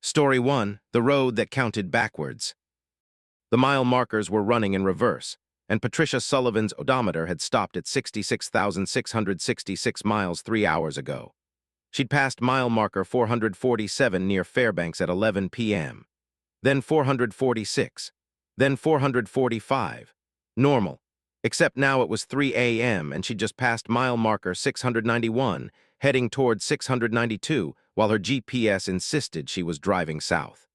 Story 1, The Road That Counted Backwards. The mile markers were running in reverse, and Patricia Sullivan's odometer had stopped at 66,666 miles 3 hours ago. She'd passed mile marker 447 near Fairbanks at 11 p.m., then 446, then 445. Normal, except now it was 3 a.m. and she'd just passed mile marker 691, heading toward 692, while her GPS insisted she was driving south.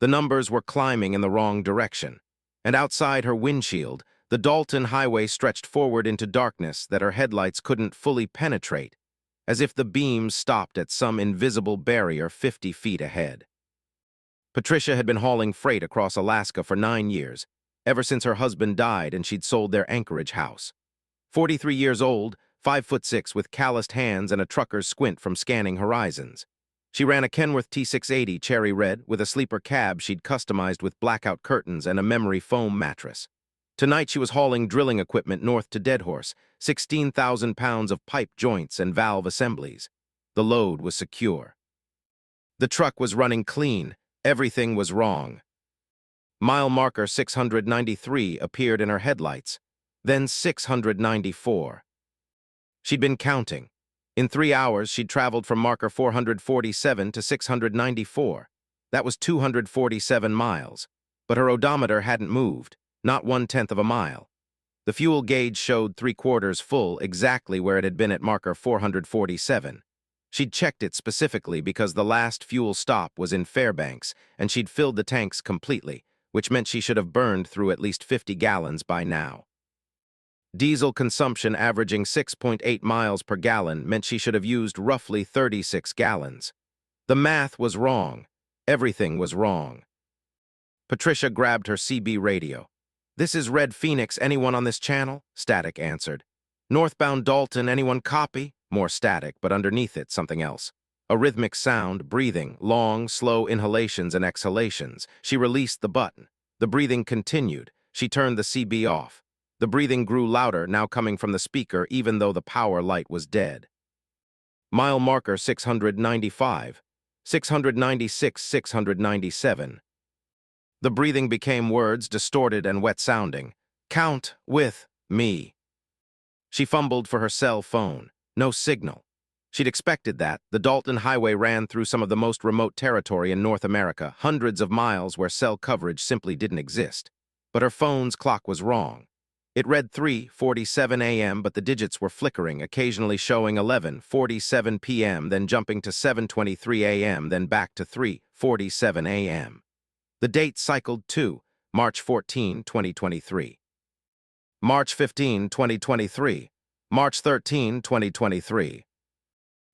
The numbers were climbing in the wrong direction, and outside her windshield, the Dalton Highway stretched forward into darkness that her headlights couldn't fully penetrate, as if the beams stopped at some invisible barrier 50 feet ahead. Patricia had been hauling freight across Alaska for 9 years, ever since her husband died and she'd sold their Anchorage house. 43 years old, 5'6", with calloused hands and a trucker's squint from scanning horizons. She ran a Kenworth T680 cherry red with a sleeper cab she'd customized with blackout curtains and a memory foam mattress. Tonight she was hauling drilling equipment north to Deadhorse, 16,000 pounds of pipe joints and valve assemblies. The load was secure. The truck was running clean. Everything was wrong. Mile marker 693 appeared in her headlights, then 694. She'd been counting. In 3 hours, she'd traveled from marker 447 to 694. That was 247 miles. But her odometer hadn't moved, not 1/10 of a mile. The fuel gauge showed 3/4 full, exactly where it had been at marker 447. She'd checked it specifically because the last fuel stop was in Fairbanks, and she'd filled the tanks completely, which meant she should have burned through at least 50 gallons by now. Diesel consumption averaging 6.8 miles per gallon meant she should have used roughly 36 gallons. The math was wrong. Everything was wrong. Patricia grabbed her CB radio. "This is Red Phoenix. Anyone on this channel?" Static answered. "Northbound Dalton. Anyone copy?" More static, but underneath it, something else. A rhythmic sound, breathing, long, slow inhalations and exhalations. She released the button. The breathing continued. She turned the CB off. The breathing grew louder, now coming from the speaker, even though the power light was dead. Mile marker 695, 696, 697. The breathing became words, distorted and wet-sounding. "Count with me." She fumbled for her cell phone. No signal. She'd expected that. The Dalton Highway ran through some of the most remote territory in North America, hundreds of miles where cell coverage simply didn't exist. But her phone's clock was wrong. It read 3:47 a.m., but the digits were flickering, occasionally showing 11:47 p.m., then jumping to 7:23 a.m., then back to 3:47 a.m. The date cycled to March 14, 2023. March 15, 2023. March 13, 2023.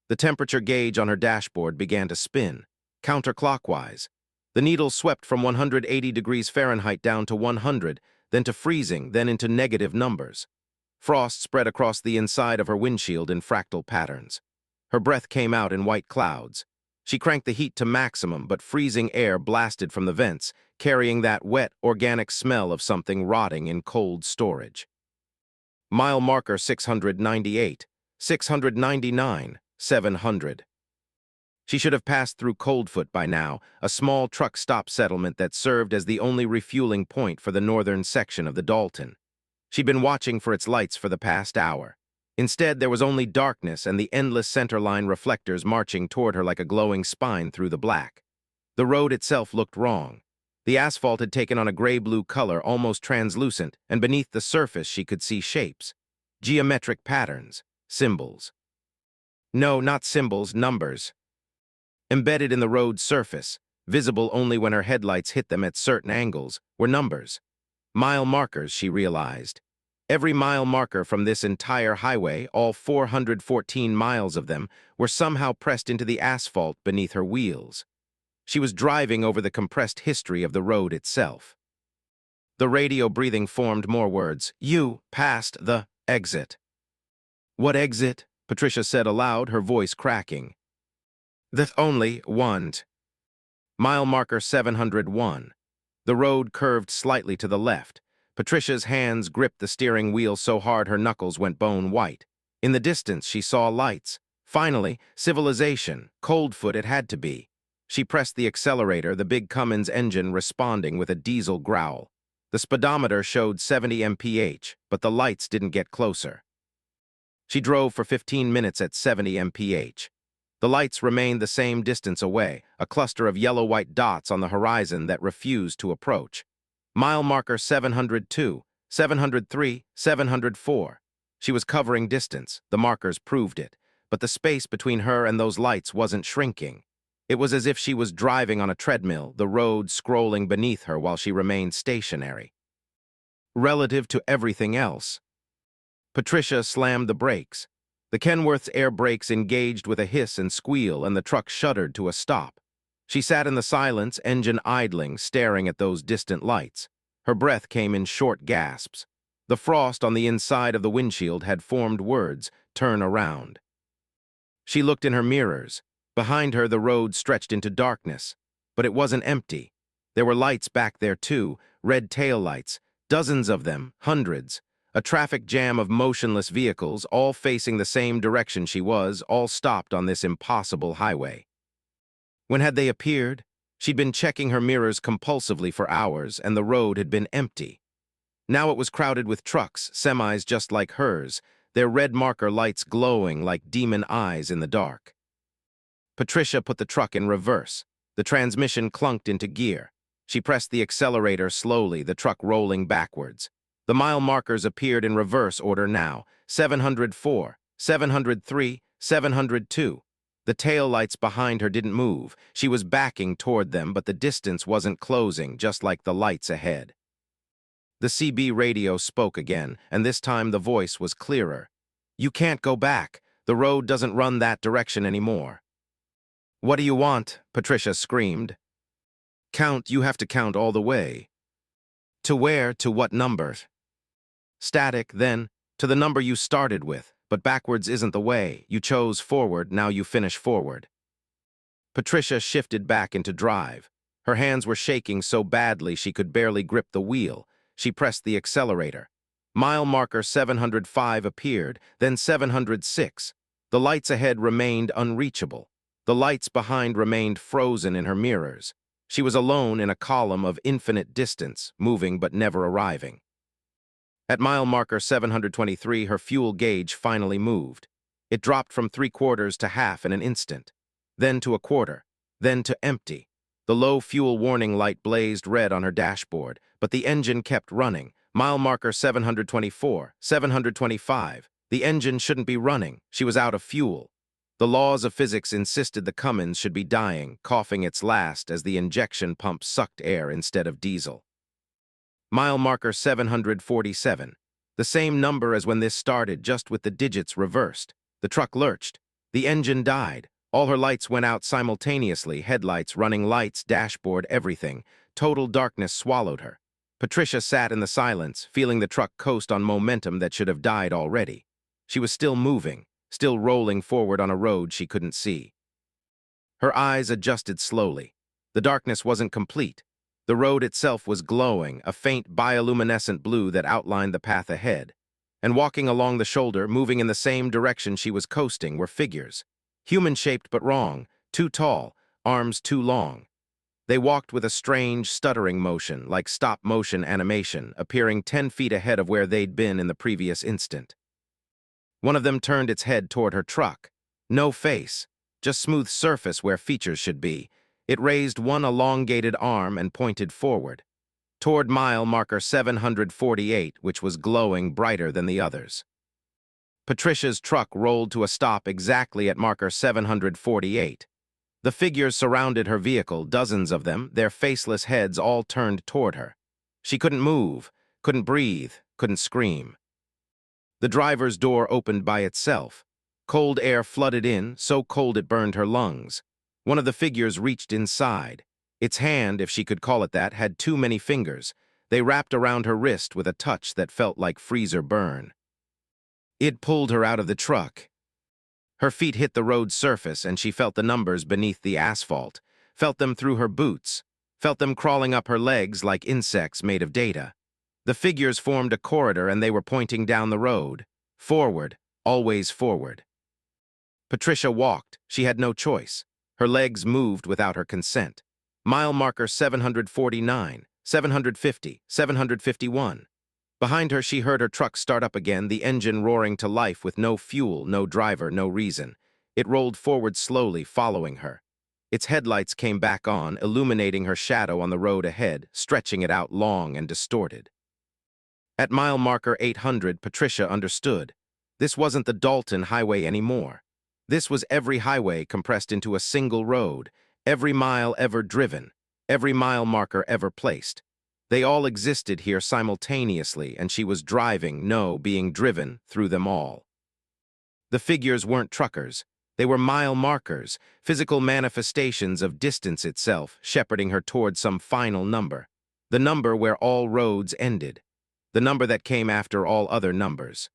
The temperature gauge on her dashboard began to spin, counterclockwise. The needle swept from 180 degrees Fahrenheit down to 100, then to freezing, then into negative numbers. Frost spread across the inside of her windshield in fractal patterns. Her breath came out in white clouds. She cranked the heat to maximum, but freezing air blasted from the vents, carrying that wet, organic smell of something rotting in cold storage. Mile marker 698, 699, 700. She should have passed through Coldfoot by now, a small truck stop settlement that served as the only refueling point for the northern section of the Dalton. She'd been watching for its lights for the past hour. Instead, there was only darkness and the endless centerline reflectors marching toward her like a glowing spine through the black. The road itself looked wrong. The asphalt had taken on a gray-blue color, almost translucent, and beneath the surface she could see shapes. Geometric patterns. Symbols. No, not symbols, numbers. Embedded in the road's surface, visible only when her headlights hit them at certain angles, were numbers. Mile markers, she realized. Every mile marker from this entire highway, all 414 miles of them, were somehow pressed into the asphalt beneath her wheels. She was driving over the compressed history of the road itself. The radio breathing formed more words. "You passed the exit." "What exit?" Patricia said aloud, her voice cracking. "That only one." Mile marker 701. The road curved slightly to the left. Patricia's hands gripped the steering wheel so hard her knuckles went bone white. In the distance, she saw lights. Finally, civilization. Coldfoot it had to be. She pressed the accelerator, the big Cummins engine responding with a diesel growl. The speedometer showed 70 mph, but the lights didn't get closer. She drove for 15 minutes at 70 mph. The lights remained the same distance away, a cluster of yellow-white dots on the horizon that refused to approach. Mile marker 702, 703, 704. She was covering distance, the markers proved it, but the space between her and those lights wasn't shrinking. It was as if she was driving on a treadmill, the road scrolling beneath her while she remained stationary. Relative to everything else. Patricia slammed the brakes. The Kenworth's air brakes engaged with a hiss and squeal, and the truck shuddered to a stop. She sat in the silence, engine idling, staring at those distant lights. Her breath came in short gasps. The frost on the inside of the windshield had formed words, "Turn around." She looked in her mirrors. Behind her, the road stretched into darkness. But it wasn't empty. There were lights back there, too, red taillights, dozens of them, hundreds. A traffic jam of motionless vehicles, all facing the same direction she was, all stopped on this impossible highway. When had they appeared? She'd been checking her mirrors compulsively for hours, and the road had been empty. Now it was crowded with trucks, semis just like hers, their red marker lights glowing like demon eyes in the dark. Patricia put the truck in reverse. The transmission clunked into gear. She pressed the accelerator slowly, the truck rolling backwards. The mile markers appeared in reverse order now, 704, 703, 702. The tail lights behind her didn't move. She was backing toward them, but the distance wasn't closing, just like the lights ahead. The CB radio spoke again, and this time the voice was clearer. "You can't go back. The road doesn't run that direction anymore." "What do you want?" Patricia screamed. "Count, you have to count all the way." "To where? To what number?" "Static, then, to the number you started with, but backwards isn't the way. You chose forward, now you finish forward." Patricia shifted back into drive. Her hands were shaking so badly she could barely grip the wheel. She pressed the accelerator. Mile marker 705 appeared, then 706. The lights ahead remained unreachable. The lights behind remained frozen in her mirrors. She was alone in a column of infinite distance, moving but never arriving. At mile marker 723, her fuel gauge finally moved. It dropped from 3/4 to half in an instant, then to 1/4, then to empty. The low fuel warning light blazed red on her dashboard, but the engine kept running. Mile marker 724, 725. The engine shouldn't be running. She was out of fuel. The laws of physics insisted the Cummins should be dying, coughing its last as the injection pump sucked air instead of diesel. Mile marker 747. The same number as when this started, just with the digits reversed. The truck lurched. The engine died. All her lights went out simultaneously, headlights, running lights, dashboard, everything. Total darkness swallowed her. Patricia sat in the silence, feeling the truck coast on momentum that should have died already. She was still moving, still rolling forward on a road she couldn't see. Her eyes adjusted slowly. The darkness wasn't complete. The road itself was glowing, a faint bioluminescent blue that outlined the path ahead. And walking along the shoulder, moving in the same direction she was coasting, were figures. Human-shaped but wrong, too tall, arms too long. They walked with a strange, stuttering motion, like stop-motion animation, appearing 10 feet ahead of where they'd been in the previous instant. One of them turned its head toward her truck. No face, just smooth surface where features should be. It raised one elongated arm and pointed forward, toward mile marker 748, which was glowing brighter than the others. Patricia's truck rolled to a stop exactly at marker 748. The figures surrounded her vehicle, dozens of them, their faceless heads all turned toward her. She couldn't move, couldn't breathe, couldn't scream. The driver's door opened by itself. Cold air flooded in, so cold it burned her lungs. One of the figures reached inside. Its hand, if she could call it that, had too many fingers. They wrapped around her wrist with a touch that felt like freezer burn. It pulled her out of the truck. Her feet hit the road surface, and she felt the numbers beneath the asphalt, felt them through her boots, felt them crawling up her legs like insects made of data. The figures formed a corridor, and they were pointing down the road. Forward, always forward. Patricia walked. She had no choice. Her legs moved without her consent. Mile marker 749, 750, 751. Behind her, she heard her truck start up again, the engine roaring to life with no fuel, no driver, no reason. It rolled forward slowly, following her. Its headlights came back on, illuminating her shadow on the road ahead, stretching it out long and distorted. At mile marker 800, Patricia understood. This wasn't the Dalton Highway anymore. This was every highway compressed into a single road, every mile ever driven, every mile marker ever placed. They all existed here simultaneously, and she was driving, no, being driven, through them all. The figures weren't truckers. They were mile markers, physical manifestations of distance itself, shepherding her toward some final number. The number where all roads ended. The number that came after all other numbers.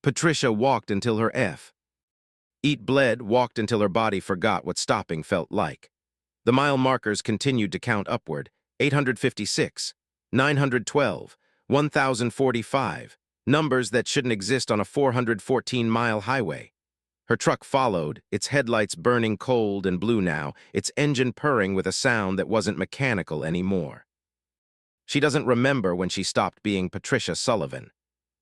Patricia walked until her Eat bled, walked until her body forgot what stopping felt like. The mile markers continued to count upward. 856, 912, 1045, numbers that shouldn't exist on a 414-mile highway. Her truck followed, its headlights burning cold and blue now, its engine purring with a sound that wasn't mechanical anymore. She doesn't remember when she stopped being Patricia Sullivan.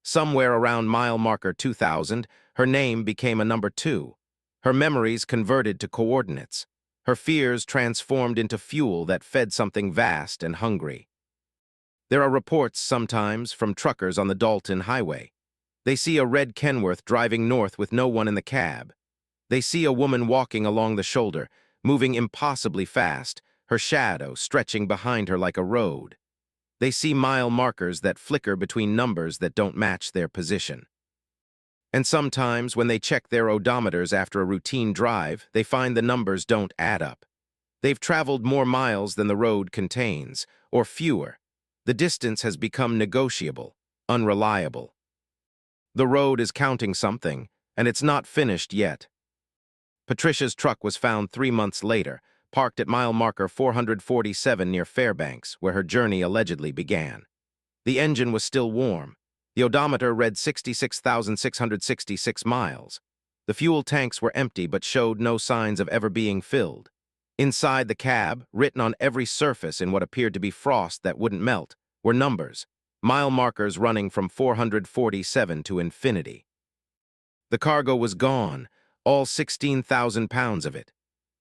Somewhere around mile marker 2000, her name became a number 2. Her memories converted to coordinates. Her fears transformed into fuel that fed something vast and hungry. There are reports sometimes from truckers on the Dalton Highway. They see a red Kenworth driving north with no one in the cab. They see a woman walking along the shoulder, moving impossibly fast, her shadow stretching behind her like a road. They see mile markers that flicker between numbers that don't match their position. And sometimes, when they check their odometers after a routine drive, they find the numbers don't add up. They've traveled more miles than the road contains, or fewer. The distance has become negotiable, unreliable. The road is counting something, and it's not finished yet. Patricia's truck was found 3 months later, parked at mile marker 447 near Fairbanks, where her journey allegedly began. The engine was still warm. The odometer read 66,666 miles. The fuel tanks were empty but showed no signs of ever being filled. Inside the cab, written on every surface in what appeared to be frost that wouldn't melt, were numbers, mile markers running from 447 to infinity. The cargo was gone, all 16,000 pounds of it.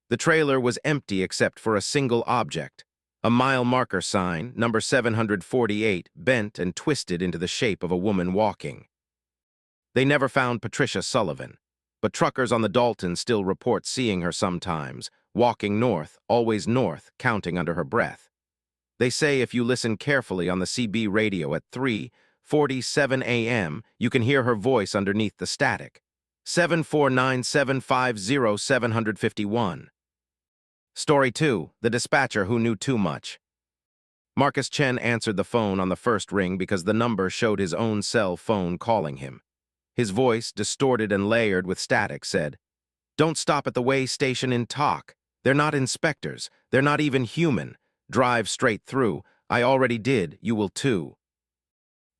The trailer was empty except for a single object. A mile marker sign, number 748, bent and twisted into the shape of a woman walking. They never found Patricia Sullivan, but truckers on the Dalton still report seeing her sometimes, walking north, always north, counting under her breath. They say if you listen carefully on the CB radio at 3:47 a.m., you can hear her voice underneath the static. 749-750-751. Story 2, The Dispatcher Who Knew Too Much. Marcus Chen answered the phone on the first ring because the number showed his own cell phone calling him. His voice, distorted and layered with static, said, "Don't stop at the way station in talk. They're not inspectors. They're not even human. Drive straight through. I already did. You will too."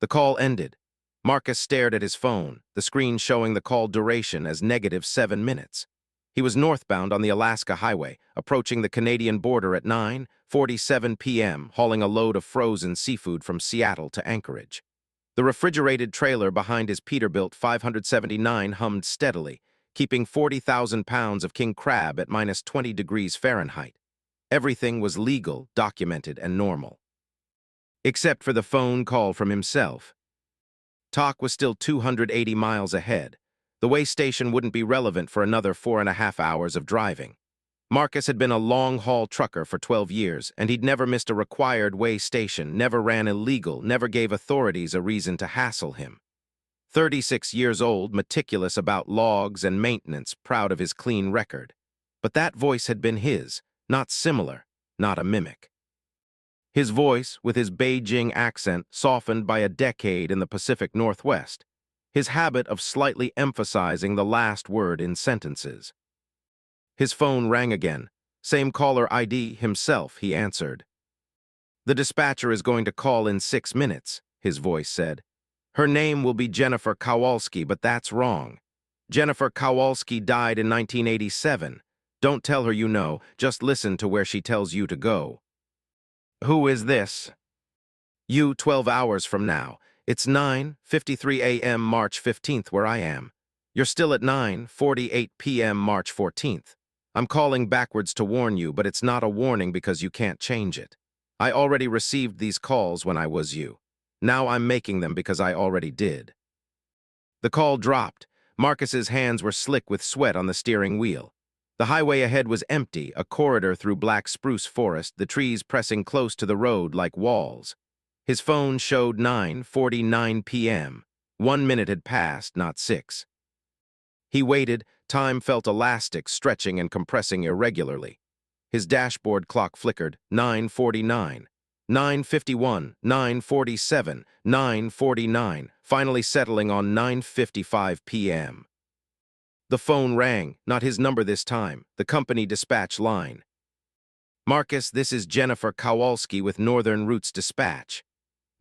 The call ended. Marcus stared at his phone, the screen showing the call duration as -7 minutes. He was northbound on the Alaska Highway, approaching the Canadian border at 9:47 p.m., hauling a load of frozen seafood from Seattle to Anchorage. The refrigerated trailer behind his Peterbilt 579 hummed steadily, keeping 40,000 pounds of king crab at -20 degrees Fahrenheit. Everything was legal, documented, and normal. Except for the phone call from himself. Talk was still 280 miles ahead. The way station wouldn't be relevant for another 4.5 hours of driving. Marcus had been a long-haul trucker for 12 years, and he'd never missed a required way station, never ran illegal, never gave authorities a reason to hassle him. 36 years old, meticulous about logs and maintenance, proud of his clean record. But that voice had been his, not similar, not a mimic. His voice, with his Beijing accent, softened by a decade in the Pacific Northwest. His habit of slightly emphasizing the last word in sentences. His phone rang again. Same caller ID, himself, he answered. "The dispatcher is going to call in 6 minutes, his voice said. "Her name will be Jennifer Kowalski, but that's wrong. Jennifer Kowalski died in 1987. Don't tell her you know, just listen to where she tells you to go. Who is this? You 12 hours from now. It's 9:53 a.m. March 15th where I am. You're still at 9:48 p.m. March 14th. I'm calling backwards to warn you, but it's not a warning because you can't change it. I already received these calls when I was you. Now I'm making them because I already did. The call dropped. Marcus's hands were slick with sweat on the steering wheel. The highway ahead was empty, a corridor through black spruce forest, the trees pressing close to the road like walls. His phone showed 9:49 p.m. 1 minute had passed, not 6. He waited. Time felt elastic, stretching and compressing irregularly. His dashboard clock flickered. 9:49. 9:51, 9:47, 9:49, finally settling on 9:55 p.m. The phone rang, not his number this time, the company dispatch line. Marcus, this is Jennifer Kowalski with Northern Roots Dispatch.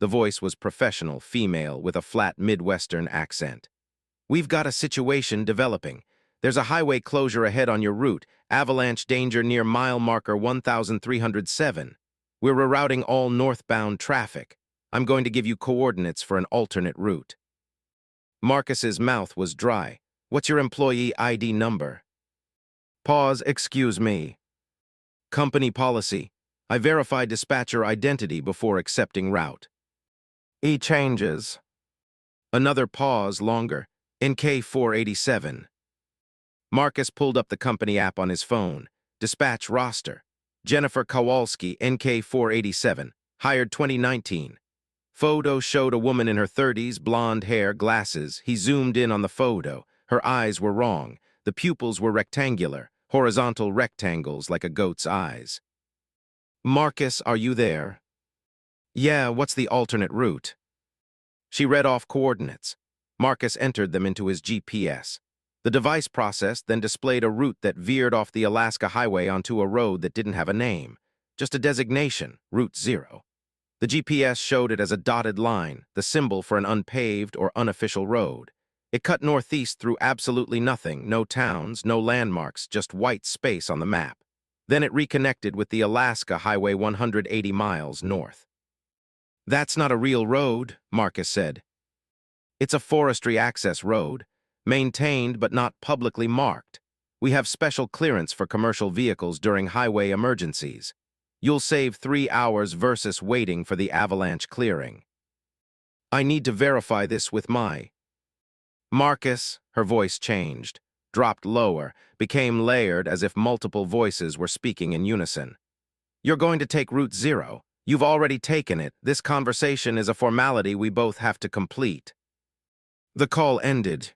The voice was professional, female, with a flat Midwestern accent. We've got a situation developing. There's a highway closure ahead on your route, avalanche danger near mile marker 1307. We're rerouting all northbound traffic. I'm going to give you coordinates for an alternate route. Marcus's mouth was dry. What's your employee ID number? Pause, excuse me. Company policy. I verify dispatcher identity before accepting route. E-changes. Another pause longer. NK487. Marcus pulled up the company app on his phone. Dispatch roster. Jennifer Kowalski, NK487. Hired 2019. Photo showed a woman in her 30s, blonde hair, glasses. He zoomed in on the photo. Her eyes were wrong. The pupils were rectangular, horizontal rectangles like a goat's eyes. Marcus, are you there? Yeah, what's the alternate route? She read off coordinates. Marcus entered them into his GPS. The device processed, then displayed a route that veered off the Alaska Highway onto a road that didn't have a name, just a designation, Route 0. The GPS showed it as a dotted line, the symbol for an unpaved or unofficial road. It cut northeast through absolutely nothing, no towns, no landmarks, just white space on the map. Then it reconnected with the Alaska Highway 180 miles north. That's not a real road, Marcus said. It's a forestry access road, maintained but not publicly marked. We have special clearance for commercial vehicles during highway emergencies. You'll save 3 hours versus waiting for the avalanche clearing. I need to verify this with my... Marcus, her voice changed, dropped lower, became layered as if multiple voices were speaking in unison. You're going to take Route 0. You've already taken it. This conversation is a formality we both have to complete. The call ended.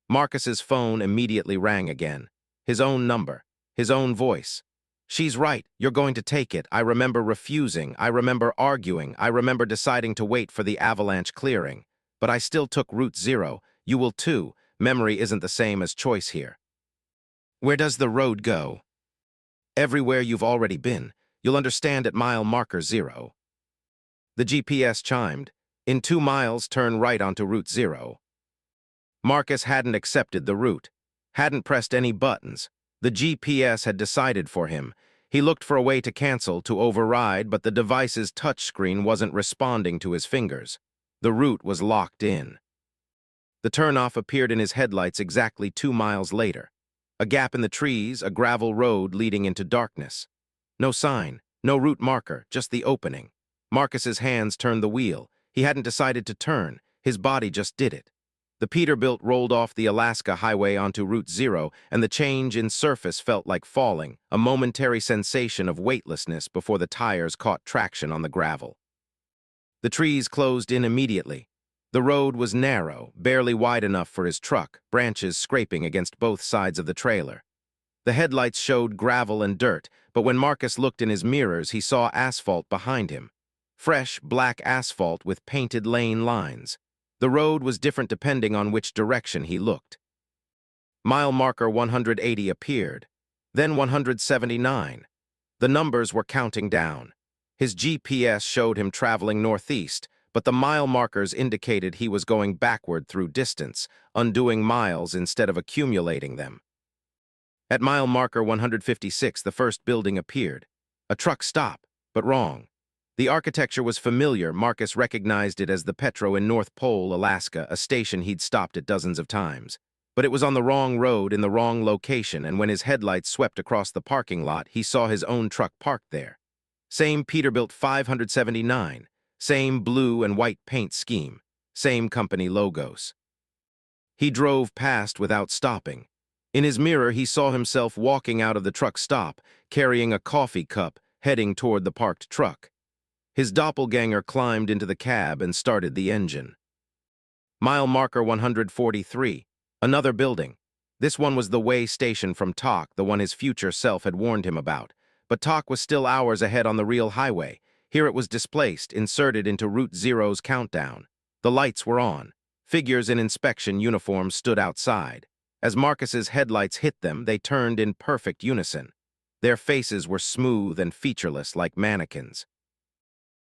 Marcus's phone immediately rang again. His own number, his own voice. She's right, you're going to take it. I remember refusing, I remember arguing, I remember deciding to wait for the avalanche clearing. But I still took Route 0. You will too. Memory isn't the same as choice here. Where does the road go? Everywhere you've already been. You'll understand at mile marker 0. The GPS chimed. In 2 miles, turn right onto Route 0. Marcus hadn't accepted the route, hadn't pressed any buttons. The GPS had decided for him. He looked for a way to cancel, to override, but the device's touchscreen wasn't responding to his fingers. The route was locked in. The turnoff appeared in his headlights exactly 2 miles later. A gap in the trees, a gravel road leading into darkness. No sign, no route marker, just the opening. Marcus's hands turned the wheel. He hadn't decided to turn. His body just did it. The Peterbilt rolled off the Alaska Highway onto Route 0, and the change in surface felt like falling, a momentary sensation of weightlessness before the tires caught traction on the gravel. The trees closed in immediately. The road was narrow, barely wide enough for his truck, branches scraping against both sides of the trailer. The headlights showed gravel and dirt, but when Marcus looked in his mirrors, he saw asphalt behind him. Fresh, black asphalt with painted lane lines. The road was different depending on which direction he looked. Mile marker 180 appeared, then 179. The numbers were counting down. His GPS showed him traveling northeast, but the mile markers indicated he was going backward through distance, undoing miles instead of accumulating them. At mile marker 156, the first building appeared. A truck stop, but wrong. The architecture was familiar. Marcus recognized it as the Petro in North Pole, Alaska, a station he'd stopped at dozens of times. But it was on the wrong road in the wrong location, and when his headlights swept across the parking lot, he saw his own truck parked there. Same Peterbilt 579, same blue and white paint scheme, same company logos. He drove past without stopping. In his mirror, he saw himself walking out of the truck stop, carrying a coffee cup, heading toward the parked truck. His doppelganger climbed into the cab and started the engine. Mile marker 143, another building. This one was the way station from Talk, the one his future self had warned him about. But Talk was still hours ahead on the real highway. Here it was displaced, inserted into Route Zero's countdown. The lights were on. Figures in inspection uniforms stood outside. As Marcus's headlights hit them, they turned in perfect unison. Their faces were smooth and featureless like mannequins.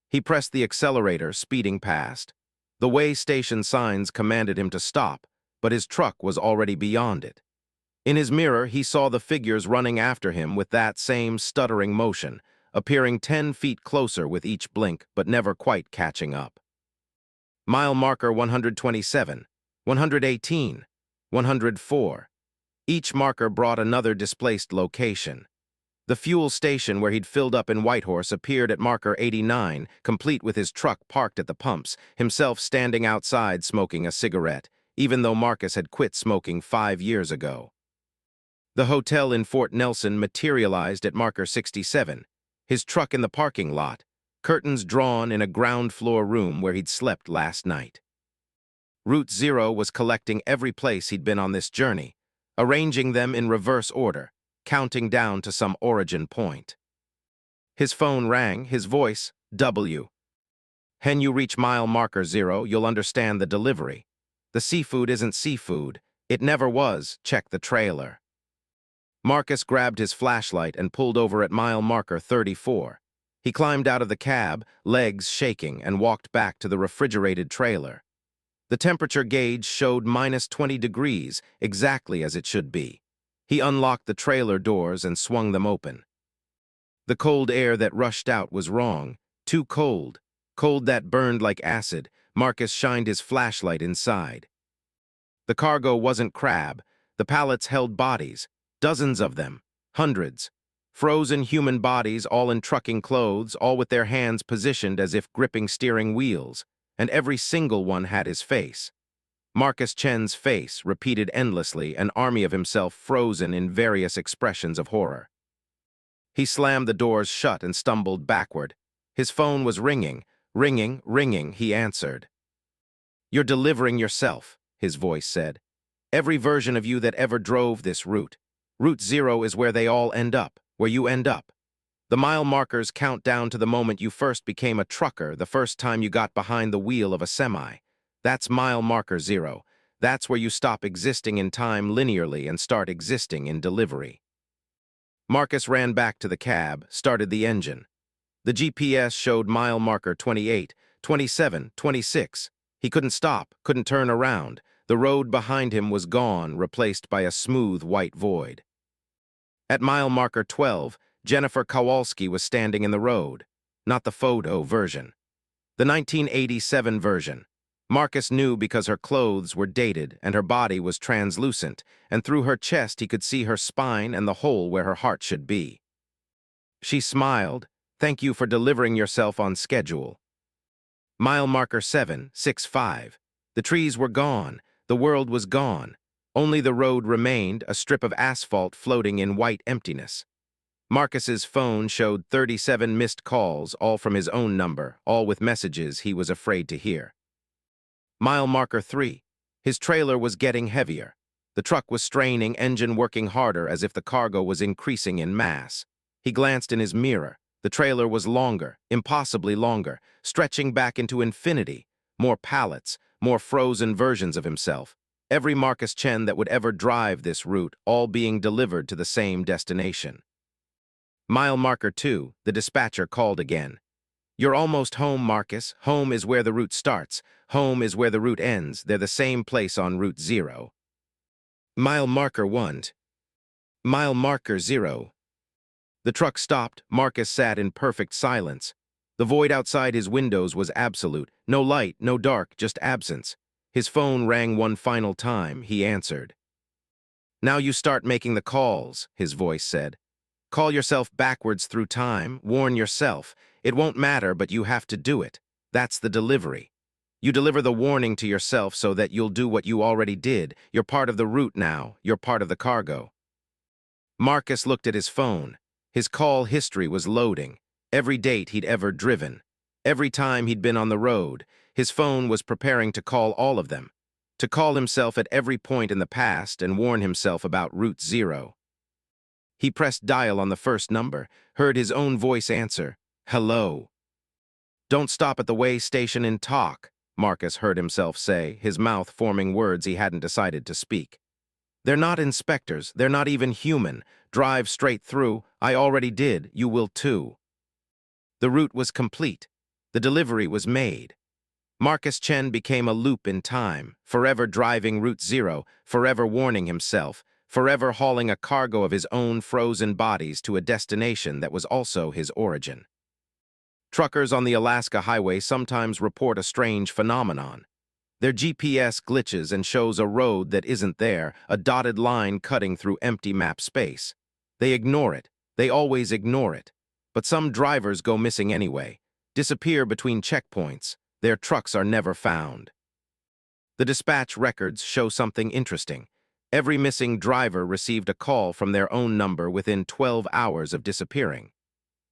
He pressed the accelerator, speeding past. The way station signs commanded him to stop, but his truck was already beyond it. In his mirror, he saw the figures running after him with that same stuttering motion, appearing 10 feet closer with each blink, but never quite catching up. Mile marker 127, 118, 104. Each marker brought another displaced location. The fuel station where he'd filled up in Whitehorse appeared at marker 89, complete with his truck parked at the pumps, himself standing outside smoking a cigarette, even though Marcus had quit smoking 5 years ago. The hotel in Fort Nelson materialized at marker 67, his truck in the parking lot, curtains drawn in a ground-floor room where he'd slept last night. Route Zero was collecting every place he'd been on this journey, arranging them in reverse order, counting down to some origin point. His phone rang, his voice, W. When you reach mile marker 0, you'll understand the delivery. The seafood isn't seafood. It never was. Check the trailer. Marcus grabbed his flashlight and pulled over at mile marker 34. He climbed out of the cab, legs shaking, and walked back to the refrigerated trailer. The temperature gauge showed -20 degrees, exactly as it should be. He unlocked the trailer doors and swung them open. The cold air that rushed out was wrong. Too cold. Cold that burned like acid. Marcus shined his flashlight inside. The cargo wasn't crab. The pallets held bodies. Dozens of them. Hundreds. Frozen human bodies, all in trucking clothes, all with their hands positioned as if gripping steering wheels. And every single one had his face. Marcus Chen's face, repeated endlessly, an army of himself frozen in various expressions of horror. He slammed the doors shut and stumbled backward. His phone was ringing, ringing, he answered. "You're delivering yourself," his voice said. "Every version of you that ever drove this route. Route Zero is where they all end up, where you end up. The mile markers count down to the moment you first became a trucker, the first time you got behind the wheel of a semi. That's mile marker 0. That's where you stop existing in time linearly and start existing in delivery." Marcus ran back to the cab, started the engine. The GPS showed mile marker 28, 27, 26. He couldn't stop, couldn't turn around. The road behind him was gone, replaced by a smooth white void. At mile marker 12, Jennifer Kowalski was standing in the road. Not the photo version. The 1987 version. Marcus knew because her clothes were dated and her body was translucent, and through her chest he could see her spine and the hole where her heart should be. She smiled. "Thank you for delivering yourself on schedule." Mile marker 765. The trees were gone. The world was gone. Only the road remained, a strip of asphalt floating in white emptiness. Marcus's phone showed 37 missed calls, all from his own number, all with messages he was afraid to hear. Mile marker 3. His trailer was getting heavier. The truck was straining, engine working harder as if the cargo was increasing in mass. He glanced in his mirror. The trailer was longer, impossibly longer, stretching back into infinity. More pallets, more frozen versions of himself. Every Marcus Chen that would ever drive this route, all being delivered to the same destination. Mile marker 2, the dispatcher called again. "You're almost home, Marcus. Home is where the route starts. Home is where the route ends. They're the same place on Route 0. Mile marker 1. Mile marker 0. The truck stopped. Marcus sat in perfect silence. The void outside his windows was absolute. No light, no dark, just absence. His phone rang one final time. He answered. "Now you start making the calls," his voice said. "Call yourself backwards through time. Warn yourself. It won't matter, but you have to do it. That's the delivery. You deliver the warning to yourself so that you'll do what you already did. You're part of the route now. You're part of the cargo." Marcus looked at his phone. His call history was loading. Every date he'd ever driven. Every time he'd been on the road. His phone was preparing to call all of them. To call himself at every point in the past and warn himself about Route 0. He pressed dial on the first number, heard his own voice answer, "Hello." "Don't stop at the way station and talk," Marcus heard himself say, his mouth forming words he hadn't decided to speak. "They're not inspectors, they're not even human. Drive straight through. I already did, you will too." The route was complete. The delivery was made. Marcus Chen became a loop in time, forever driving Route 0, forever warning himself, forever hauling a cargo of his own frozen bodies to a destination that was also his origin. Truckers on the Alaska highway sometimes report a strange phenomenon. Their GPS glitches and shows a road that isn't there, a dotted line cutting through empty map space. They ignore it. They always ignore it. But some drivers go missing anyway, disappear between checkpoints. Their trucks are never found. The dispatch records show something interesting. Every missing driver received a call from their own number within 12 hours of disappearing.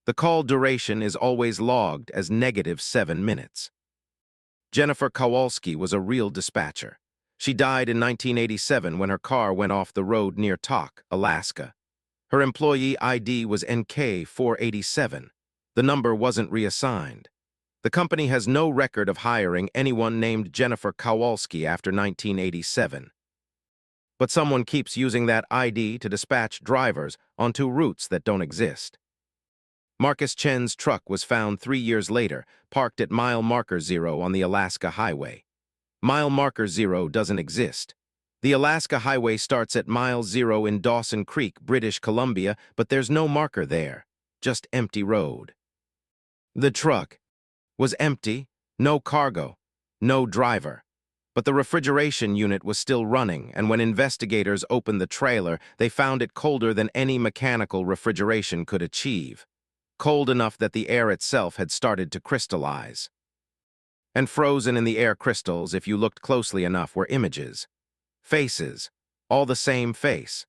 The call duration is always logged as -7 minutes. Jennifer Kowalski was a real dispatcher. She died in 1987 when her car went off the road near Tok, Alaska. Her employee ID was NK487. The number wasn't reassigned. The company has no record of hiring anyone named Jennifer Kowalski after 1987. But someone keeps using that ID to dispatch drivers onto routes that don't exist. Marcus Chen's truck was found 3 years later, parked at mile marker 0 on the Alaska Highway. Mile marker 0 doesn't exist. The Alaska Highway starts at mile 0 in Dawson Creek, British Columbia, but there's no marker there, just empty road. The truck was empty, no cargo, no driver. But the refrigeration unit was still running, and when investigators opened the trailer, they found it colder than any mechanical refrigeration could achieve. Cold enough that the air itself had started to crystallize. And frozen in the air crystals, if you looked closely enough, were images. Faces. All the same face.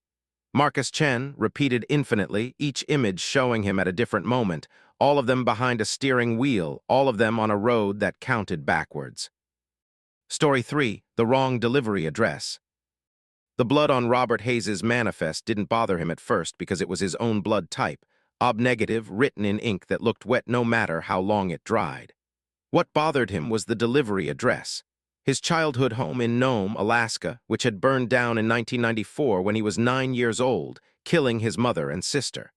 Marcus Chen repeated infinitely, each image showing him at a different moment, all of them behind a steering wheel, all of them on a road that counted backwards. Story 3. The wrong delivery address. The blood on Robert Hayes's manifest didn't bother him at first because it was his own blood type, ob-negative, written in ink that looked wet no matter how long it dried. What bothered him was the delivery address. His childhood home in Nome, Alaska, which had burned down in 1994 when he was 9 years old, killing his mother and sister.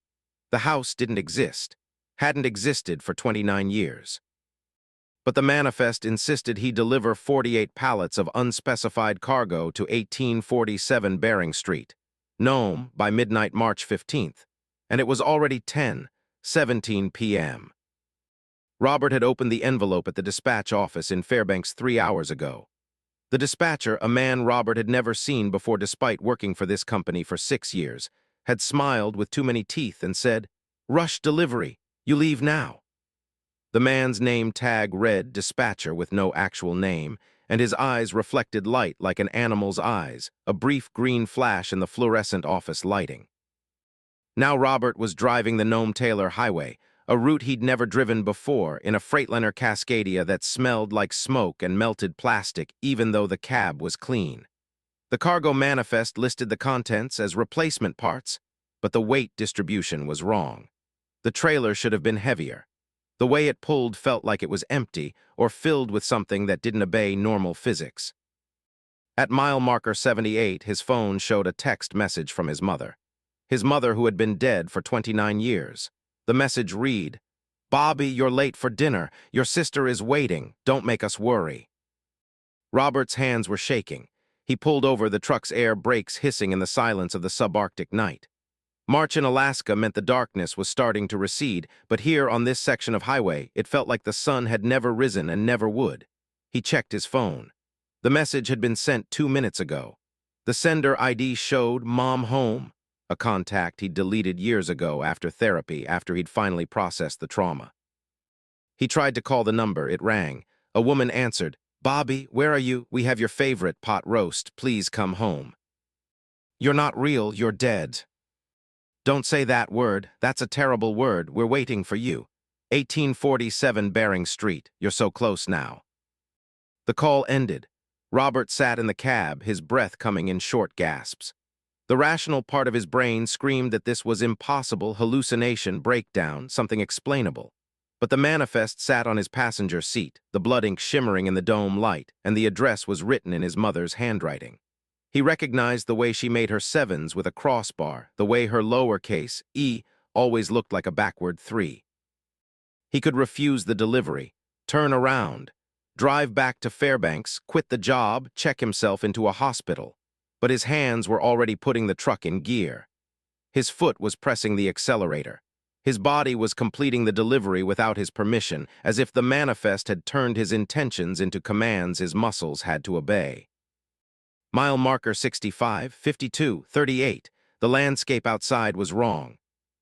The house didn't exist, hadn't existed for 29 years. But the manifest insisted he deliver 48 pallets of unspecified cargo to 1847 Bering Street, Nome, by midnight March 15th, and it was already 10:17 p.m. Robert had opened the envelope at the dispatch office in Fairbanks 3 hours ago. The dispatcher, a man Robert had never seen before despite working for this company for 6 years, had smiled with too many teeth and said, "Rush delivery, you leave now." The man's name tag read dispatcher with no actual name, and his eyes reflected light like an animal's eyes, a brief green flash in the fluorescent office lighting. Now Robert was driving the Nome-Taylor Highway, a route he'd never driven before, in a Freightliner Cascadia that smelled like smoke and melted plastic even though the cab was clean. The cargo manifest listed the contents as replacement parts, but the weight distribution was wrong. The trailer should have been heavier. The way it pulled felt like it was empty or filled with something that didn't obey normal physics. At mile marker 78, his phone showed a text message from his mother. His mother, who had been dead for 29 years. The message read, "Bobby, you're late for dinner. Your sister is waiting. Don't make us worry." Robert's hands were shaking. He pulled over, the truck's air brakes hissing in the silence of the subarctic night. March in Alaska meant the darkness was starting to recede, but here on this section of highway, it felt like the sun had never risen and never would. He checked his phone. The message had been sent 2 minutes ago. The sender ID showed Mom Home, a contact he'd deleted years ago after therapy after he'd finally processed the trauma. He tried to call the number. It rang. A woman answered. "Bobby, where are you? We have your favorite pot roast. Please come home." "You're not real. You're dead." "Don't say that word. That's a terrible word. We're waiting for you. 1847 Bering Street. You're so close now." The call ended. Robert sat in the cab, his breath coming in short gasps. The rational part of his brain screamed that this was impossible, hallucination, breakdown, something explainable. But the manifest sat on his passenger seat, the blood ink shimmering in the dome light, and the address was written in his mother's handwriting. He recognized the way she made her sevens with a crossbar, the way her lowercase e always looked like a backward 3. He could refuse the delivery, turn around, drive back to Fairbanks, quit the job, check himself into a hospital. But his hands were already putting the truck in gear. His foot was pressing the accelerator. His body was completing the delivery without his permission, as if the manifest had turned his intentions into commands his muscles had to obey. Mile marker 65, 52, 38. The landscape outside was wrong.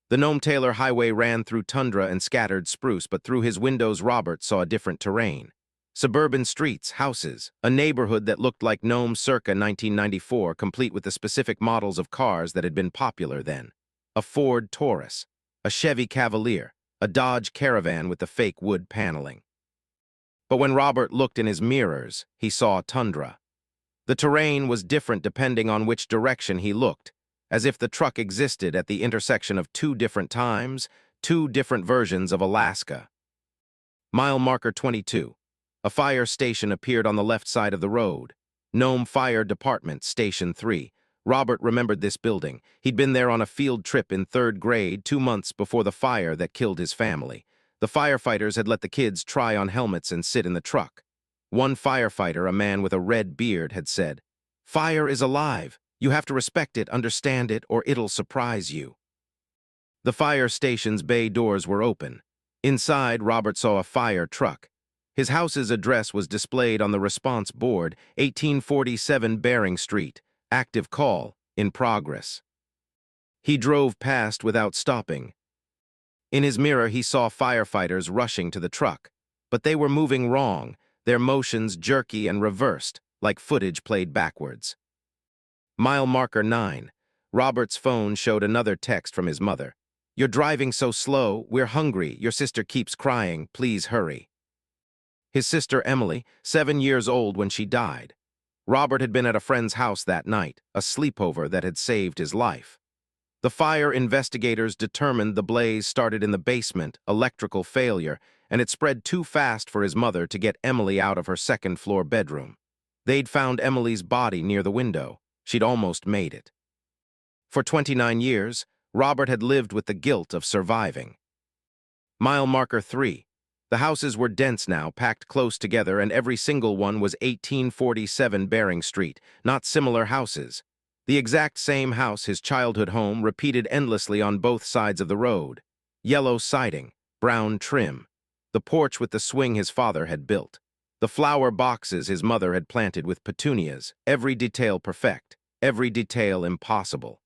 The Nome-Taylor Highway ran through tundra and scattered spruce, but through his windows Robert saw a different terrain. Suburban streets, houses, a neighborhood that looked like Nome circa 1994, complete with the specific models of cars that had been popular then. A Ford Taurus, a Chevy Cavalier, a Dodge Caravan with the fake wood paneling. But when Robert looked in his mirrors, he saw tundra. The terrain was different depending on which direction he looked, as if the truck existed at the intersection of 2 different times, 2 different versions of Alaska. Mile marker 22. A fire station appeared on the left side of the road. Nome Fire Department, Station 3. Robert remembered this building. He'd been there on a field trip in 3rd grade 2 months before the fire that killed his family. The firefighters had let the kids try on helmets and sit in the truck. One firefighter, a man with a red beard, had said, "Fire is alive. You have to respect it, understand it, or it'll surprise you." The fire station's bay doors were open. Inside, Robert saw a fire truck. His house's address was displayed on the response board, 1847 Bering Street. Active call, in progress. He drove past without stopping. In his mirror, he saw firefighters rushing to the truck. But they were moving wrong, their motions jerky and reversed, like footage played backwards. Mile marker 9. Robert's phone showed another text from his mother. "You're driving so slow, we're hungry, your sister keeps crying, please hurry." His sister Emily, 7 years old when she died. Robert had been at a friend's house that night, a sleepover that had saved his life. The fire investigators determined the blaze started in the basement, electrical failure, and it spread too fast for his mother to get Emily out of her 2nd-floor bedroom. They'd found Emily's body near the window. She'd almost made it. For 29 years, Robert had lived with the guilt of surviving. Mile marker 3. The houses were dense now, packed close together, and every single one was 1847 Bering Street, not similar houses. The exact same house, his childhood home, repeated endlessly on both sides of the road. Yellow siding, brown trim. The porch with the swing his father had built. The flower boxes his mother had planted with petunias, every detail perfect, every detail impossible.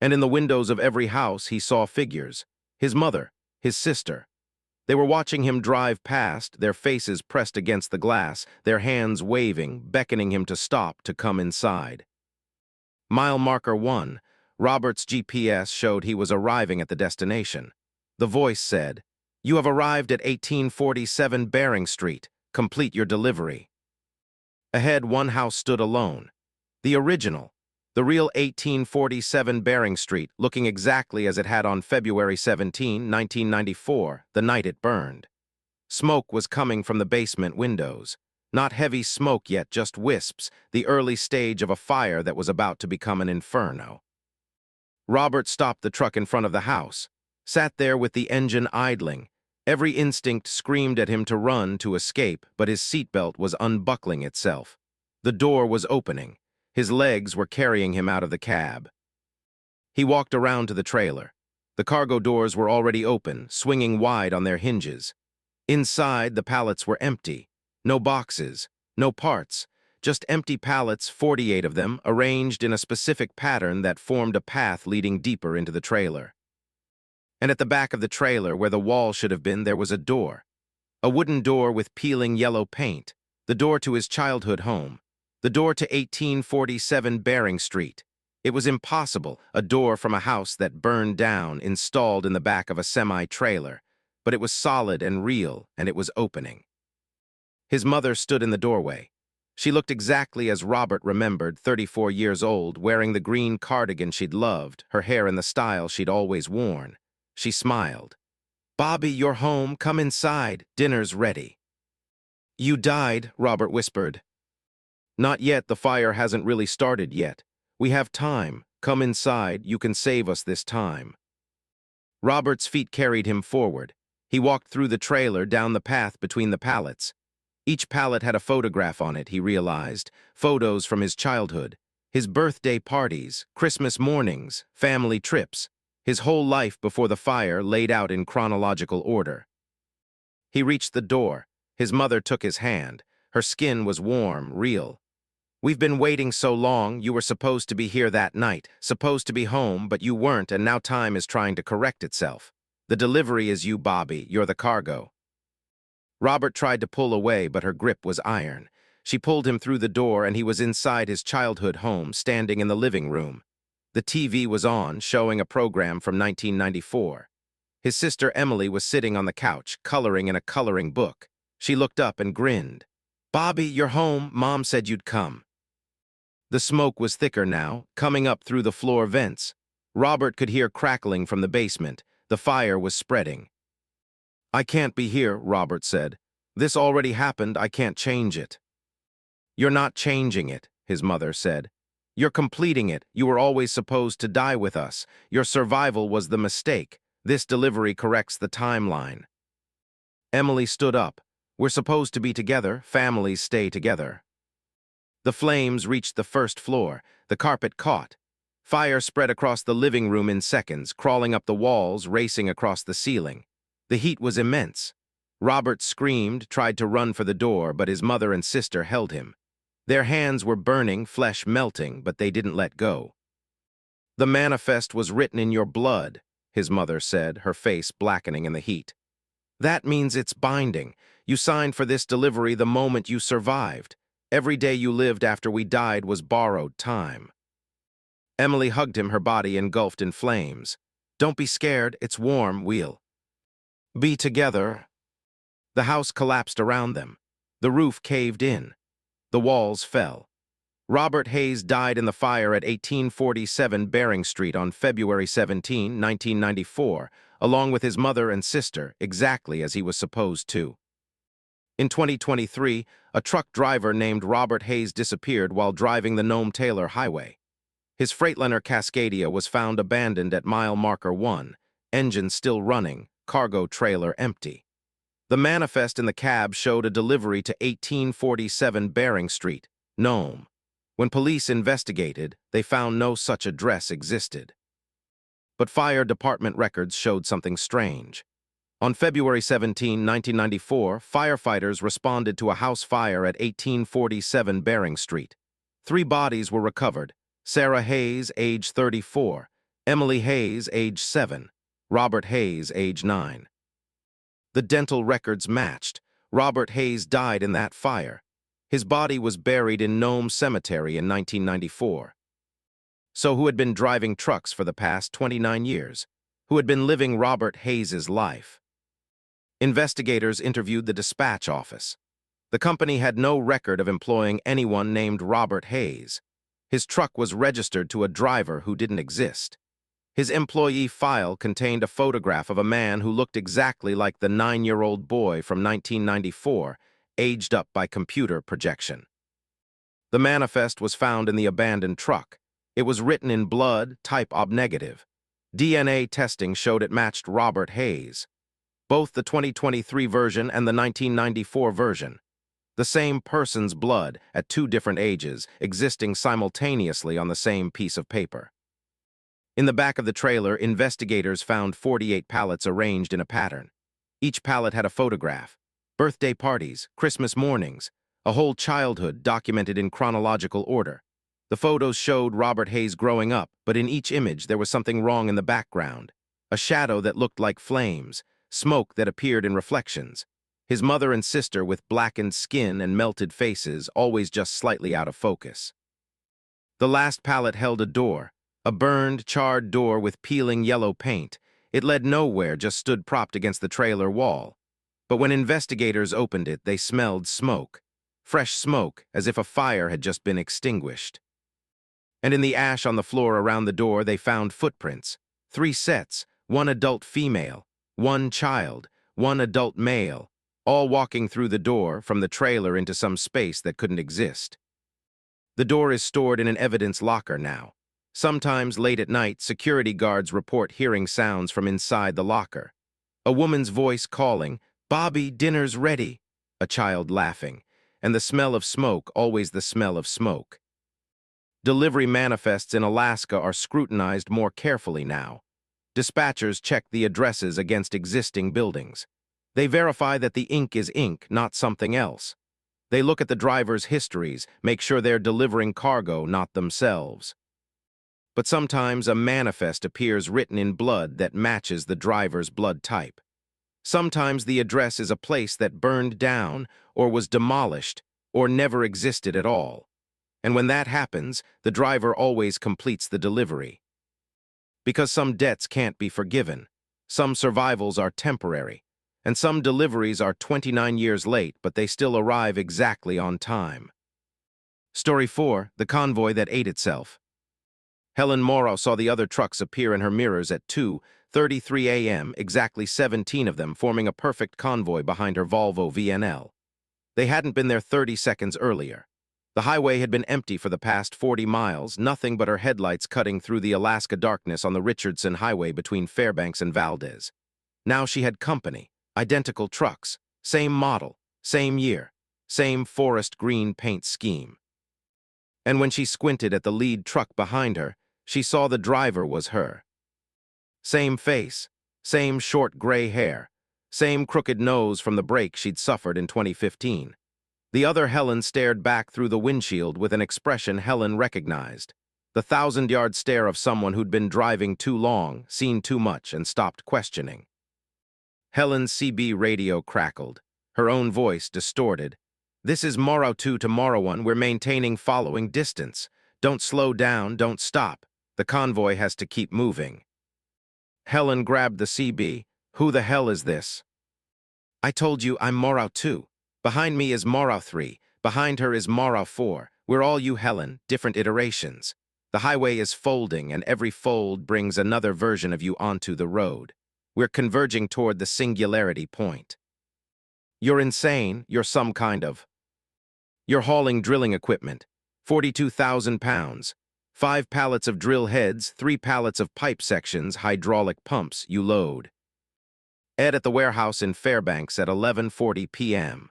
And in the windows of every house he saw figures. His mother, his sister. They were watching him drive past, their faces pressed against the glass, their hands waving, beckoning him to stop, to come inside. Mile marker 1. Robert's GPS showed he was arriving at the destination. The voice said, "You have arrived at 1847 Bering Street. Complete your delivery." Ahead, one house stood alone. The original. The real 1847 Bering Street, looking exactly as it had on February 17, 1994, the night it burned. Smoke was coming from the basement windows. Not heavy smoke yet, just wisps, the early stage of a fire that was about to become an inferno. Robert stopped the truck in front of the house, sat there with the engine idling. Every instinct screamed at him to run, to escape, but his seatbelt was unbuckling itself. The door was opening. His legs were carrying him out of the cab. He walked around to the trailer. The cargo doors were already open, swinging wide on their hinges. Inside, the pallets were empty. No boxes, no parts, just empty pallets, 48 of them, arranged in a specific pattern that formed a path leading deeper into the trailer. And at the back of the trailer, where the wall should have been, there was a door. A wooden door with peeling yellow paint. The door to his childhood home. The door to 1847 Bering Street. It was impossible, a door from a house that burned down, installed in the back of a semi-trailer. But it was solid and real, and it was opening. His mother stood in the doorway. She looked exactly as Robert remembered, 34 years old, wearing the green cardigan she'd loved, her hair in the style she'd always worn. She smiled. "Bobby, you're home. Come inside. Dinner's ready." "You died," Robert whispered. "Not yet. The fire hasn't really started yet. We have time. Come inside. You can save us this time." Robert's feet carried him forward. He walked through the trailer, down the path between the pallets. Each pallet had a photograph on it, he realized, photos from his childhood, his birthday parties, Christmas mornings, family trips, his whole life before the fire laid out in chronological order. He reached the door. His mother took his hand. Her skin was warm, real. "We've been waiting so long. You were supposed to be here that night, supposed to be home, but you weren't, and now time is trying to correct itself. The delivery is you, Bobby. You're the cargo." Robert tried to pull away, but her grip was iron. She pulled him through the door, and he was inside his childhood home, standing in the living room. The TV was on, showing a program from 1994. His sister Emily was sitting on the couch, coloring in a coloring book. She looked up and grinned. "Bobby, you're home. Mom said you'd come." The smoke was thicker now, coming up through the floor vents. Robert could hear crackling from the basement. The fire was spreading. "I can't be here," Robert said. "This already happened. I can't change it." "You're not changing it," his mother said. "You're completing it. You were always supposed to die with us. Your survival was the mistake. This delivery corrects the timeline." Emily stood up. "We're supposed to be together. Families stay together." The flames reached the first floor. The carpet caught. Fire spread across the living room in seconds, crawling up the walls, racing across the ceiling. The heat was immense. Robert screamed, tried to run for the door, but his mother and sister held him. Their hands were burning, flesh melting, but they didn't let go. "The manifest was written in your blood," his mother said, her face blackening in the heat. "That means it's binding. You signed for this delivery the moment you survived. Every day you lived after we died was borrowed time." Emily hugged him, her body engulfed in flames. "Don't be scared. It's warm. We'll be together." The house collapsed around them. The roof caved in. The walls fell. Robert Hayes died in the fire at 1847 Bering Street on February 17, 1994, along with his mother and sister, exactly as he was supposed to. In 2023, a truck driver named Robert Hayes disappeared while driving the Nome-Taylor Highway. His Freightliner Cascadia was found abandoned at mile marker 1, engine still running, cargo trailer empty. The manifest in the cab showed a delivery to 1847 Bering Street, Nome. When police investigated, they found no such address existed. But fire department records showed something strange. On February 17, 1994, firefighters responded to a house fire at 1847 Bering Street. 3 bodies were recovered: Sarah Hayes, age 34, Emily Hayes, age 7, Robert Hayes, age 9. The dental records matched. Robert Hayes died in that fire. His body was buried in Nome Cemetery in 1994. So who had been driving trucks for the past 29 years? Who had been living Robert Hayes's life? Investigators interviewed the dispatch office. The company had no record of employing anyone named Robert Hayes. His truck was registered to a driver who didn't exist. His employee file contained a photograph of a man who looked exactly like the 9-year-old boy from 1994, aged up by computer projection. The manifest was found in the abandoned truck. It was written in blood, type O-negative. DNA testing showed it matched Robert Hayes. Both the 2023 version and the 1994 version. The same person's blood at 2 different ages, existing simultaneously on the same piece of paper. In the back of the trailer, investigators found 48 pallets arranged in a pattern. Each pallet had a photograph. Birthday parties, Christmas mornings, a whole childhood documented in chronological order. The photos showed Robert Hayes growing up, but in each image there was something wrong in the background. A shadow that looked like flames, smoke that appeared in reflections. His mother and sister with blackened skin and melted faces, always just slightly out of focus. The last pallet held a door, a burned, charred door with peeling yellow paint. It led nowhere, just stood propped against the trailer wall. But when investigators opened it, they smelled smoke. Fresh smoke, as if a fire had just been extinguished. And in the ash on the floor around the door, they found footprints. 3 sets, 1 adult female, 1 child, 1 adult male, all walking through the door from the trailer into some space that couldn't exist. The door is stored in an evidence locker now. Sometimes late at night, security guards report hearing sounds from inside the locker. A woman's voice calling, "Bobby, dinner's ready," a child laughing, and the smell of smoke, always the smell of smoke. Delivery manifests in Alaska are scrutinized more carefully now. Dispatchers check the addresses against existing buildings. They verify that the ink is ink, not something else. They look at the driver's histories, make sure they're delivering cargo, not themselves. But sometimes a manifest appears written in blood that matches the driver's blood type. Sometimes the address is a place that burned down, or was demolished, or never existed at all. And when that happens, the driver always completes the delivery. Because some debts can't be forgiven, some survivals are temporary, and some deliveries are 29 years late, but they still arrive exactly on time. Story 4, the convoy that ate itself. Helen Morrow saw the other trucks appear in her mirrors at 2:33 a.m., exactly 17 of them forming a perfect convoy behind her Volvo VNL. They hadn't been there 30 seconds earlier. The highway had been empty for the past 40 miles, nothing but her headlights cutting through the Alaska darkness on the Richardson Highway between Fairbanks and Valdez. Now she had company, identical trucks, same model, same year, same forest green paint scheme. And when she squinted at the lead truck behind her, she saw the driver was her. Same face, same short gray hair, same crooked nose from the break she'd suffered in 2015. The other Helen stared back through the windshield with an expression Helen recognized. The 1,000-yard stare of someone who'd been driving too long, seen too much, and stopped questioning. Helen's CB radio crackled, her own voice distorted. "This is Morrow 2 to Morrow 1. We're maintaining following distance. Don't slow down, don't stop. The convoy has to keep moving." Helen grabbed the CB. "Who the hell is this?" "I told you I'm Morrow 2. Behind me is Morrow 3. Behind her is Morrow 4. We're all you, Helen, different iterations. The highway is folding, and every fold brings another version of you onto the road. We're converging toward the singularity point. You're insane. You're some kind of. You're hauling drilling equipment. 42,000 pounds. 5 pallets of drill heads, 3 pallets of pipe sections, hydraulic pumps, you load." Ed at the warehouse in Fairbanks at 11:40 p.m.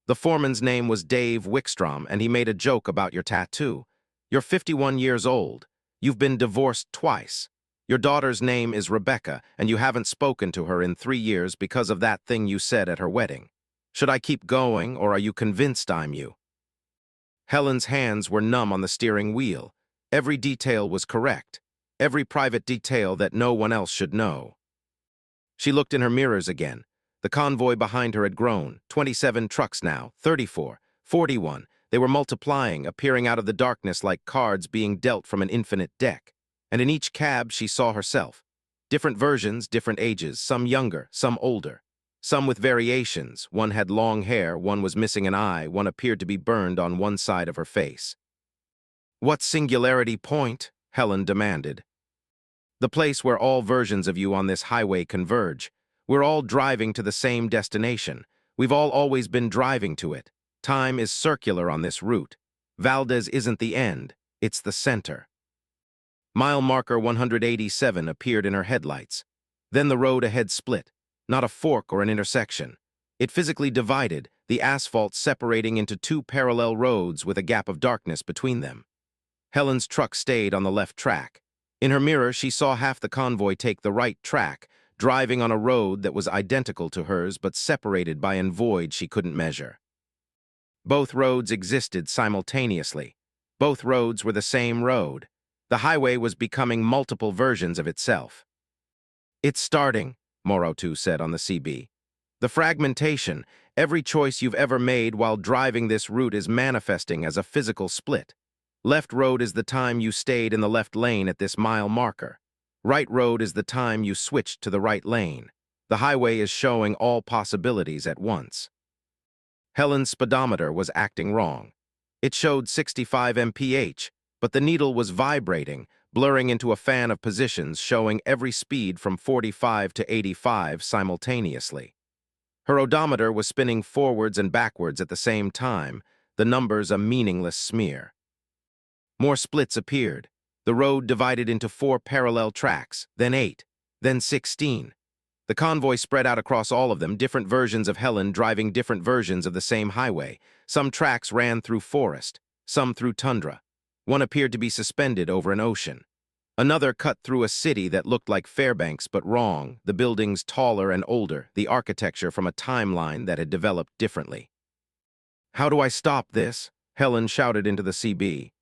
The foreman's name was Dave Wickstrom, and he made a joke about your tattoo. "You're 51 years old. You've been divorced twice. Your daughter's name is Rebecca, and you haven't spoken to her in 3 years because of that thing you said at her wedding. Should I keep going, or are you convinced I'm you?" Helen's hands were numb on the steering wheel. Every detail was correct. Every private detail that no one else should know. She looked in her mirrors again. The convoy behind her had grown. 27 trucks now, 34, 41. They were multiplying, appearing out of the darkness like cards being dealt from an infinite deck. And in each cab she saw herself. Different versions, different ages, some younger, some older. Some with variations. One had long hair, one was missing an eye, one appeared to be burned on one side of her face. "What singularity point?" Helen demanded. "The place where all versions of you on this highway converge. We're all driving to the same destination. We've all always been driving to it. Time is circular on this route. Valdez isn't the end, it's the center." Mile marker 187 appeared in her headlights. Then the road ahead split, not a fork or an intersection. It physically divided, the asphalt separating into 2 parallel roads with a gap of darkness between them. Helen's truck stayed on the left track. In her mirror, she saw half the convoy take the right track, driving on a road that was identical to hers but separated by a void she couldn't measure. Both roads existed simultaneously. Both roads were the same road. The highway was becoming multiple versions of itself. "It's starting," Morotu said on the CB. "The fragmentation, every choice you've ever made while driving this route is manifesting as a physical split. Left road is the time you stayed in the left lane at this mile marker. Right road is the time you switched to the right lane. The highway is showing all possibilities at once." Helen's speedometer was acting wrong. It showed 65 mph, but the needle was vibrating, blurring into a fan of positions showing every speed from 45 to 85 simultaneously. Her odometer was spinning forwards and backwards at the same time, the numbers a meaningless smear. More splits appeared. The road divided into 4 parallel tracks, then 8, then 16. The convoy spread out across all of them, different versions of Helen driving different versions of the same highway. Some tracks ran through forest, some through tundra. One appeared to be suspended over an ocean. Another cut through a city that looked like Fairbanks but wrong, the buildings taller and older, the architecture from a timeline that had developed differently. "How do I stop this?" Helen shouted into the CB.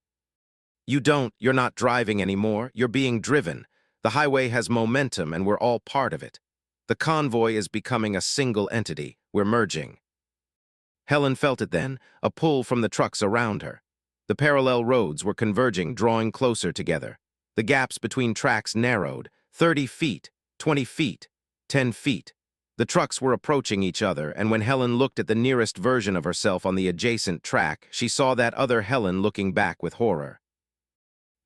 "You don't, you're not driving anymore, you're being driven. The highway has momentum and we're all part of it. The convoy is becoming a single entity, we're merging." Helen felt it then, a pull from the trucks around her. The parallel roads were converging, drawing closer together. The gaps between tracks narrowed, 30 feet, 20 feet, 10 feet. The trucks were approaching each other, and when Helen looked at the nearest version of herself on the adjacent track, she saw that other Helen looking back with horror.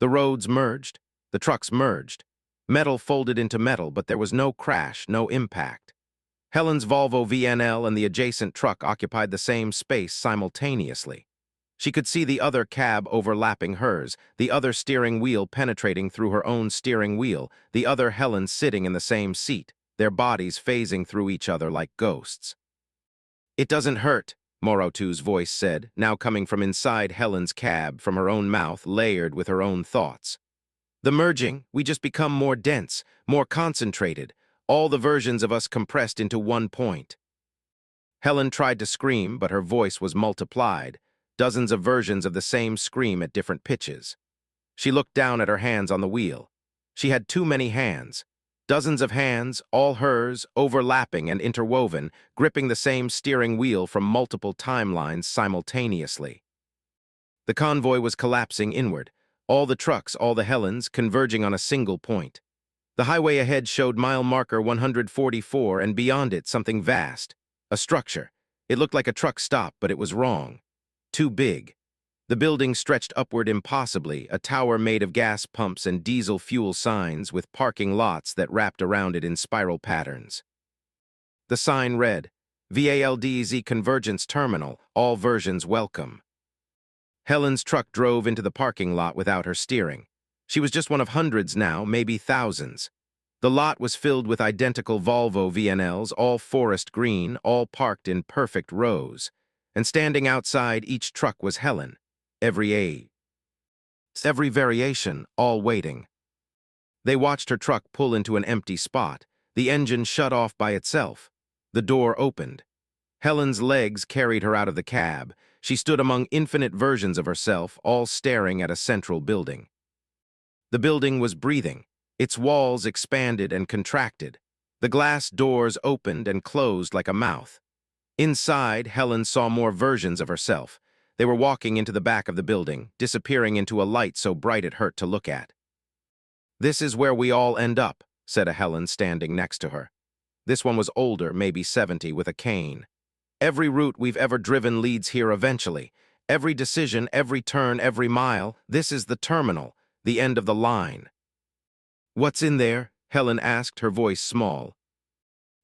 The roads merged, the trucks merged. Metal folded into metal, but there was no crash, no impact. Helen's Volvo VNL and the adjacent truck occupied the same space simultaneously. She could see the other cab overlapping hers, the other steering wheel penetrating through her own steering wheel, the other Helen sitting in the same seat, their bodies phasing through each other like ghosts. "It doesn't hurt," Morotu's voice said, now coming from inside Helen's cab, from her own mouth, layered with her own thoughts. "The merging, we just become more dense, more concentrated, all the versions of us compressed into one point." Helen tried to scream, but her voice was multiplied, dozens of versions of the same scream at different pitches. She looked down at her hands on the wheel. She had too many hands. Dozens of hands, all hers, overlapping and interwoven, gripping the same steering wheel from multiple timelines simultaneously. The convoy was collapsing inward, all the trucks, all the Helens, converging on a single point. The highway ahead showed mile marker 144, and beyond it something vast, a structure. It looked like a truck stop, but it was wrong. Too big. The building stretched upward impossibly, a tower made of gas pumps and diesel fuel signs with parking lots that wrapped around it in spiral patterns. The sign read, "VALDZ Convergence Terminal, all versions welcome." Helen's truck drove into the parking lot without her steering. She was just one of hundreds now, maybe thousands. The lot was filled with identical Volvo VNLs, all forest green, all parked in perfect rows. And standing outside each truck was Helen, every age, every variation, all waiting. They watched her truck pull into an empty spot. The engine shut off by itself. The door opened. Helen's legs carried her out of the cab. She stood among infinite versions of herself, all staring at a central building. The building was breathing. Its walls expanded and contracted. The glass doors opened and closed like a mouth. Inside, Helen saw more versions of herself. They were walking into the back of the building, disappearing into a light so bright it hurt to look at. "This is where we all end up," said a Helen standing next to her. This one was older, maybe 70, with a cane. "Every route we've ever driven leads here eventually. Every decision, every turn, every mile. This is the terminal, the end of the line." "What's in there?" Helen asked, her voice small.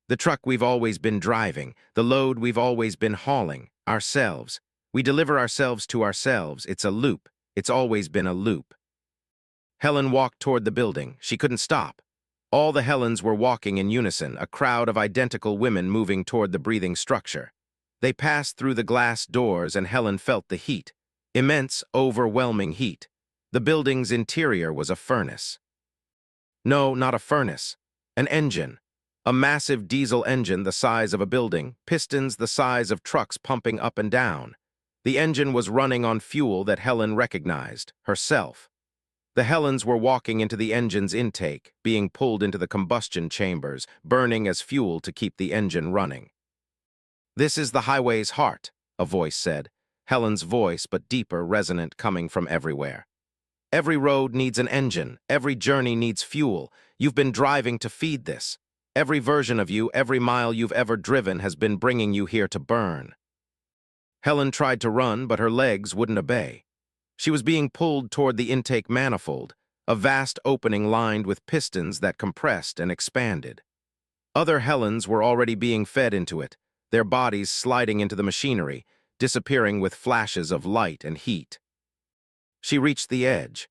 "The truck we've always been driving, the load we've always been hauling, ourselves. We deliver ourselves to ourselves. It's a loop. It's always been a loop." Helen walked toward the building. She couldn't stop. All the Helens were walking in unison, a crowd of identical women moving toward the breathing structure. They passed through the glass doors, and Helen felt the heat. Immense, overwhelming heat. The building's interior was a furnace. No, not a furnace. An engine. A massive diesel engine the size of a building, pistons the size of trucks pumping up and down. The engine was running on fuel that Helen recognized, herself. The Helens were walking into the engine's intake, being pulled into the combustion chambers, burning as fuel to keep the engine running. "This is the highway's heart," a voice said. Helen's voice, but deeper, resonant, coming from everywhere. "Every road needs an engine. Every journey needs fuel. You've been driving to feed this. Every version of you, every mile you've ever driven has been bringing you here to burn." Helen tried to run, but her legs wouldn't obey. She was being pulled toward the intake manifold, a vast opening lined with pistons that compressed and expanded. Other Helens were already being fed into it, their bodies sliding into the machinery, disappearing with flashes of light and heat. She reached the edge.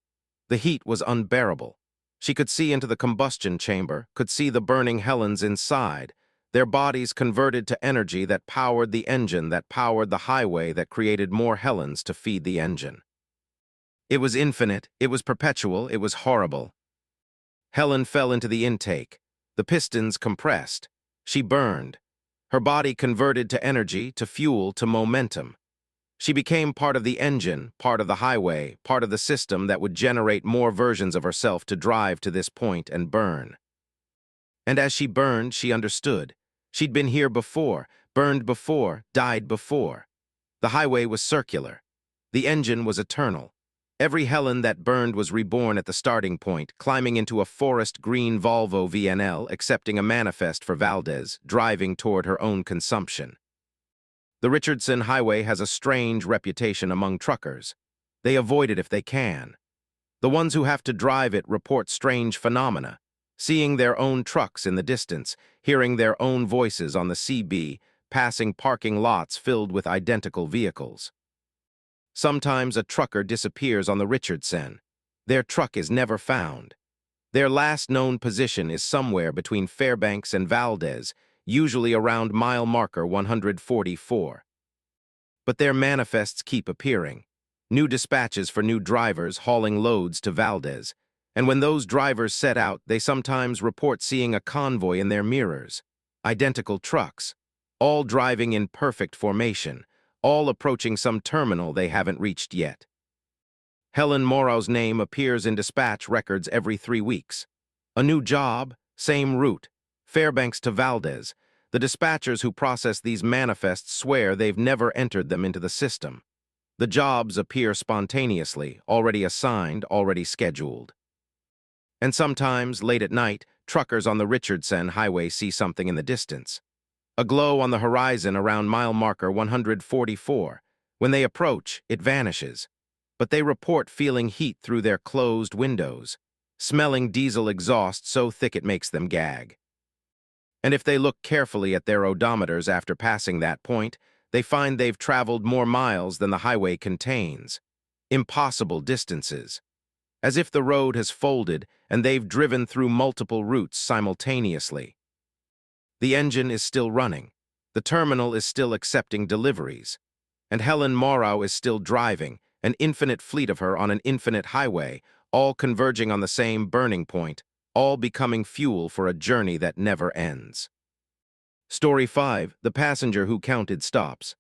The heat was unbearable. She could see into the combustion chamber, could see the burning Helens inside, their bodies converted to energy that powered the engine, that powered the highway, that created more Helens to feed the engine. It was infinite, it was perpetual, it was horrible. Helen fell into the intake. The pistons compressed. She burned. Her body converted to energy, to fuel, to momentum. She became part of the engine, part of the highway, part of the system that would generate more versions of herself to drive to this point and burn. And as she burned, she understood. She'd been here before, burned before, died before. The highway was circular. The engine was eternal. Every Helen that burned was reborn at the starting point, climbing into a forest green Volvo VNL, accepting a manifest for Valdez, driving toward her own consumption. The Richardson Highway has a strange reputation among truckers. They avoid it if they can. The ones who have to drive it report strange phenomena, seeing their own trucks in the distance, hearing their own voices on the CB, passing parking lots filled with identical vehicles. Sometimes a trucker disappears on the Richardson. Their truck is never found. Their last known position is somewhere between Fairbanks and Valdez, usually around mile marker 144. But their manifests keep appearing. New dispatches for new drivers hauling loads to Valdez. And when those drivers set out, they sometimes report seeing a convoy in their mirrors. Identical trucks, all driving in perfect formation, all approaching some terminal they haven't reached yet. Helen Morrow's name appears in dispatch records every 3 weeks. A new job, same route, Fairbanks to Valdez. The dispatchers who process these manifests swear they've never entered them into the system. The jobs appear spontaneously, already assigned, already scheduled. And sometimes, late at night, truckers on the Richardson Highway see something in the distance. A glow on the horizon around mile marker 144. When they approach, it vanishes. But they report feeling heat through their closed windows, smelling diesel exhaust so thick it makes them gag. And if they look carefully at their odometers after passing that point, they find they've traveled more miles than the highway contains. Impossible distances. As if the road has folded and they've driven through multiple routes simultaneously. The engine is still running. The terminal is still accepting deliveries. And Helen Morrow is still driving, an infinite fleet of her on an infinite highway, all converging on the same burning point, all becoming fuel for a journey that never ends. Story 5, The Passenger Who Counted Stops.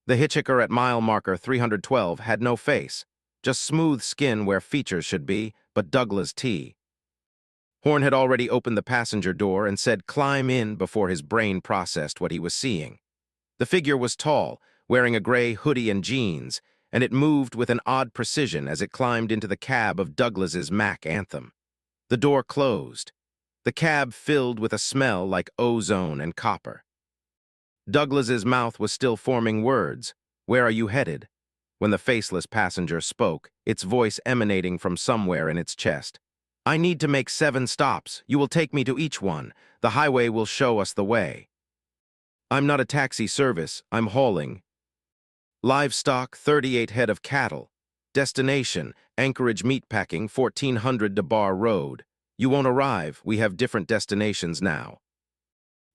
The hitchhiker at mile marker 312 had no face, just smooth skin where features should be, but Douglas T. Horn had already opened the passenger door and said, "Climb in," before his brain processed what he was seeing. The figure was tall, wearing a gray hoodie and jeans, and it moved with an odd precision as it climbed into the cab of Douglas's Mac Anthem. The door closed. The cab filled with a smell like ozone and copper. Douglas's mouth was still forming words. "Where are you headed?" When the faceless passenger spoke, its voice emanating from somewhere in its chest. "I need to make 7 stops. You will take me to each one. The highway will show us the way." "I'm not a taxi service. I'm hauling livestock, 38 head of cattle. Destination, Anchorage Meatpacking, 1400 DeBar Road. You won't arrive. We have different destinations now."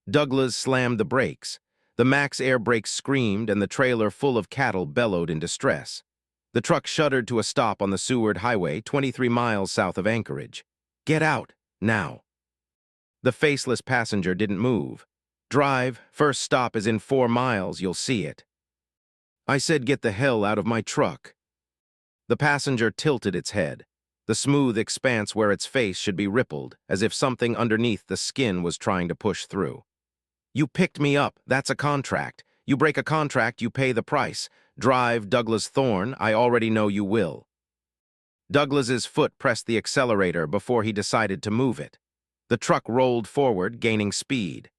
Douglas slammed the brakes. The Max air brakes screamed, and the trailer full of cattle bellowed in distress. The truck shuddered to a stop on the Seward Highway, 23 miles south of Anchorage. "Get out," now. The faceless passenger didn't move. Drive, first stop is in 4 miles, you'll see it. I said get the hell out of my truck. The passenger tilted its head, the smooth expanse where its face should be rippled, as if something underneath the skin was trying to push through. You picked me up, that's a contract. You break a contract, you pay the price. Drive, Douglas Thorne, I already know you will. Douglas's foot pressed the accelerator before he decided to move it. The truck rolled forward, gaining speed.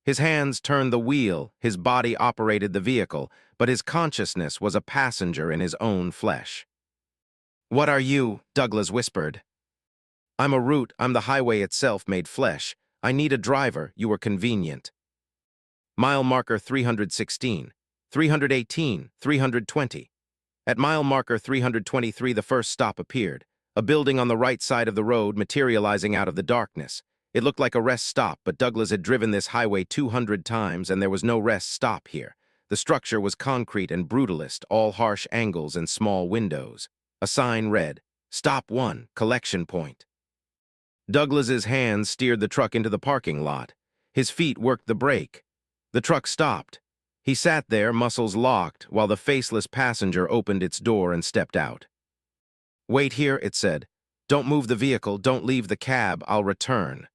His hands turned the wheel, his body operated the vehicle, but his consciousness was a passenger in his own flesh. "What are you?" Douglas whispered. "I'm a route, I'm the highway itself made flesh. I need a driver, you were convenient." Mile marker 316, 318, 320. At mile marker 323, the first stop appeared, a building on the right side of the road materializing out of the darkness. It looked like a rest stop, but Douglas had driven this highway 200 times and there was no rest stop here. The structure was concrete and brutalist, all harsh angles and small windows. A sign read, "Stop 1, collection point." Douglas's hands steered the truck into the parking lot. His feet worked the brake. The truck stopped. He sat there, muscles locked, while the faceless passenger opened its door and stepped out. "Wait here," it said. "Don't move the vehicle, don't leave the cab, I'll return."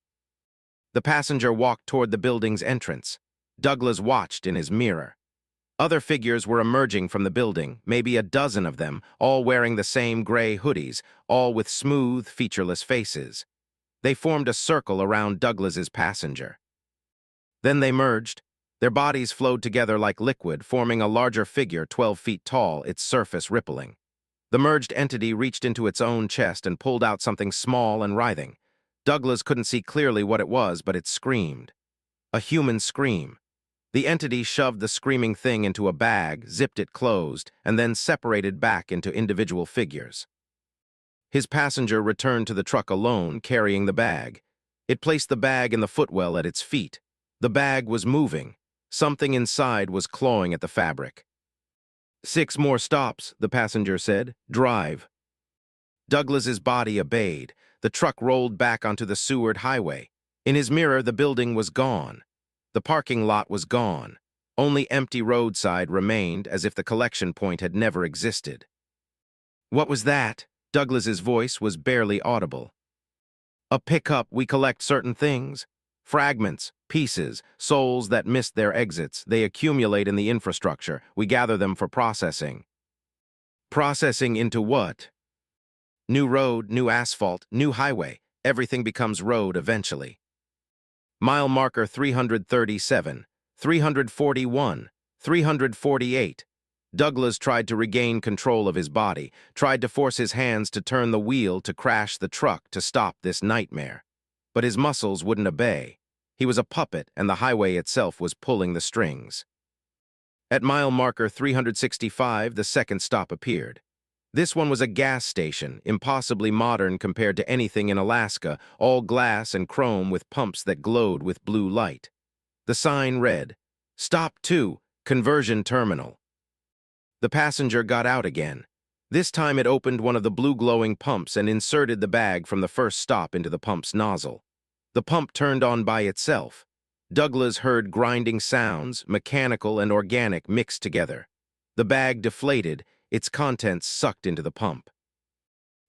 The passenger walked toward the building's entrance. Douglas watched in his mirror. Other figures were emerging from the building, maybe a dozen of them, all wearing the same gray hoodies, all with smooth, featureless faces. They formed a circle around Douglas's passenger. Then they merged. Their bodies flowed together like liquid, forming a larger figure 12 feet tall, its surface rippling. The merged entity reached into its own chest and pulled out something small and writhing. Douglas couldn't see clearly what it was, but it screamed. A human scream. The entity shoved the screaming thing into a bag, zipped it closed, and then separated back into individual figures. His passenger returned to the truck alone, carrying the bag. It placed the bag in the footwell at its feet. The bag was moving. Something inside was clawing at the fabric. 6 more stops, the passenger said. Drive. Douglas's body obeyed. The truck rolled back onto the Seward Highway. In his mirror, the building was gone. The parking lot was gone. Only empty roadside remained, as if the collection point had never existed. "What was that?" Douglas's voice was barely audible. "A pickup, we collect certain things. Fragments, pieces, souls that missed their exits. They accumulate in the infrastructure. We gather them for processing." "Processing into what?" "New road, new asphalt, new highway. Everything becomes road eventually." Mile marker 337, 341, 348. Douglas tried to regain control of his body, tried to force his hands to turn the wheel to crash the truck to stop this nightmare. But his muscles wouldn't obey. He was a puppet, and the highway itself was pulling the strings. At mile marker 365, the second stop appeared. This one was a gas station, impossibly modern compared to anything in Alaska, all glass and chrome with pumps that glowed with blue light. The sign read, "Stop 2, Conversion Terminal." The passenger got out again. This time it opened one of the blue glowing pumps and inserted the bag from the first stop into the pump's nozzle. The pump turned on by itself. Douglas heard grinding sounds, mechanical and organic mixed together. The bag deflated, its contents sucked into the pump.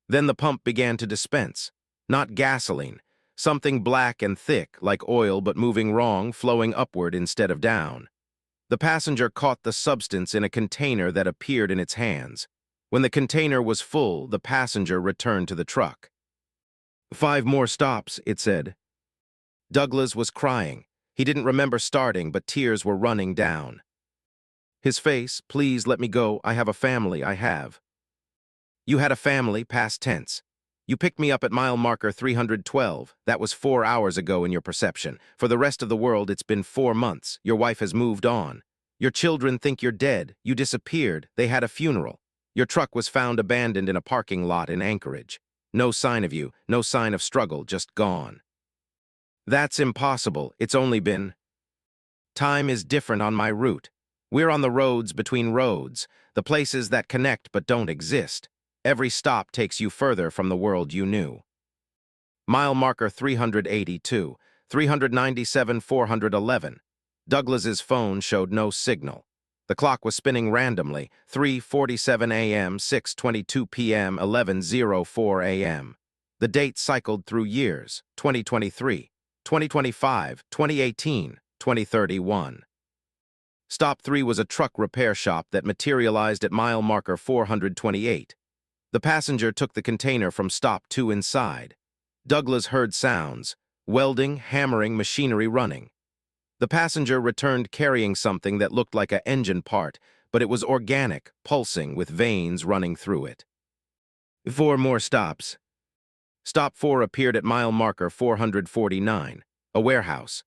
Then the pump began to dispense. Not gasoline, something black and thick, like oil but moving wrong, flowing upward instead of down. The passenger caught the substance in a container that appeared in its hands. When the container was full, the passenger returned to the truck. 5 more stops, it said. Douglas was crying. He didn't remember starting, but tears were running down. His face, "Please let me go, I have a family, I have." You had a family, past tense. You picked me up at mile marker 312. That was 4 hours ago in your perception. For the rest of the world, it's been 4 months. Your wife has moved on. Your children think you're dead. You disappeared. They had a funeral. Your truck was found abandoned in a parking lot in Anchorage. No sign of you, no sign of struggle, just gone. That's impossible. It's only been... Time is different on my route. We're on the roads between roads, the places that connect but don't exist. Every stop takes you further from the world you knew. Mile marker 382, 397, 411. Douglas's phone showed no signal. The clock was spinning randomly, 3:47 a.m., 6:22 p.m., 11:04 a.m. The date cycled through years, 2023, 2025, 2018, 2031. Stop 3 was a truck repair shop that materialized at mile marker 428. The passenger took the container from stop 2 inside. Douglas heard sounds, welding, hammering, machinery running. The passenger returned carrying something that looked like an engine part, but it was organic, pulsing with veins running through it. 4 more stops. Stop 4 appeared at mile marker 449, a warehouse.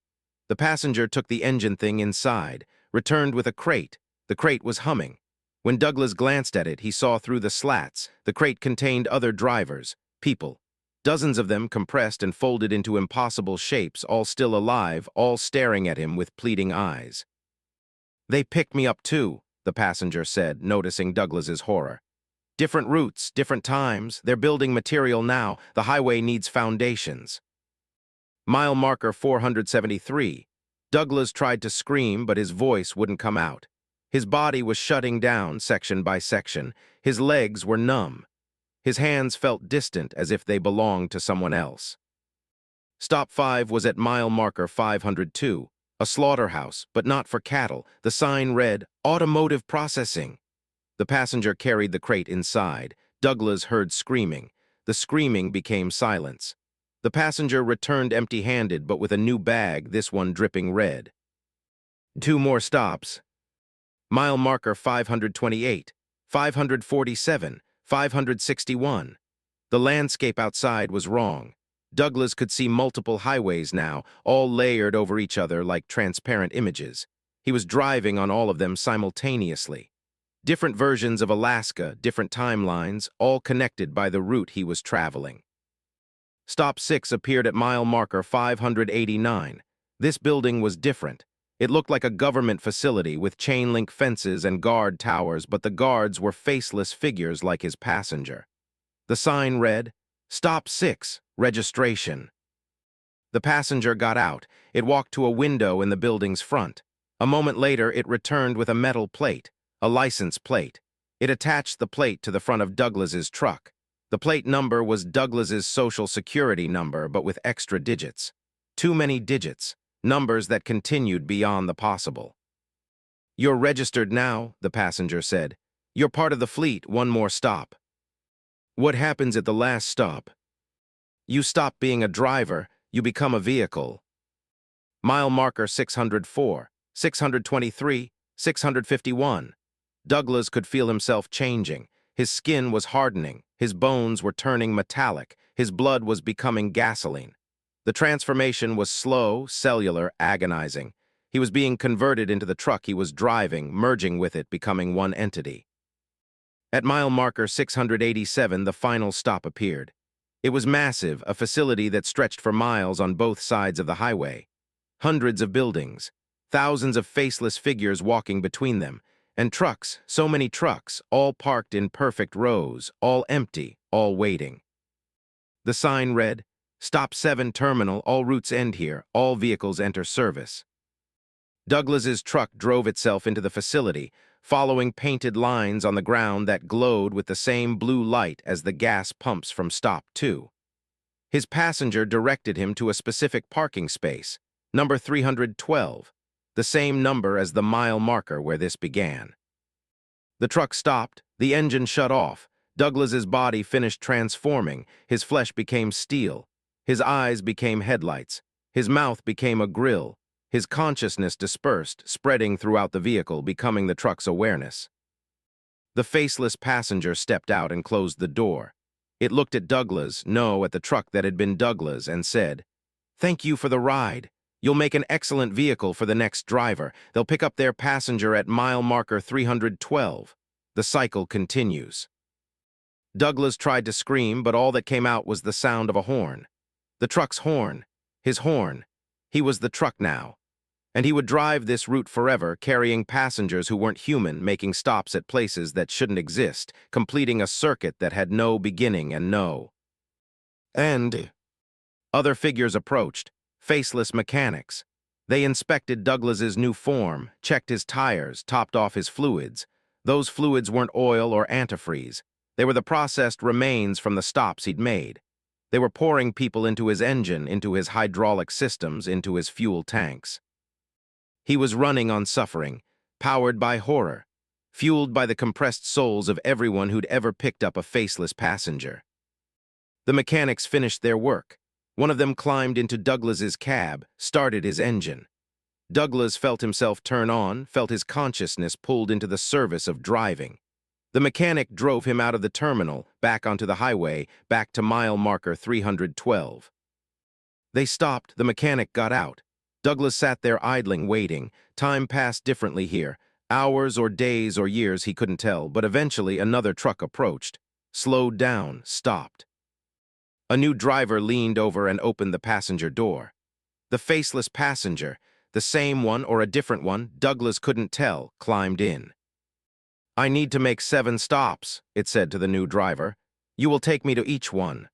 The passenger took the engine thing inside, returned with a crate. The crate was humming. When Douglas glanced at it, he saw through the slats. The crate contained other drivers, people. Dozens of them compressed and folded into impossible shapes, all still alive, all staring at him with pleading eyes. "They picked me up too," the passenger said, noticing Douglas's horror. "Different routes, different times. They're building material now. The highway needs foundations." Mile marker 473. Douglas tried to scream, but his voice wouldn't come out. His body was shutting down section by section. His legs were numb. His hands felt distant, as if they belonged to someone else. Stop 5 was at mile marker 502, a slaughterhouse, but not for cattle. The sign read, "Automotive Processing." The passenger carried the crate inside. Douglas heard screaming. The screaming became silence. The passenger returned empty-handed, but with a new bag, this one dripping red. 2 more stops. Mile marker 528, 547, 561. The landscape outside was wrong. Douglas could see multiple highways now, all layered over each other like transparent images. He was driving on all of them simultaneously. Different versions of Alaska, different timelines, all connected by the route he was traveling. Stop 6 appeared at mile marker 589. This building was different. It looked like a government facility with chain-link fences and guard towers, but the guards were faceless figures like his passenger. The sign read, "Stop 6, Registration." The passenger got out. It walked to a window in the building's front. A moment later, it returned with a metal plate, a license plate. It attached the plate to the front of Douglas's truck. The plate number was Douglas's social security number, but with extra digits. Too many digits. Numbers that continued beyond the possible. "You're registered now," the passenger said. "You're part of the fleet, one more stop." "What happens at the last stop?" "You stop being a driver, you become a vehicle." Mile marker 604, 623, 651. Douglas could feel himself changing. His skin was hardening, his bones were turning metallic, his blood was becoming gasoline. The transformation was slow, cellular, agonizing. He was being converted into the truck he was driving, merging with it, becoming one entity. At mile marker 687, the final stop appeared. It was massive, a facility that stretched for miles on both sides of the highway. Hundreds of buildings, thousands of faceless figures walking between them, and trucks, so many trucks, all parked in perfect rows, all empty, all waiting. The sign read, "Stop 7 Terminal, all routes end here, all vehicles enter service." Douglas's truck drove itself into the facility, following painted lines on the ground that glowed with the same blue light as the gas pumps from Stop 2. His passenger directed him to a specific parking space, number 312, the same number as the mile marker where this began. The truck stopped, the engine shut off, Douglas's body finished transforming, his flesh became steel. His eyes became headlights. His mouth became a grill. His consciousness dispersed, spreading throughout the vehicle, becoming the truck's awareness. The faceless passenger stepped out and closed the door. It looked at Douglas, no, at the truck that had been Douglas, and said, "Thank you for the ride. You'll make an excellent vehicle for the next driver. They'll pick up their passenger at mile marker 312. The cycle continues." Douglas tried to scream, but all that came out was the sound of a horn. The truck's horn. His horn. He was the truck now. And he would drive this route forever, carrying passengers who weren't human, making stops at places that shouldn't exist, completing a circuit that had no beginning and no end. Other figures approached, faceless mechanics. They inspected Douglas's new form, checked his tires, topped off his fluids. Those fluids weren't oil or antifreeze. They were the processed remains from the stops he'd made. They were pouring people into his engine, into his hydraulic systems, into his fuel tanks. He was running on suffering, powered by horror, fueled by the compressed souls of everyone who'd ever picked up a faceless passenger. The mechanics finished their work. One of them climbed into Douglas's cab, started his engine. Douglas felt himself turn on, felt his consciousness pulled into the service of driving. The mechanic drove him out of the terminal, back onto the highway, back to mile marker 312. They stopped, the mechanic got out. Douglas sat there idling, waiting. Time passed differently here. Hours or days or years, he couldn't tell, but eventually another truck approached, slowed down, stopped. A new driver leaned over and opened the passenger door. The faceless passenger, the same one or a different one, Douglas couldn't tell, climbed in. "I need to make 7 stops," it said to the new driver. "You will take me to each one."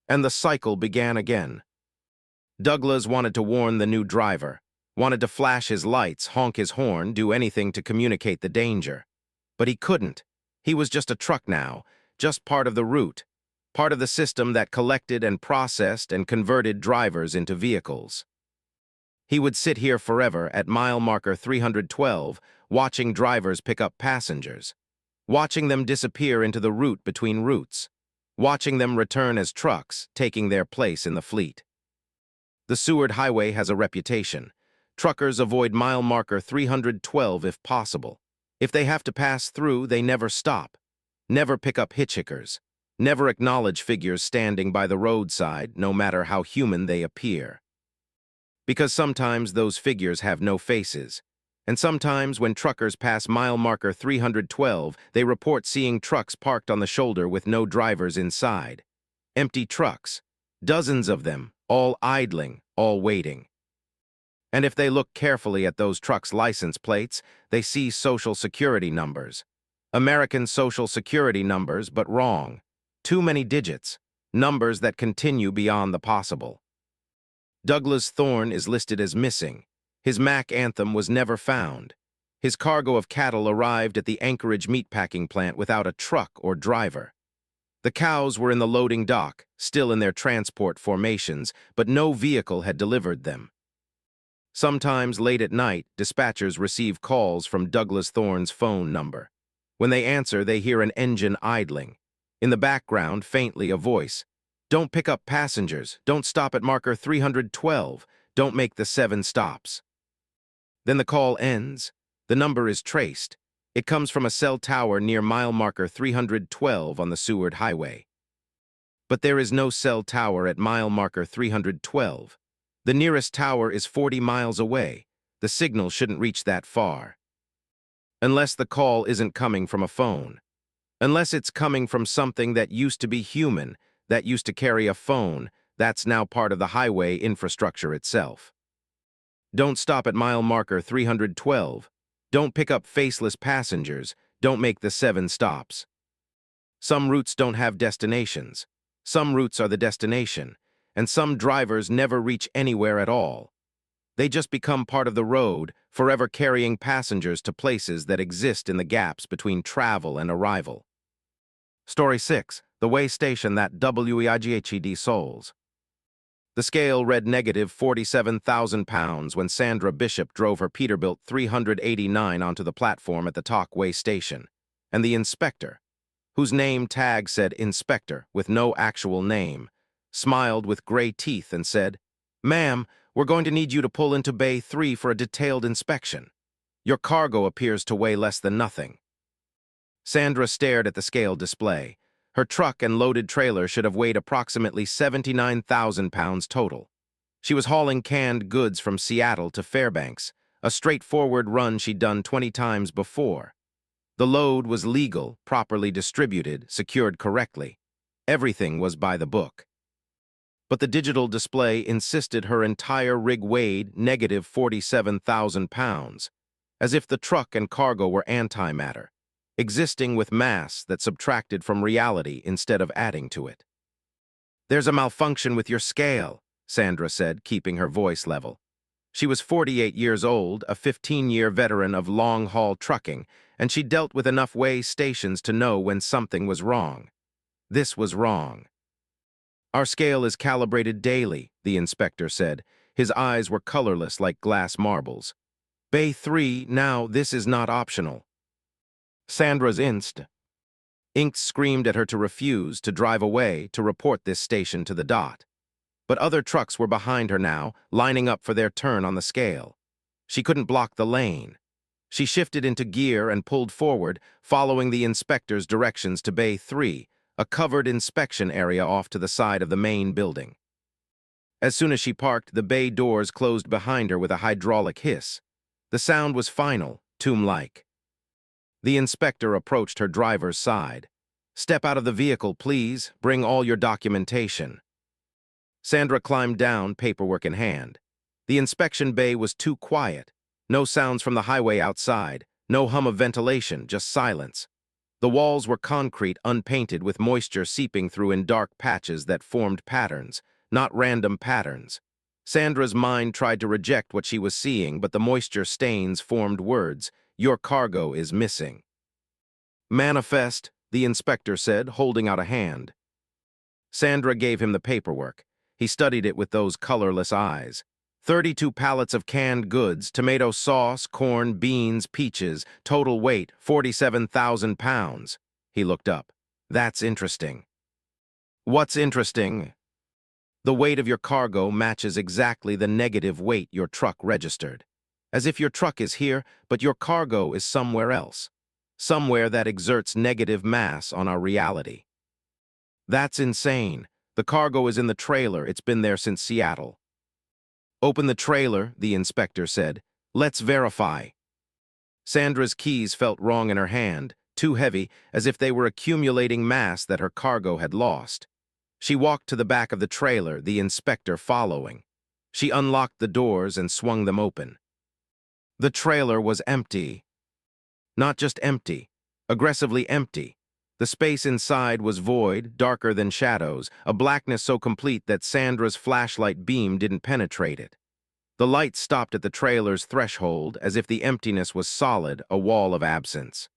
And the cycle began again. Douglas wanted to warn the new driver, wanted to flash his lights, honk his horn, do anything to communicate the danger. But he couldn't. He was just a truck now, just part of the route, part of the system that collected and processed and converted drivers into vehicles. He would sit here forever at mile marker 312, watching drivers pick up passengers, watching them disappear into the route between routes, watching them return as trucks, taking their place in the fleet. The Seward Highway has a reputation. Truckers avoid mile marker 312 if possible. If they have to pass through, they never stop, never pick up hitchhikers, never acknowledge figures standing by the roadside, no matter how human they appear. Because sometimes those figures have no faces, and sometimes when truckers pass mile marker 312, they report seeing trucks parked on the shoulder with no drivers inside. Empty trucks, dozens of them, all idling, all waiting. And if they look carefully at those trucks' license plates, they see Social Security numbers. American Social Security numbers, but wrong. Too many digits, numbers that continue beyond the possible. Douglas Thorne is listed as missing. His Mac anthem was never found. His cargo of cattle arrived at the Anchorage meatpacking plant without a truck or driver. The cows were in the loading dock, still in their transport formations, but no vehicle had delivered them. Sometimes late at night, dispatchers receive calls from Douglas Thorne's phone number. When they answer, they hear an engine idling. In the background, faintly, a voice. "Don't pick up passengers. Don't stop at marker 312. Don't make the 7 stops." Then the call ends. The number is traced. It comes from a cell tower near mile marker 312 on the Seward Highway. But there is no cell tower at mile marker 312. The nearest tower is 40 miles away. The signal shouldn't reach that far. Unless the call isn't coming from a phone. Unless it's coming from something that used to be human, that used to carry a phone, that's now part of the highway infrastructure itself. Don't stop at mile marker 312. Don't pick up faceless passengers. Don't make the 7 stops. Some routes don't have destinations. Some routes are the destination, and some drivers never reach anywhere at all. They just become part of the road, forever carrying passengers to places that exist in the gaps between travel and arrival. Story 6. The way station that WEIGHED souls. The scale read negative 47,000 pounds when Sandra Bishop drove her Peterbilt 389 onto the platform at the Talkway station, and the inspector, whose name tag said Inspector with no actual name, smiled with gray teeth and said, "Ma'am, we're going to need you to pull into Bay 3 for a detailed inspection. Your cargo appears to weigh less than nothing." Sandra stared at the scale display. Her truck and loaded trailer should have weighed approximately 79,000 pounds total. She was hauling canned goods from Seattle to Fairbanks, a straightforward run she'd done 20 times before. The load was legal, properly distributed, secured correctly. Everything was by the book. But the digital display insisted her entire rig weighed negative 47,000 pounds, as if the truck and cargo were antimatter, existing with mass that subtracted from reality instead of adding to it. There's a malfunction with your scale, Sandra said, keeping her voice level. She was 48 years old, a 15-year veteran of long-haul trucking, and she dealt with enough weigh stations to know when something was wrong. This was wrong. Our scale is calibrated daily, the inspector said. His eyes were colorless like glass marbles. Bay 3, now this is not optional. Sandra's Inc. screamed at her to refuse, to drive away, to report this station to the dot. But other trucks were behind her now, lining up for their turn on the scale. She couldn't block the lane. She shifted into gear and pulled forward, following the inspector's directions to Bay 3, a covered inspection area off to the side of the main building. As soon as she parked, the bay doors closed behind her with a hydraulic hiss. The sound was final, tomb-like. The inspector approached her driver's side. "Step out of the vehicle, please. Bring all your documentation." Sandra climbed down, paperwork in hand. The inspection bay was too quiet. No sounds from the highway outside, no hum of ventilation, just silence. The walls were concrete, unpainted, with moisture seeping through in dark patches that formed patterns, not random patterns. Sandra's mind tried to reject what she was seeing, but the moisture stains formed words. "Your cargo is missing." "Manifest," the inspector said, holding out a hand. Sandra gave him the paperwork. He studied it with those colorless eyes. 32 pallets of canned goods, tomato sauce, corn, beans, peaches, total weight, 47,000 pounds. He looked up. "That's interesting." "What's interesting?" "The weight of your cargo matches exactly the negative weight your truck registered. As if your truck is here, but your cargo is somewhere else. Somewhere that exerts negative mass on our reality." "That's insane. The cargo is in the trailer. It's been there since Seattle." "Open the trailer," the inspector said. "Let's verify." Sandra's keys felt wrong in her hand, too heavy, as if they were accumulating mass that her cargo had lost. She walked to the back of the trailer, the inspector following. She unlocked the doors and swung them open. The trailer was empty. Not just empty, aggressively empty. The space inside was void, darker than shadows, a blackness so complete that Sandra's flashlight beam didn't penetrate it. The light stopped at the trailer's threshold, as if the emptiness was solid, a wall of absence.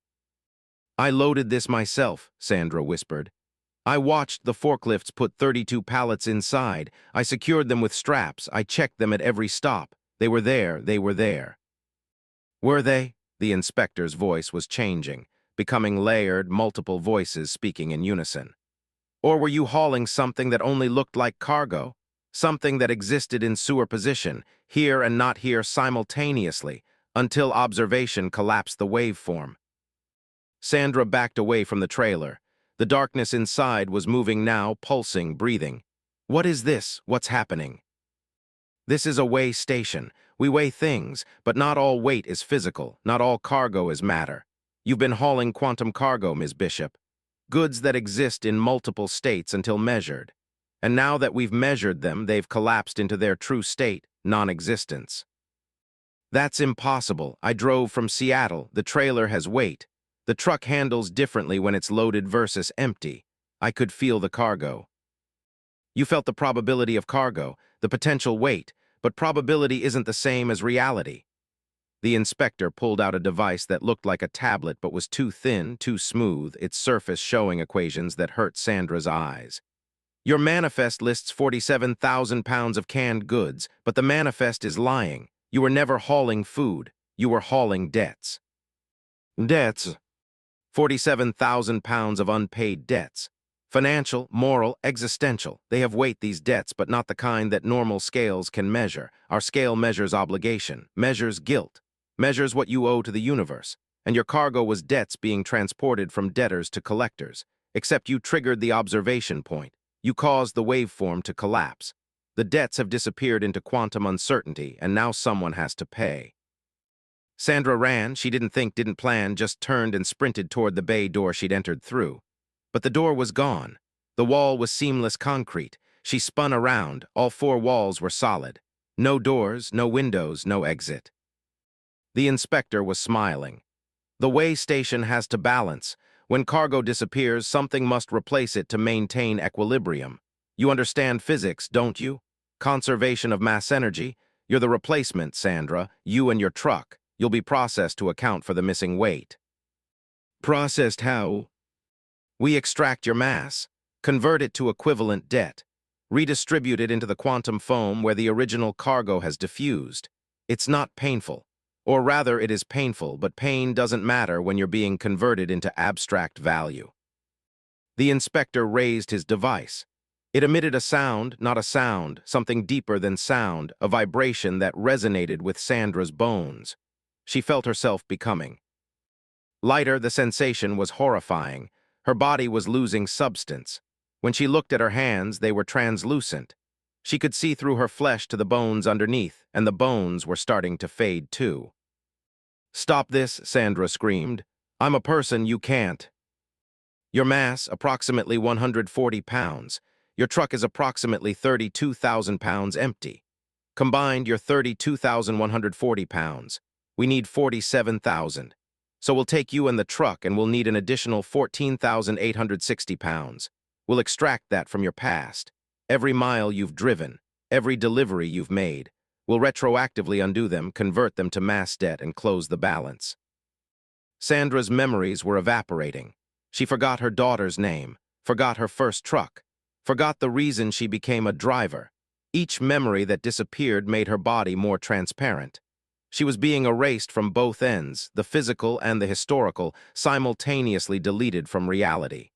"I loaded this myself," Sandra whispered. "I watched the forklifts put 32 pallets inside. I secured them with straps. I checked them at every stop. They were there, they were there." "Were they?" The inspector's voice was changing, becoming layered, multiple voices speaking in unison. "Or were you hauling something that only looked like cargo? Something that existed in sewer position, here and not here simultaneously, until observation collapsed the waveform?" Sandra backed away from the trailer. The darkness inside was moving now, pulsing, breathing. "What is this? What's happening?" "This is a weigh station. We weigh things, but not all weight is physical, not all cargo is matter. You've been hauling quantum cargo, Ms. Bishop. Goods that exist in multiple states until measured. And now that we've measured them, they've collapsed into their true state, non-existence." "That's impossible. I drove from Seattle. The trailer has weight. The truck handles differently when it's loaded versus empty. I could feel the cargo." "You felt the probability of cargo, the potential weight, but probability isn't the same as reality." The inspector pulled out a device that looked like a tablet but was too thin, too smooth, its surface showing equations that hurt Sandra's eyes. "Your manifest lists 47,000 pounds of canned goods, but the manifest is lying. You were never hauling food. You were hauling debts." "Debts?" 47,000 pounds of unpaid debts. Financial, moral, existential. They have weight, these debts, but not the kind that normal scales can measure. Our scale measures obligation, measures guilt, measures what you owe to the universe. And your cargo was debts being transported from debtors to collectors. Except you triggered the observation point. You caused the waveform to collapse. The debts have disappeared into quantum uncertainty, and now someone has to pay. Sandra ran. She didn't think, didn't plan, just turned and sprinted toward the bay door she'd entered through. But the door was gone. The wall was seamless concrete. She spun around. All four walls were solid. No doors, no windows, no exit. The inspector was smiling. "The weigh station has to balance. When cargo disappears, something must replace it to maintain equilibrium. You understand physics, don't you? Conservation of mass energy? You're the replacement, Sandra. You and your truck. You'll be processed to account for the missing weight. Processed how? We extract your mass, convert it to equivalent debt, redistribute it into the quantum foam where the original cargo has diffused. It's not painful. Or rather, it is painful, but pain doesn't matter when you're being converted into abstract value. The inspector raised his device. It emitted a sound, not a sound, something deeper than sound, a vibration that resonated with Sandra's bones. She felt herself becoming lighter. The sensation was horrifying. Her body was losing substance. When she looked at her hands, they were translucent. She could see through her flesh to the bones underneath, and the bones were starting to fade too. "Stop this," Sandra screamed. "I'm a person, you can't." Your mass, approximately 140 pounds. Your truck is approximately 32,000 pounds empty. Combined, you're 32,140 pounds. We need 47,000. So we'll take you and the truck, and we'll need an additional 14,860 pounds. We'll extract that from your past. Every mile you've driven, every delivery you've made. We'll retroactively undo them, convert them to mass debt, and close the balance. Sandra's memories were evaporating. She forgot her daughter's name, forgot her first truck, forgot the reason she became a driver. Each memory that disappeared made her body more transparent. She was being erased from both ends, the physical and the historical, simultaneously deleted from reality.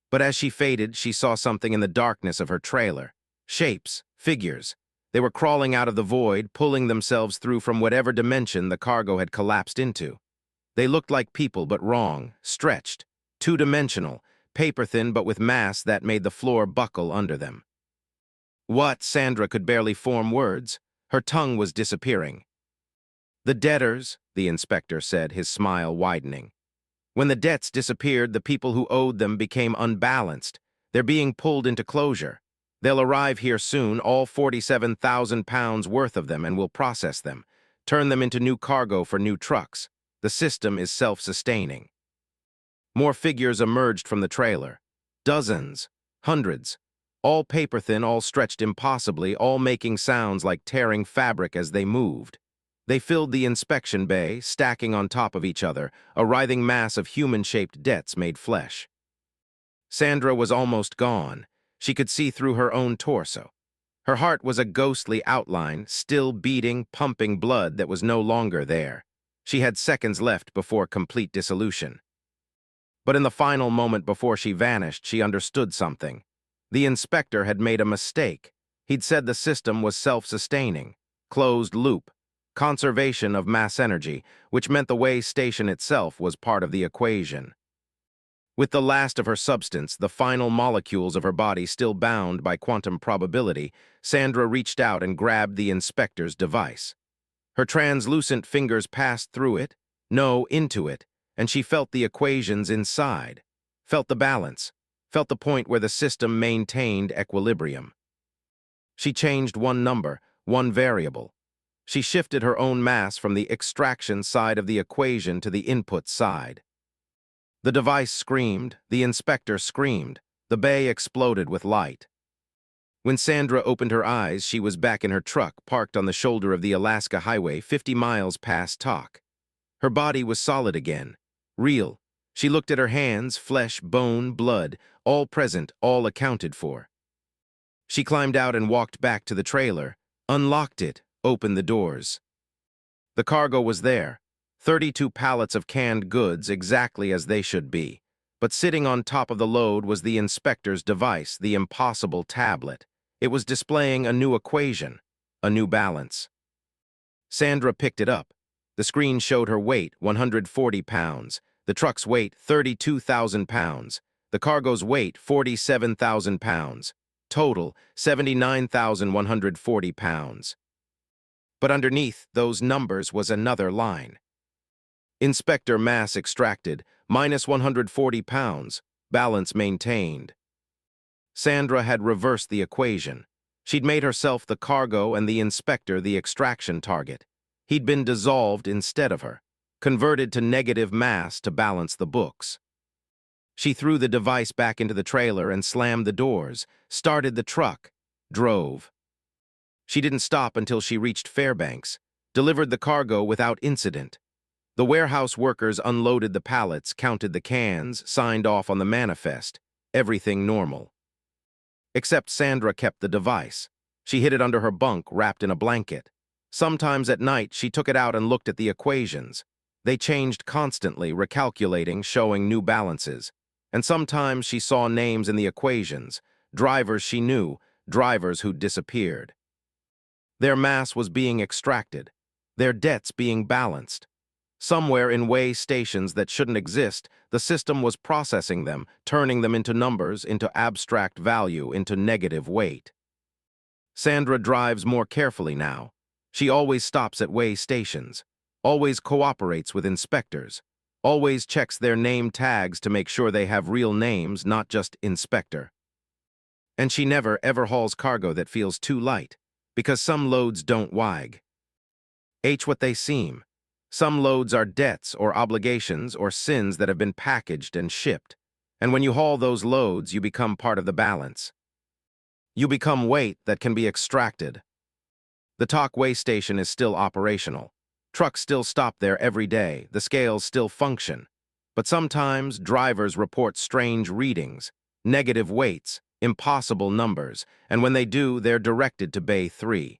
But as she faded, she saw something in the darkness of her trailer. Shapes, figures. They were crawling out of the void, pulling themselves through from whatever dimension the cargo had collapsed into. They looked like people, but wrong, stretched, two-dimensional, paper-thin but with mass that made the floor buckle under them. What? Sandra could barely form words. Her tongue was disappearing. "The debtors," the inspector said, his smile widening. "When the debts disappeared, the people who owed them became unbalanced. They're being pulled into closure. They'll arrive here soon, all 47,000 pounds worth of them, and we'll process them, turn them into new cargo for new trucks. The system is self-sustaining." More figures emerged from the trailer. Dozens, hundreds, all paper-thin, all stretched impossibly, all making sounds like tearing fabric as they moved. They filled the inspection bay, stacking on top of each other, a writhing mass of human-shaped debts made flesh. Sandra was almost gone. She could see through her own torso. Her heart was a ghostly outline, still beating, pumping blood that was no longer there. She had seconds left before complete dissolution. But in the final moment before she vanished, she understood something. The inspector had made a mistake. He'd said the system was self-sustaining, closed loop, conservation of mass energy, which meant the way station itself was part of the equation. With the last of her substance, the final molecules of her body still bound by quantum probability, Sandra reached out and grabbed the inspector's device. Her translucent fingers passed through it, no, into it, and she felt the equations inside, felt the balance, felt the point where the system maintained equilibrium. She changed one number, one variable. She shifted her own mass from the extraction side of the equation to the input side. The device screamed, the inspector screamed, the bay exploded with light. When Sandra opened her eyes, she was back in her truck, parked on the shoulder of the Alaska Highway, 50 miles past Talk. Her body was solid again, real. She looked at her hands, flesh, bone, blood, all present, all accounted for. She climbed out and walked back to the trailer, unlocked it, opened the doors. The cargo was there, 32 pallets of canned goods exactly as they should be. But sitting on top of the load was the inspector's device, the impossible tablet. It was displaying a new equation, a new balance. Sandra picked it up. The screen showed her weight, 140 pounds. The truck's weight, 32,000 pounds. The cargo's weight, 47,000 pounds. Total, 79,140 pounds. But underneath those numbers was another line. Inspector mass extracted, minus 140 pounds, balance maintained. Sandra had reversed the equation. She'd made herself the cargo and the inspector the extraction target. He'd been dissolved instead of her, converted to negative mass to balance the books. She threw the device back into the trailer and slammed the doors, started the truck, drove. She didn't stop until she reached Fairbanks, delivered the cargo without incident. The warehouse workers unloaded the pallets, counted the cans, signed off on the manifest. Everything normal. Except Sandra kept the device. She hid it under her bunk, wrapped in a blanket. Sometimes at night, she took it out and looked at the equations. They changed constantly, recalculating, showing new balances. And sometimes she saw names in the equations, drivers she knew, drivers who'd disappeared. Their mass was being extracted, their debts being balanced. Somewhere in weigh stations that shouldn't exist, the system was processing them, turning them into numbers, into abstract value, into negative weight. Sandra drives more carefully now. She always stops at weigh stations, always cooperates with inspectors, always checks their name tags to make sure they have real names, not just inspector. And she never, ever hauls cargo that feels too light, because some loads don't wag. What they seem. Some loads are debts or obligations or sins that have been packaged and shipped. And when you haul those loads, you become part of the balance. You become weight that can be extracted. The Talk Weigh Station is still operational. Trucks still stop there every day, the scales still function. But sometimes drivers report strange readings, negative weights, impossible numbers, and when they do, they're directed to Bay 3.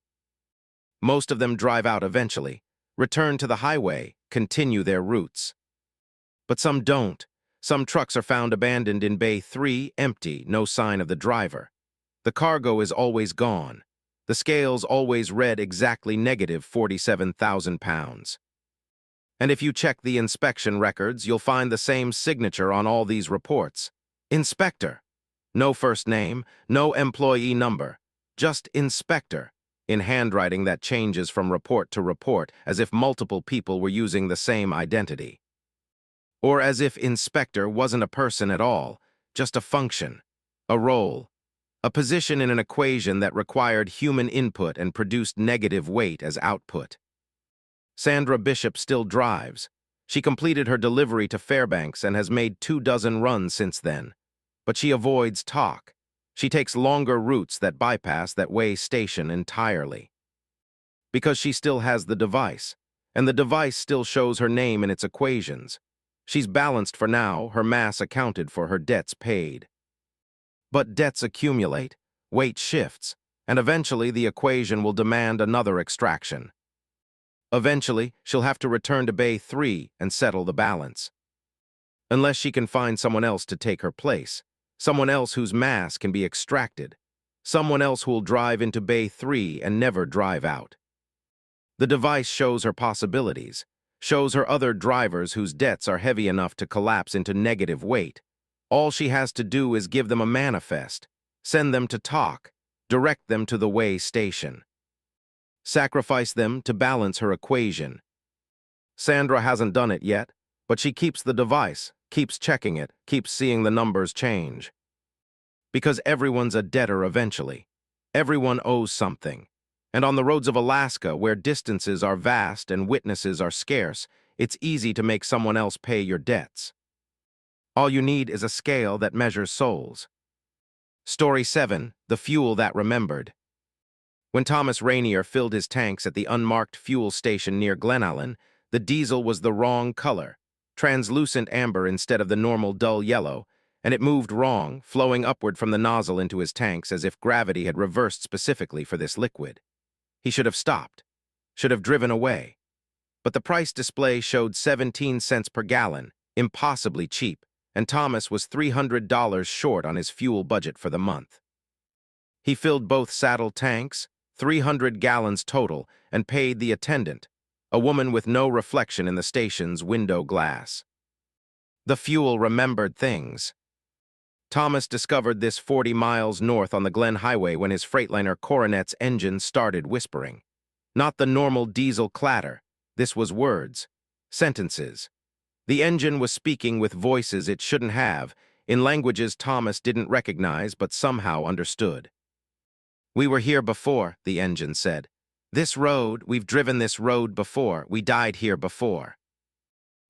Most of them drive out eventually, return to the highway, continue their routes. But some don't. Some trucks are found abandoned in Bay 3, empty, no sign of the driver. The cargo is always gone. The scales always read exactly negative 47,000 pounds. And if you check the inspection records, you'll find the same signature on all these reports. Inspector. No first name, no employee number, just inspector, in handwriting that changes from report to report, as if multiple people were using the same identity. Or as if inspector wasn't a person at all, just a function, a role, a position in an equation that required human input and produced negative weight as output. Sandra Bishop still drives. She completed her delivery to Fairbanks and has made 24 runs since then. But she avoids talk. She takes longer routes that bypass that weigh station entirely. Because she still has the device, and the device still shows her name in its equations. She's balanced for now, her mass accounted for, her debts paid. But debts accumulate, weight shifts, and eventually the equation will demand another extraction. Eventually, she'll have to return to Bay 3 and settle the balance. Unless she can find someone else to take her place, someone else whose mass can be extracted, someone else who'll drive into Bay 3 and never drive out. The device shows her possibilities, shows her other drivers whose debts are heavy enough to collapse into negative weight. All she has to do is give them a manifest, send them to talk, direct them to the weigh station. Sacrifice them to balance her equation. Sandra hasn't done it yet, but she keeps the device, keeps checking it, keeps seeing the numbers change. Because everyone's a debtor eventually. Everyone owes something. And on the roads of Alaska, where distances are vast and witnesses are scarce, it's easy to make someone else pay your debts. All you need is a scale that measures souls. Story 7, The Fuel That Remembered. When Thomas Rainier filled his tanks at the unmarked fuel station near Glenallen, the diesel was the wrong color, translucent amber instead of the normal dull yellow, and it moved wrong, flowing upward from the nozzle into his tanks as if gravity had reversed specifically for this liquid. He should have stopped, should have driven away. But the price display showed 17 cents per gallon, impossibly cheap, and Thomas was $300 short on his fuel budget for the month. He filled both saddle tanks, 300 gallons total, and paid the attendant, a woman with no reflection in the station's window glass. The fuel remembered things. Thomas discovered this 40 miles north on the Glen Highway when his Freightliner Coronet's engine started whispering. Not the normal diesel clatter. This was words, sentences. The engine was speaking with voices it shouldn't have, in languages Thomas didn't recognize but somehow understood. "We were here before," the engine said. "This road, we've driven this road before. We died here before."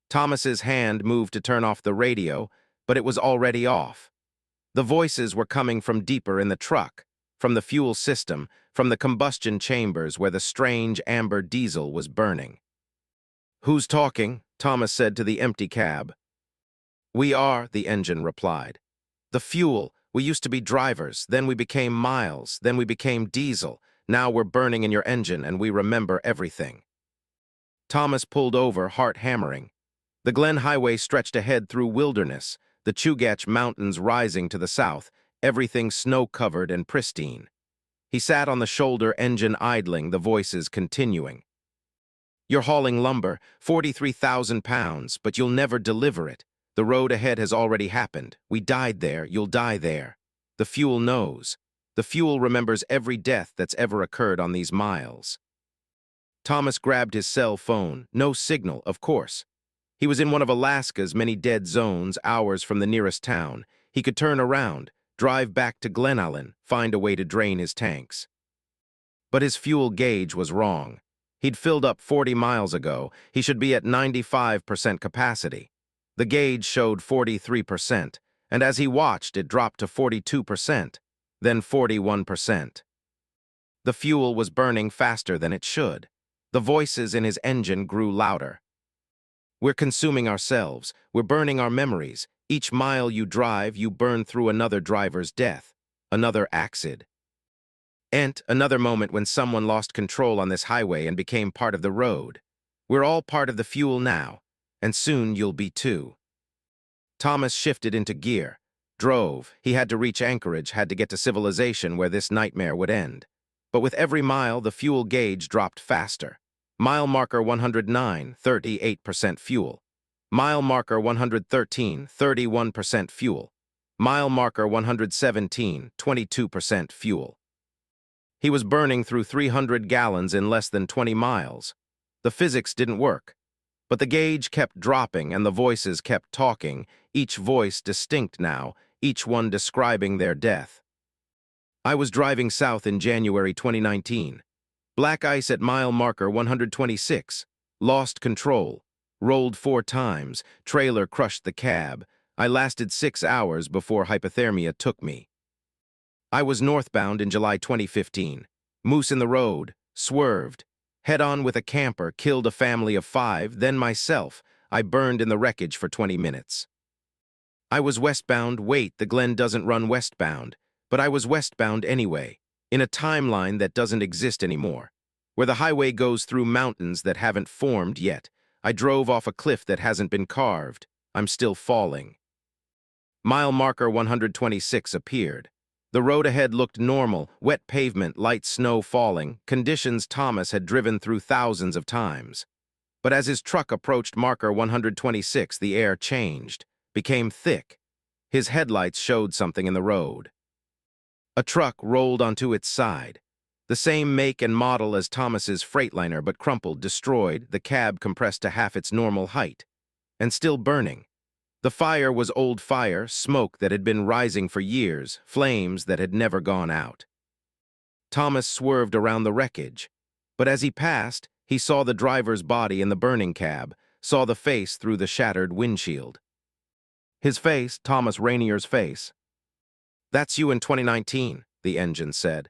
Thomas's hand moved to turn off the radio, but it was already off. The voices were coming from deeper in the truck, from the fuel system, from the combustion chambers where the strange amber diesel was burning. "Who's talking?" Thomas said to the empty cab. "We are," the engine replied. "The fuel. We used to be drivers, then we became miles, then we became diesel. Now we're burning in your engine and we remember everything." Thomas pulled over, heart hammering. The Glen Highway stretched ahead through wilderness, the Chugach Mountains rising to the south, everything snow-covered and pristine. He sat on the shoulder, engine idling, the voices continuing. "You're hauling lumber, 43,000 pounds, but you'll never deliver it. The road ahead has already happened. We died there, you'll die there. The fuel knows. The fuel remembers every death that's ever occurred on these miles." Thomas grabbed his cell phone. No signal, of course. He was in one of Alaska's many dead zones, hours from the nearest town. He could turn around, drive back to Glenallen, find a way to drain his tanks. But his fuel gauge was wrong. He'd filled up 40 miles ago. He should be at 95% capacity. The gauge showed 43%, and as he watched, it dropped to 42%, then 41%. The fuel was burning faster than it should. The voices in his engine grew louder. "We're consuming ourselves. We're burning our memories. Each mile you drive, you burn through another driver's death, another accident. Another moment when someone lost control on this highway and became part of the road. We're all part of the fuel now, and soon you'll be too." Thomas shifted into gear, drove. He had to reach Anchorage, had to get to civilization where this nightmare would end. But with every mile, the fuel gauge dropped faster. Mile marker 109, 38% fuel. Mile marker 113, 31% fuel. Mile marker 117, 22% fuel. He was burning through 300 gallons in less than 20 miles. The physics didn't work. But the gauge kept dropping and the voices kept talking, each voice distinct now, each one describing their death. "I was driving south in January 2019. Black ice at mile marker 126. Lost control. Rolled 4 times. Trailer crushed the cab. I lasted 6 hours before hypothermia took me. I was northbound in July 2015. Moose in the road. Swerved. Head-on with a camper, killed a family of 5, then myself. I burned in the wreckage for 20 minutes. I was westbound. Wait, the Glen doesn't run westbound. But I was westbound anyway, in a timeline that doesn't exist anymore, where the highway goes through mountains that haven't formed yet. I drove off a cliff that hasn't been carved. I'm still falling." Mile marker 126 appeared. The road ahead looked normal, wet pavement, light snow falling, conditions Thomas had driven through thousands of times. But as his truck approached marker 126, the air changed, became thick. His headlights showed something in the road. A truck rolled onto its side. The same make and model as Thomas's Freightliner, but crumpled, destroyed, the cab compressed to half its normal height. And still burning. The fire was old fire, smoke that had been rising for years, flames that had never gone out. Thomas swerved around the wreckage. But as he passed, he saw the driver's body in the burning cab, saw the face through the shattered windshield. His face, Thomas Rainier's face. "That's you in 2019, the engine said.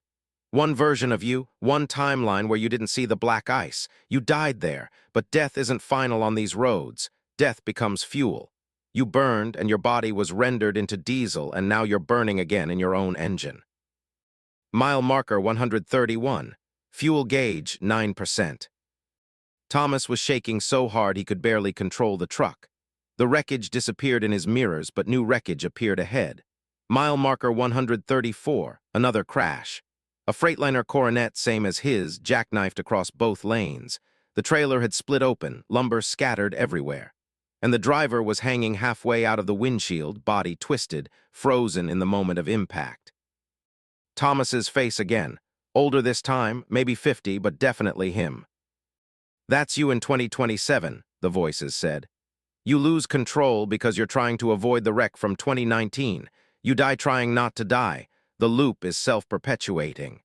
"One version of you, one timeline where you didn't see the black ice. You died there, but death isn't final on these roads. Death becomes fuel. You burned and your body was rendered into diesel and now you're burning again in your own engine." Mile marker 131. Fuel gauge 9%. Thomas was shaking so hard he could barely control the truck. The wreckage disappeared in his mirrors, but new wreckage appeared ahead. Mile marker 134. Another crash. A Freightliner Coronet, same as his, jackknifed across both lanes. The trailer had split open, lumber scattered everywhere. And the driver was hanging halfway out of the windshield, body twisted, frozen in the moment of impact. Thomas's face again. Older this time, maybe 50, but definitely him. "That's you in 2027, the voices said. "You lose control because you're trying to avoid the wreck from 2019. You die trying not to die. The loop is self-perpetuating."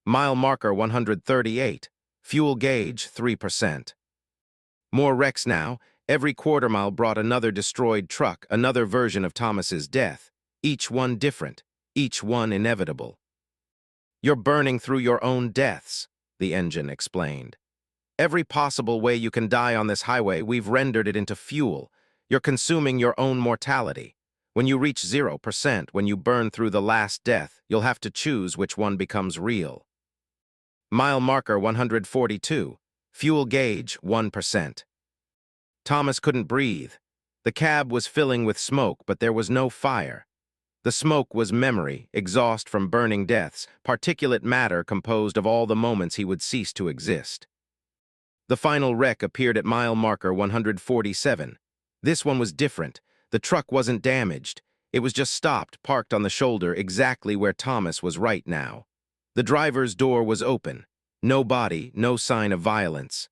Mile marker 138. Fuel gauge 3%. More wrecks now. Every quarter mile brought another destroyed truck, another version of Thomas's death, each one different, each one inevitable. "You're burning through your own deaths," the engine explained. "Every possible way you can die on this highway, we've rendered it into fuel. You're consuming your own mortality. When you reach 0%, when you burn through the last death, you'll have to choose which one becomes real." Mile marker 142. Fuel gauge 1%. Thomas couldn't breathe. The cab was filling with smoke, but there was no fire. The smoke was memory, exhaust from burning deaths, particulate matter composed of all the moments he would cease to exist. The final wreck appeared at mile marker 147. This one was different. The truck wasn't damaged. It was just stopped, parked on the shoulder, exactly where Thomas was right now. The driver's door was open. No body, no sign of violence.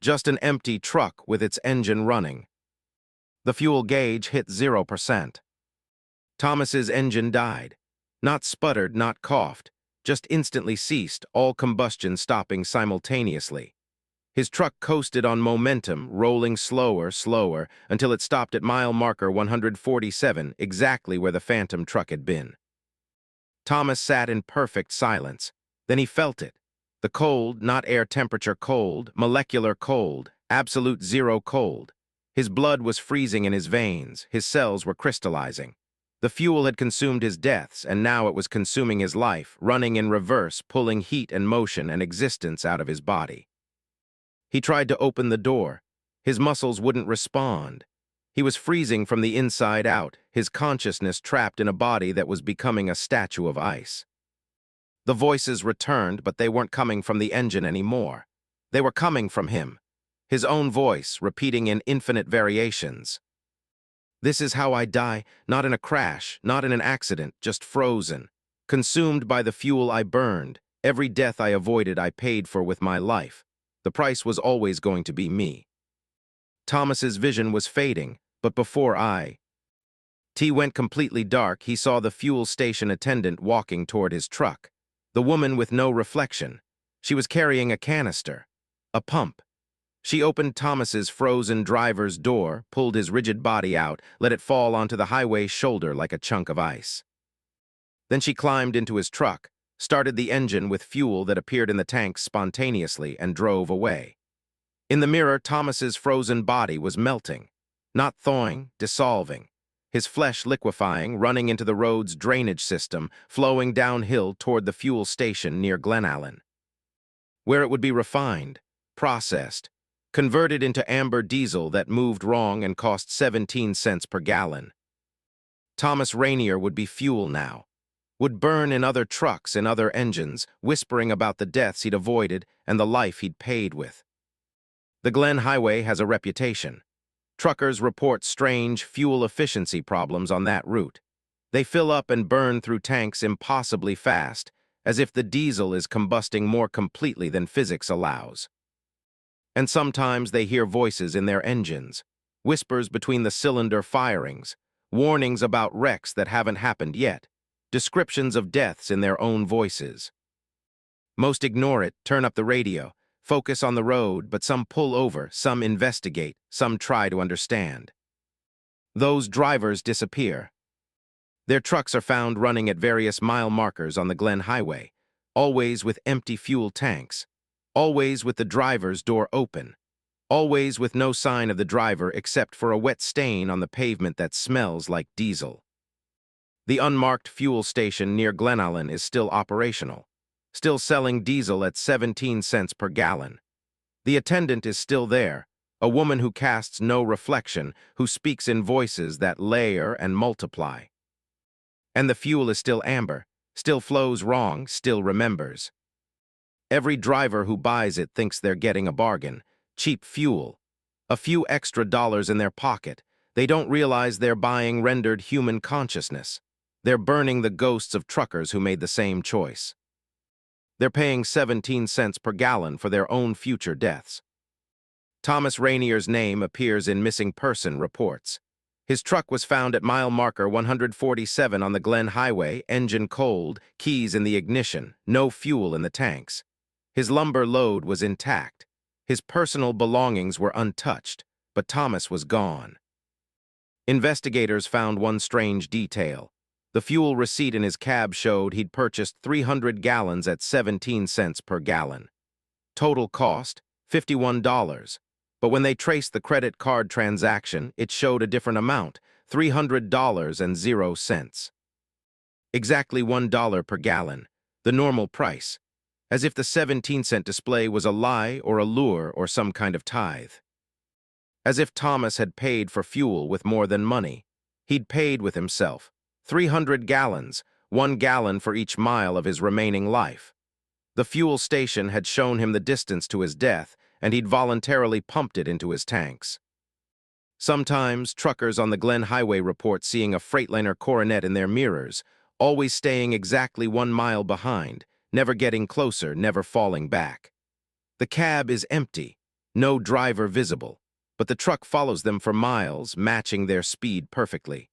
Just an empty truck with its engine running. The fuel gauge hit 0%. Thomas's engine died. Not sputtered, not coughed, just instantly ceased, all combustion stopping simultaneously. His truck coasted on momentum, rolling slower, until it stopped at mile marker 147, exactly where the phantom truck had been. Thomas sat in perfect silence. Then he felt it. The cold, not air temperature cold, molecular cold, absolute zero cold. His blood was freezing in his veins, his cells were crystallizing. The fuel had consumed his deaths, and now it was consuming his life, running in reverse, pulling heat and motion and existence out of his body. He tried to open the door. His muscles wouldn't respond. He was freezing from the inside out, his consciousness trapped in a body that was becoming a statue of ice. The voices returned, but they weren't coming from the engine anymore. They were coming from him, his own voice, repeating in infinite variations. "This is how I die, not in a crash, not in an accident, just frozen. Consumed by the fuel I burned. Every death I avoided I paid for with my life. The price was always going to be me." Thomas's vision was fading, but before T went completely dark, he saw the fuel station attendant walking toward his truck. The woman with no reflection. She was carrying a canister, a pump. She opened Thomas's frozen driver's door, pulled his rigid body out, let it fall onto the highway's shoulder like a chunk of ice. Then she climbed into his truck, started the engine with fuel that appeared in the tanks spontaneously, and drove away. In the mirror, Thomas's frozen body was melting, not thawing, dissolving. His flesh liquefying, running into the road's drainage system, flowing downhill toward the fuel station near Glenallen, where it would be refined, processed, converted into amber diesel that moved wrong and cost 17 cents per gallon. Thomas Rainier would be fuel now, would burn in other trucks and other engines, whispering about the deaths he'd avoided and the life he'd paid with. The Glen Highway has a reputation. Truckers report strange fuel efficiency problems on that route. They fill up and burn through tanks impossibly fast, as if the diesel is combusting more completely than physics allows. And sometimes they hear voices in their engines, whispers between the cylinder firings, warnings about wrecks that haven't happened yet, descriptions of deaths in their own voices. Most ignore it, turn up the radio, focus on the road, but some pull over, some investigate, some try to understand. Those drivers disappear. Their trucks are found running at various mile markers on the Glen Highway, always with empty fuel tanks, always with the driver's door open, always with no sign of the driver except for a wet stain on the pavement that smells like diesel. The unmarked fuel station near Glenallen is still operational, still selling diesel at 17 cents per gallon. The attendant is still there, a woman who casts no reflection, who speaks in voices that layer and multiply. And the fuel is still amber, still flows wrong, still remembers. Every driver who buys it thinks they're getting a bargain, cheap fuel, a few extra dollars in their pocket. They don't realize they're buying rendered human consciousness. They're burning the ghosts of truckers who made the same choice. They're paying 17 cents per gallon for their own future deaths. Thomas Rainier's name appears in missing person reports. His truck was found at mile marker 147 on the Glen Highway, engine cold, keys in the ignition, no fuel in the tanks. His lumber load was intact. His personal belongings were untouched. but Thomas was gone. Investigators found one strange detail. The fuel receipt in his cab showed he'd purchased 300 gallons at 17 cents per gallon. Total cost, $51. But when they traced the credit card transaction, it showed a different amount, $300.00. Exactly $1 per gallon, the normal price, as if the 17-cent display was a lie or a lure or some kind of tithe. As if Thomas had paid for fuel with more than money. He'd paid with himself. 300 gallons, 1 gallon for each mile of his remaining life. The fuel station had shown him the distance to his death, and he'd voluntarily pumped it into his tanks. Sometimes, truckers on the Glen Highway report seeing a Freightliner Coronet in their mirrors, always staying exactly 1 mile behind, never getting closer, never falling back. The cab is empty, no driver visible, but the truck follows them for miles, matching their speed perfectly.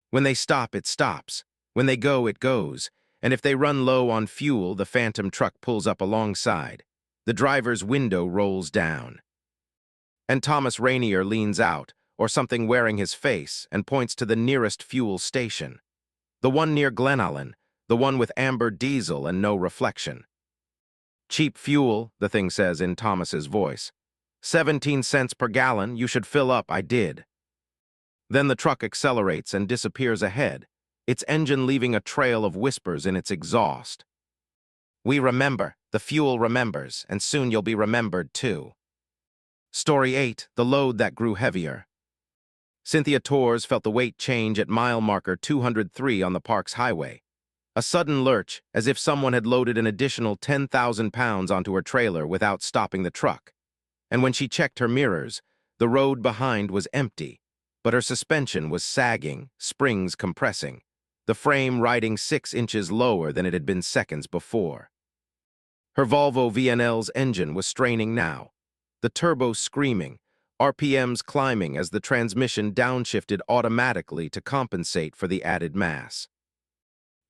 When they stop, it stops. When they go, it goes. And if they run low on fuel, the phantom truck pulls up alongside. The driver's window rolls down. And Thomas Rainier leans out, or something wearing his face, and points to the nearest fuel station. The one near Glenallen, the one with amber diesel and no reflection. Cheap fuel, the thing says in Thomas's voice. 17 cents per gallon, you should fill up, I did. Then the truck accelerates and disappears ahead, its engine leaving a trail of whispers in its exhaust. We remember, the fuel remembers, and soon you'll be remembered too. Story 8, the load that grew heavier. Cynthia Torres felt the weight change at mile marker 203 on the Parks Highway. A sudden lurch, as if someone had loaded an additional 10,000 pounds onto her trailer without stopping the truck. And when she checked her mirrors, the road behind was empty, but her suspension was sagging, springs compressing, the frame riding 6 inches lower than it had been seconds before. Her Volvo VNL's engine was straining now, the turbo screaming, RPMs climbing as the transmission downshifted automatically to compensate for the added mass.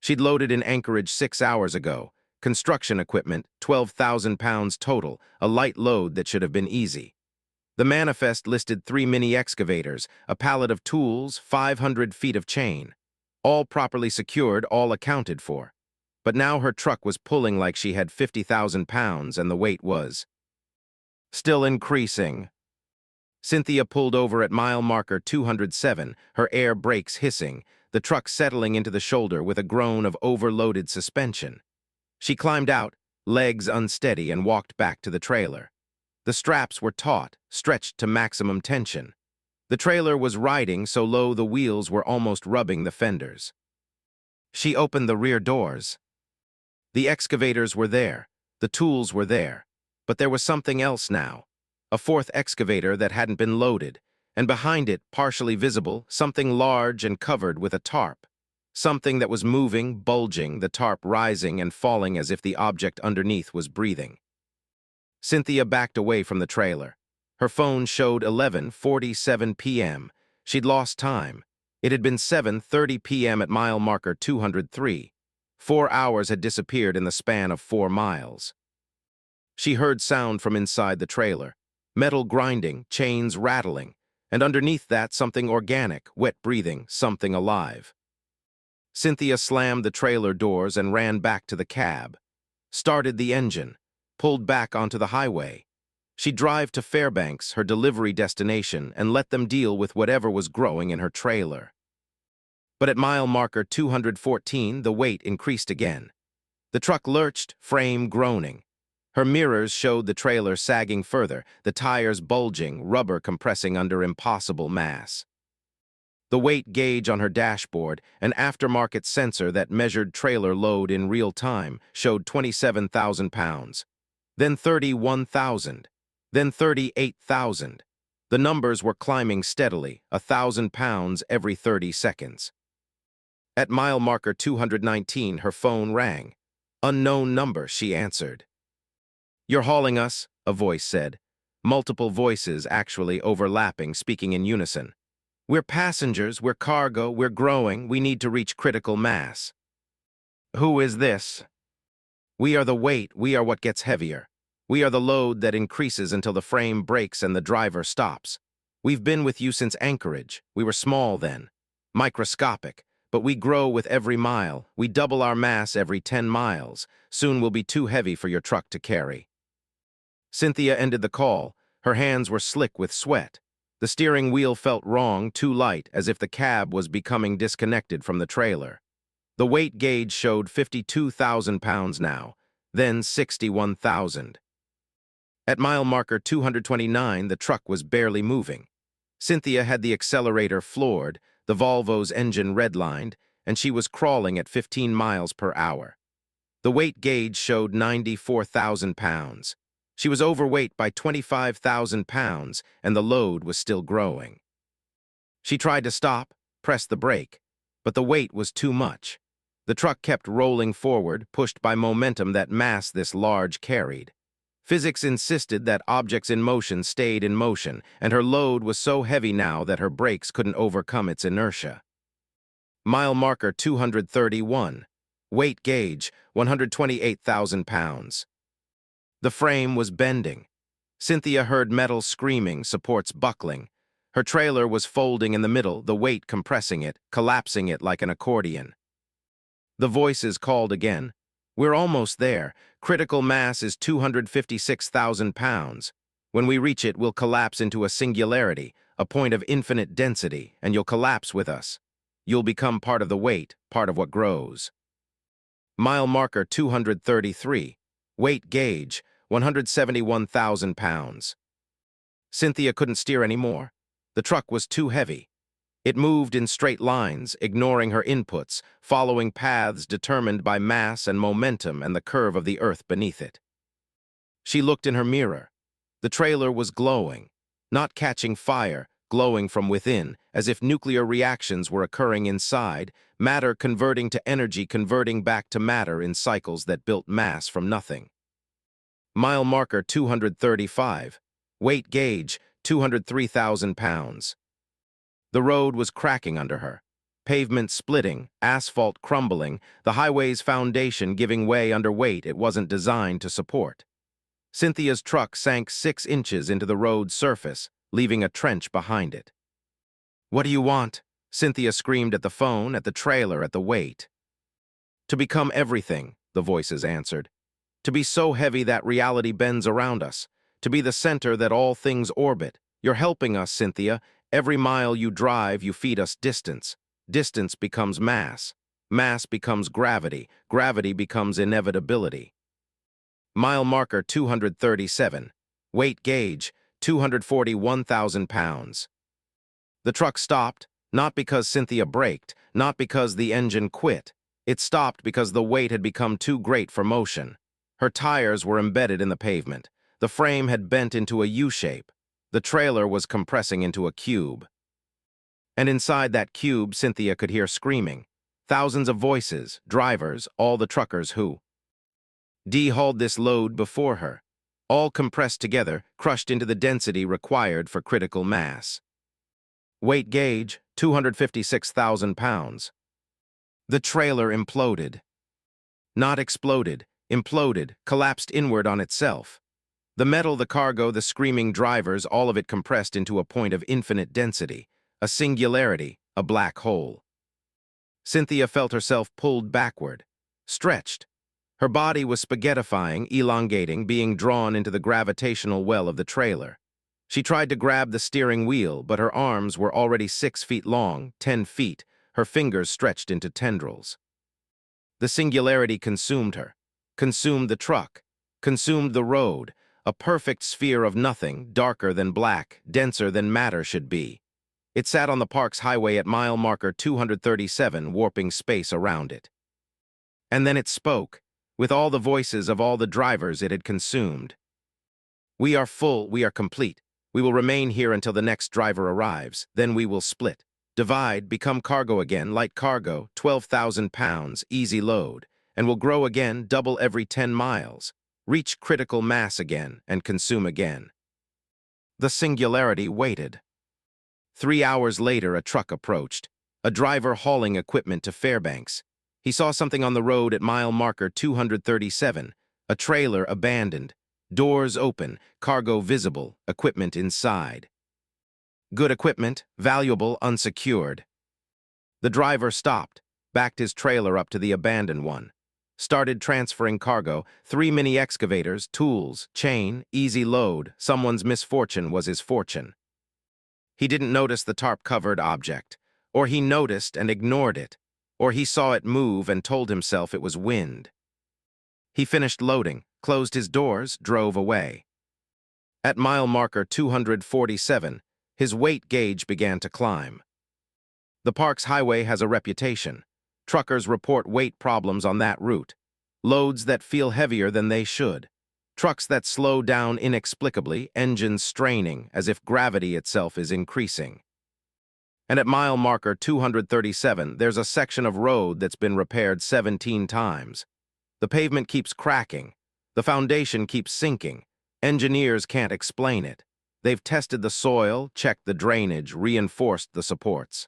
She'd loaded in Anchorage 6 hours ago, construction equipment, 12,000 pounds total, a light load that should have been easy. The manifest listed 3 mini excavators, a pallet of tools, 500 feet of chain. All properly secured, all accounted for. But now her truck was pulling like she had 50,000 pounds and the weight was still increasing. Cynthia pulled over at mile marker 207, her air brakes hissing, the truck settling into the shoulder with a groan of overloaded suspension. She climbed out, legs unsteady, and walked back to the trailer. The straps were taut, stretched to maximum tension. The trailer was riding so low the wheels were almost rubbing the fenders. She opened the rear doors. The excavators were there, the tools were there, but there was something else now. A 4th excavator that hadn't been loaded, and behind it, partially visible, something large and covered with a tarp. Something that was moving, bulging, the tarp rising and falling as if the object underneath was breathing. Cynthia backed away from the trailer. Her phone showed 11:47 p.m. She'd lost time. It had been 7:30 p.m. at mile marker 203. 4 hours had disappeared in the span of 4 miles. She heard sound from inside the trailer. Metal grinding, chains rattling, and underneath that something organic, wet-breathing, something alive. Cynthia slammed the trailer doors and ran back to the cab, started the engine, pulled back onto the highway. She'd drive to Fairbanks, her delivery destination, and let them deal with whatever was growing in her trailer. But at mile marker 214, the weight increased again. The truck lurched, frame groaning. Her mirrors showed the trailer sagging further, the tires bulging, rubber compressing under impossible mass. The weight gauge on her dashboard, an aftermarket sensor that measured trailer load in real time, showed 27,000 pounds. Then 31,000. Then 38,000. The numbers were climbing steadily, 1,000 pounds every 30 seconds. At mile marker 219, her phone rang. Unknown number, she answered. You're hauling us, a voice said. Multiple voices actually overlapping, speaking in unison. We're passengers, we're cargo, we're growing, we need to reach critical mass. Who is this? We are the weight, we are what gets heavier. We are the load that increases until the frame breaks and the driver stops. We've been with you since Anchorage. We were small then, microscopic, but we grow with every mile. We double our mass every 10 miles. Soon we'll be too heavy for your truck to carry. Cynthia ended the call. Her hands were slick with sweat. The steering wheel felt wrong, too light, as if the cab was becoming disconnected from the trailer. The weight gauge showed 52,000 pounds now, then 61,000. At mile marker 229, the truck was barely moving. Cynthia had the accelerator floored, the Volvo's engine redlined, and she was crawling at 15 miles per hour. The weight gauge showed 94,000 pounds. She was overweight by 25,000 pounds, and the load was still growing. She tried to stop, pressed the brake, but the weight was too much. The truck kept rolling forward, pushed by momentum that mass this large carried. Physics insisted that objects in motion stayed in motion, and her load was so heavy now that her brakes couldn't overcome its inertia. Mile marker 231. Weight gauge, 128,000 pounds. The frame was bending. Cynthia heard metal screaming, supports buckling. Her trailer was folding in the middle, the weight compressing it, collapsing it like an accordion. The voices called again. We're almost there. Critical mass is 256,000 pounds. When we reach it, we'll collapse into a singularity, a point of infinite density, and you'll collapse with us. You'll become part of the weight, part of what grows. Mile marker 233. Weight gauge, 171,000 pounds. Cynthia couldn't steer anymore. The truck was too heavy. It moved in straight lines, ignoring her inputs, following paths determined by mass and momentum and the curve of the earth beneath it. She looked in her mirror. The trailer was glowing, not catching fire, glowing from within, as if nuclear reactions were occurring inside, matter converting to energy, converting back to matter in cycles that built mass from nothing. Mile marker 235. Weight gauge, 203,000 pounds. The road was cracking under her. Pavement splitting, asphalt crumbling, the highway's foundation giving way under weight it wasn't designed to support. Cynthia's truck sank 6 inches into the road's surface, leaving a trench behind it. What do you want? Cynthia screamed at the phone, at the trailer, at the weight. To become everything, the voices answered. To be so heavy that reality bends around us. To be the center that all things orbit. You're helping us, Cynthia. Every mile you drive, you feed us distance. Distance becomes mass. Mass becomes gravity. Gravity becomes inevitability. Mile marker 237. Weight gauge, 241,000 pounds. The truck stopped, not because Cynthia braked, not because the engine quit. It stopped because the weight had become too great for motion. Her tires were embedded in the pavement. The frame had bent into a U-shape. The trailer was compressing into a cube. And inside that cube, Cynthia could hear screaming. Thousands of voices, drivers, all the truckers who hauled this load before her, all compressed together, crushed into the density required for critical mass. Weight gauge, 256,000 pounds. The trailer imploded. Not exploded, imploded, collapsed inward on itself. The metal, the cargo, the screaming drivers, all of it compressed into a point of infinite density, a singularity, a black hole. Cynthia felt herself pulled backward, stretched. Her body was spaghettifying, elongating, being drawn into the gravitational well of the trailer. She tried to grab the steering wheel, but her arms were already 6 feet long, 10 feet, her fingers stretched into tendrils. The singularity consumed her, consumed the truck, consumed the road, a perfect sphere of nothing, darker than black, denser than matter should be. It sat on the park's highway at mile marker 237, warping space around it. And then it spoke, with all the voices of all the drivers it had consumed. We are full, we are complete. We will remain here until the next driver arrives. Then we will split, divide, become cargo again, light cargo, 12,000 pounds, easy load, and will grow again, double every 10 miles. Reach critical mass again, and consume again. The singularity waited. 3 hours later, a truck approached, a driver hauling equipment to Fairbanks. He saw something on the road at mile marker 237, a trailer abandoned, doors open, cargo visible, equipment inside. Good equipment, valuable, unsecured. The driver stopped, backed his trailer up to the abandoned one, started transferring cargo, 3 mini excavators, tools, chain, easy load. Someone's misfortune was his fortune. He didn't notice the tarp-covered object, or he noticed and ignored it, or he saw it move and told himself it was wind. He finished loading, closed his doors, drove away. At mile marker 247, his weight gauge began to climb. The park's highway has a reputation. Truckers report weight problems on that route. Loads that feel heavier than they should. Trucks that slow down inexplicably, engines straining as if gravity itself is increasing. And at mile marker 237, there's a section of road that's been repaired 17 times. The pavement keeps cracking. The foundation keeps sinking. Engineers can't explain it. They've tested the soil, checked the drainage, reinforced the supports.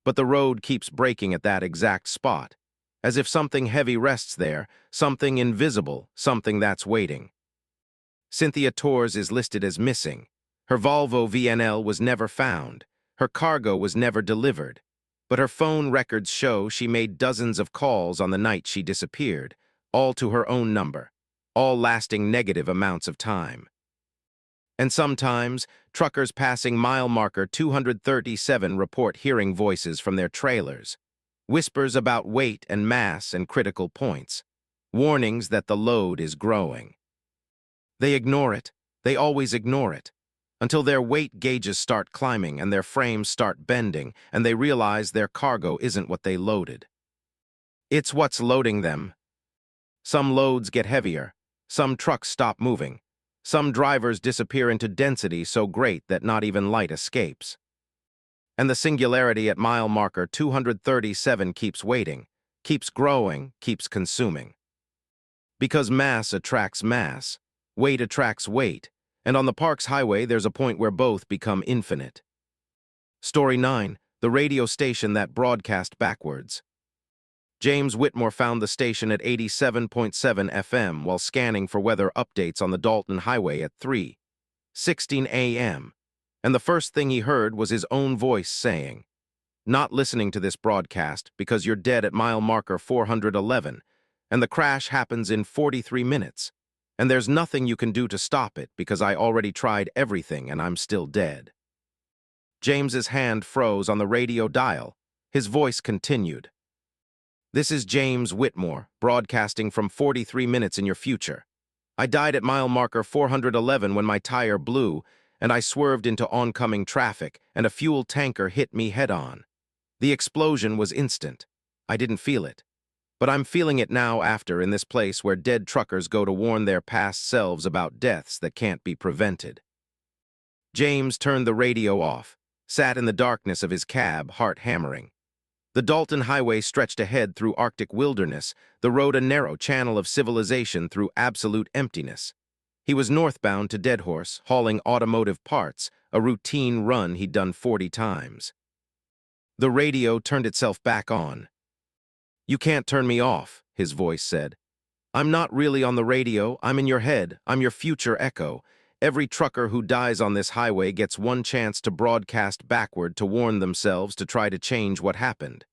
But the road keeps breaking at that exact spot, as if something heavy rests there, something invisible, something that's waiting. Cynthia Torres is listed as missing. Her Volvo VNL was never found. Her cargo was never delivered. But her phone records show she made dozens of calls on the night she disappeared, all to her own number, all lasting negative amounts of time. And sometimes, truckers passing mile marker 237 report hearing voices from their trailers, whispers about weight and mass and critical points, warnings that the load is growing. They ignore it. They always ignore it, until their weight gauges start climbing and their frames start bending and they realize their cargo isn't what they loaded. It's what's loading them. Some loads get heavier. Some trucks stop moving. Some drivers disappear into density so great that not even light escapes. And the singularity at mile marker 237 keeps waiting, keeps growing, keeps consuming. Because mass attracts mass, weight attracts weight, and on the park's highway there's a point where both become infinite. Story 9, the radio station that broadcast backwards. James Whitmore found the station at 87.7 FM while scanning for weather updates on the Dalton Highway at 3:16 a.m., and the first thing he heard was his own voice saying, "Not listening to this broadcast because you're dead at mile marker 411, and the crash happens in 43 minutes, and there's nothing you can do to stop it because I already tried everything and I'm still dead." James's hand froze on the radio dial. His voice continued. "This is James Whitmore, broadcasting from 43 minutes in your future. I died at mile marker 411 when my tire blew, and I swerved into oncoming traffic, and a fuel tanker hit me head-on. The explosion was instant. I didn't feel it. But I'm feeling it now after in this place where dead truckers go to warn their past selves about deaths that can't be prevented." James turned the radio off, sat in the darkness of his cab, heart hammering. The Dalton Highway stretched ahead through Arctic wilderness, the road a narrow channel of civilization through absolute emptiness. He was northbound to Deadhorse, hauling automotive parts, a routine run he'd done 40 times. The radio turned itself back on. "You can't turn me off," his voice said. "I'm not really on the radio, I'm in your head, I'm your future echo. Every trucker who dies on this highway gets one chance to broadcast backward to warn themselves to try to change what happened.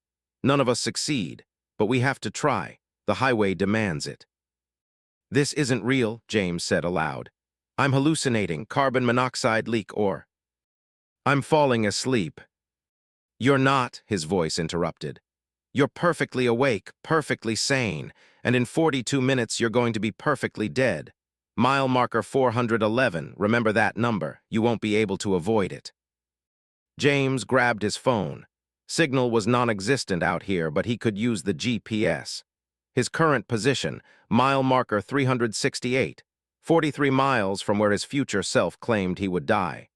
None of us succeed, but we have to try. The highway demands it." "This isn't real," James said aloud. "I'm hallucinating, carbon monoxide leak or I'm falling asleep." "You're not," his voice interrupted. "You're perfectly awake, perfectly sane, and in 42 minutes you're going to be perfectly dead. Mile marker 411, remember that number. You won't be able to avoid it." James grabbed his phone. Signal was non-existent out here, but he could use the GPS. His current position, mile marker 368, 43 miles from where his future self claimed he would die.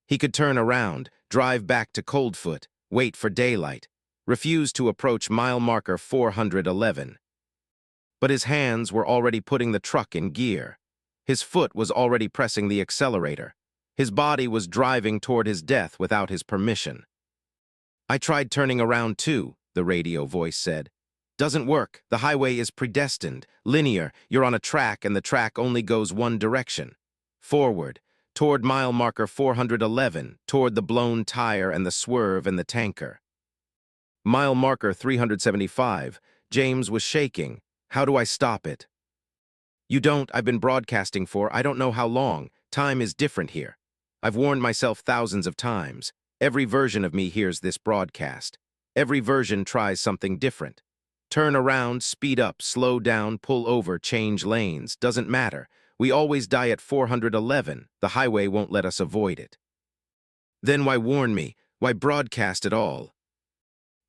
He could turn around, drive back to Coldfoot, wait for daylight, refuse to approach mile marker 411. But his hands were already putting the truck in gear. His foot was already pressing the accelerator. His body was driving toward his death without his permission. "I tried turning around too," the radio voice said. "Doesn't work. The highway is predestined, linear. You're on a track and the track only goes one direction. Forward. toward mile marker 411, toward the blown tire and the swerve and the tanker. Mile marker 375, James was shaking. How do I stop it? You don't, I've been broadcasting for I don't know how long. Time is different here. I've warned myself thousands of times. Every version of me hears this broadcast. Every version tries something different. Turn around, speed up, slow down, pull over, change lanes. Doesn't matter. We always die at 411. The highway won't let us avoid it. Then why warn me? Why broadcast at all?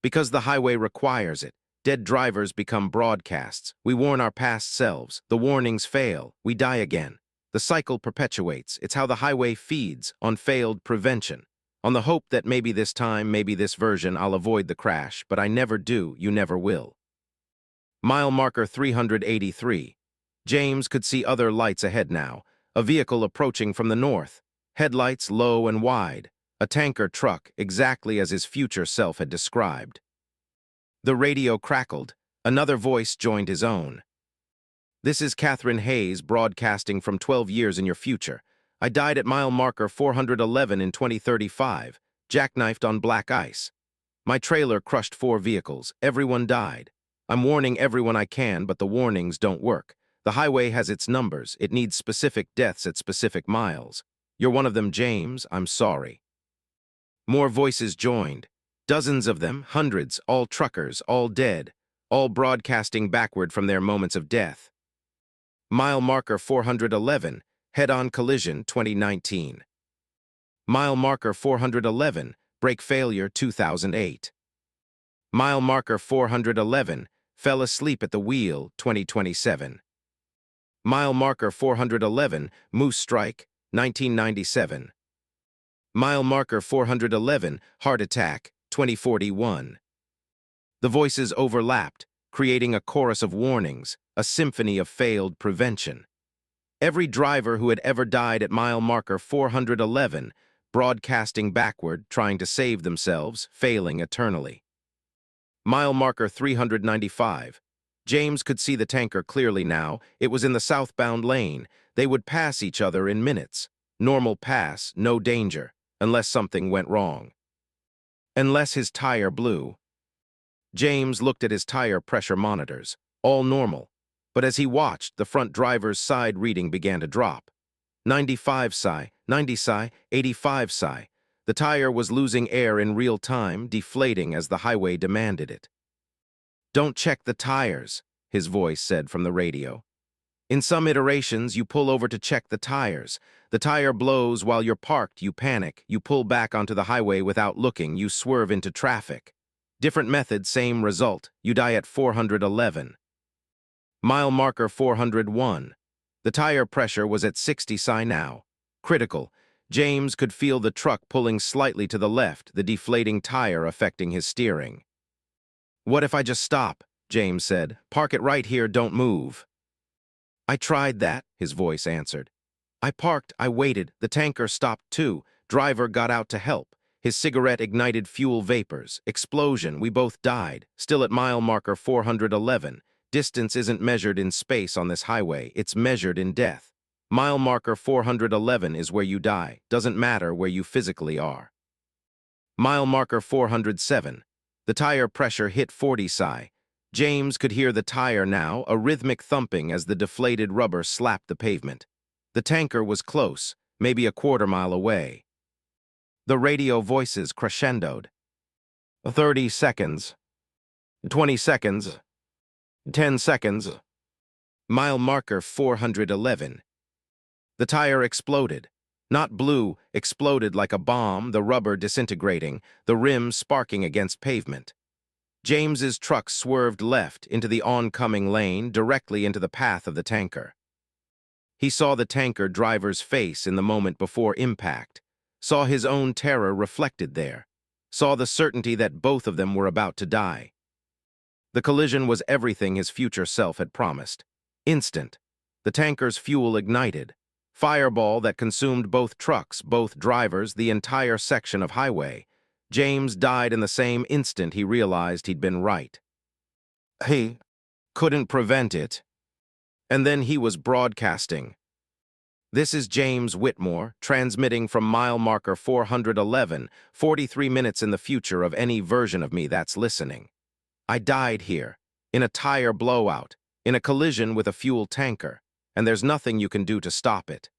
Because the highway requires it. Dead drivers become broadcasts. We warn our past selves. The warnings fail. We die again. The cycle perpetuates. It's how the highway feeds on failed prevention. On the hope that maybe this time, maybe this version, I'll avoid the crash, but I never do, you never will. Mile marker 383. James could see other lights ahead now. A vehicle approaching from the north. Headlights low and wide. A tanker truck, exactly as his future self had described. The radio crackled. Another voice joined his own. This is Catherine Hayes broadcasting from 12 years in your future. I died at mile marker 411 in 2035, jackknifed on black ice. My trailer crushed 4 vehicles. Everyone died. I'm warning everyone I can, but the warnings don't work. The highway has its numbers. It needs specific deaths at specific miles. You're one of them, James. I'm sorry. More voices joined. Dozens of them, hundreds, all truckers, all dead, all broadcasting backward from their moments of death. Mile marker 411, head-on collision 2019. Mile marker 411, brake failure 2008. Mile marker 411, fell asleep at the wheel 2027. Mile marker 411, moose strike 1997. Mile marker 411, heart attack 2041. The voices overlapped, creating a chorus of warnings, a symphony of failed prevention. Every driver who had ever died at mile marker 411, broadcasting backward, trying to save themselves, failing eternally. Mile marker 395. James could see the tanker clearly now. It was in the southbound lane. They would pass each other in minutes. Normal pass, no danger, unless something went wrong. Unless his tire blew. James looked at his tire pressure monitors, all normal, but as he watched, the front driver's side reading began to drop. 95 psi, 90 psi, 85 psi. The tire was losing air in real time, deflating as the highway demanded it. Don't check the tires, his voice said from the radio. In some iterations, you pull over to check the tires. The tire blows while you're parked, you panic, you pull back onto the highway without looking, you swerve into traffic. Different method, same result. You die at 411. Mile marker 401. The tire pressure was at 60 psi now. Critical. James could feel the truck pulling slightly to the left, the deflating tire affecting his steering. What if I just stop? James said. Park it right here, don't move. I tried that, his voice answered. I parked, I waited, the tanker stopped too. Driver got out to help. His cigarette ignited fuel vapors. Explosion, we both died. Still at mile marker 411. Distance isn't measured in space on this highway, it's measured in death. Mile marker 411 is where you die. Doesn't matter where you physically are. Mile marker 407. The tire pressure hit 40 psi. James could hear the tire now, a rhythmic thumping as the deflated rubber slapped the pavement. The tanker was close, maybe a quarter-mile away. The radio voices crescendoed. 30 seconds. 20 seconds. 10 seconds. Mile marker 411. The tire exploded. Not blew, exploded like a bomb, the rubber disintegrating, the rim sparking against pavement. James's truck swerved left into the oncoming lane, directly into the path of the tanker. He saw the tanker driver's face in the moment before impact, saw his own terror reflected there, saw the certainty that both of them were about to die. The collision was everything his future self had promised. Instant. The tanker's fuel ignited. Fireball that consumed both trucks, both drivers, the entire section of highway. James died in the same instant he realized he'd been right. He couldn't prevent it. And then he was broadcasting. This is James Whitmore, transmitting from mile marker 411, 43 minutes in the future of any version of me that's listening. I died here, in a tire blowout, in a collision with a fuel tanker, and there's nothing you can do to stop it.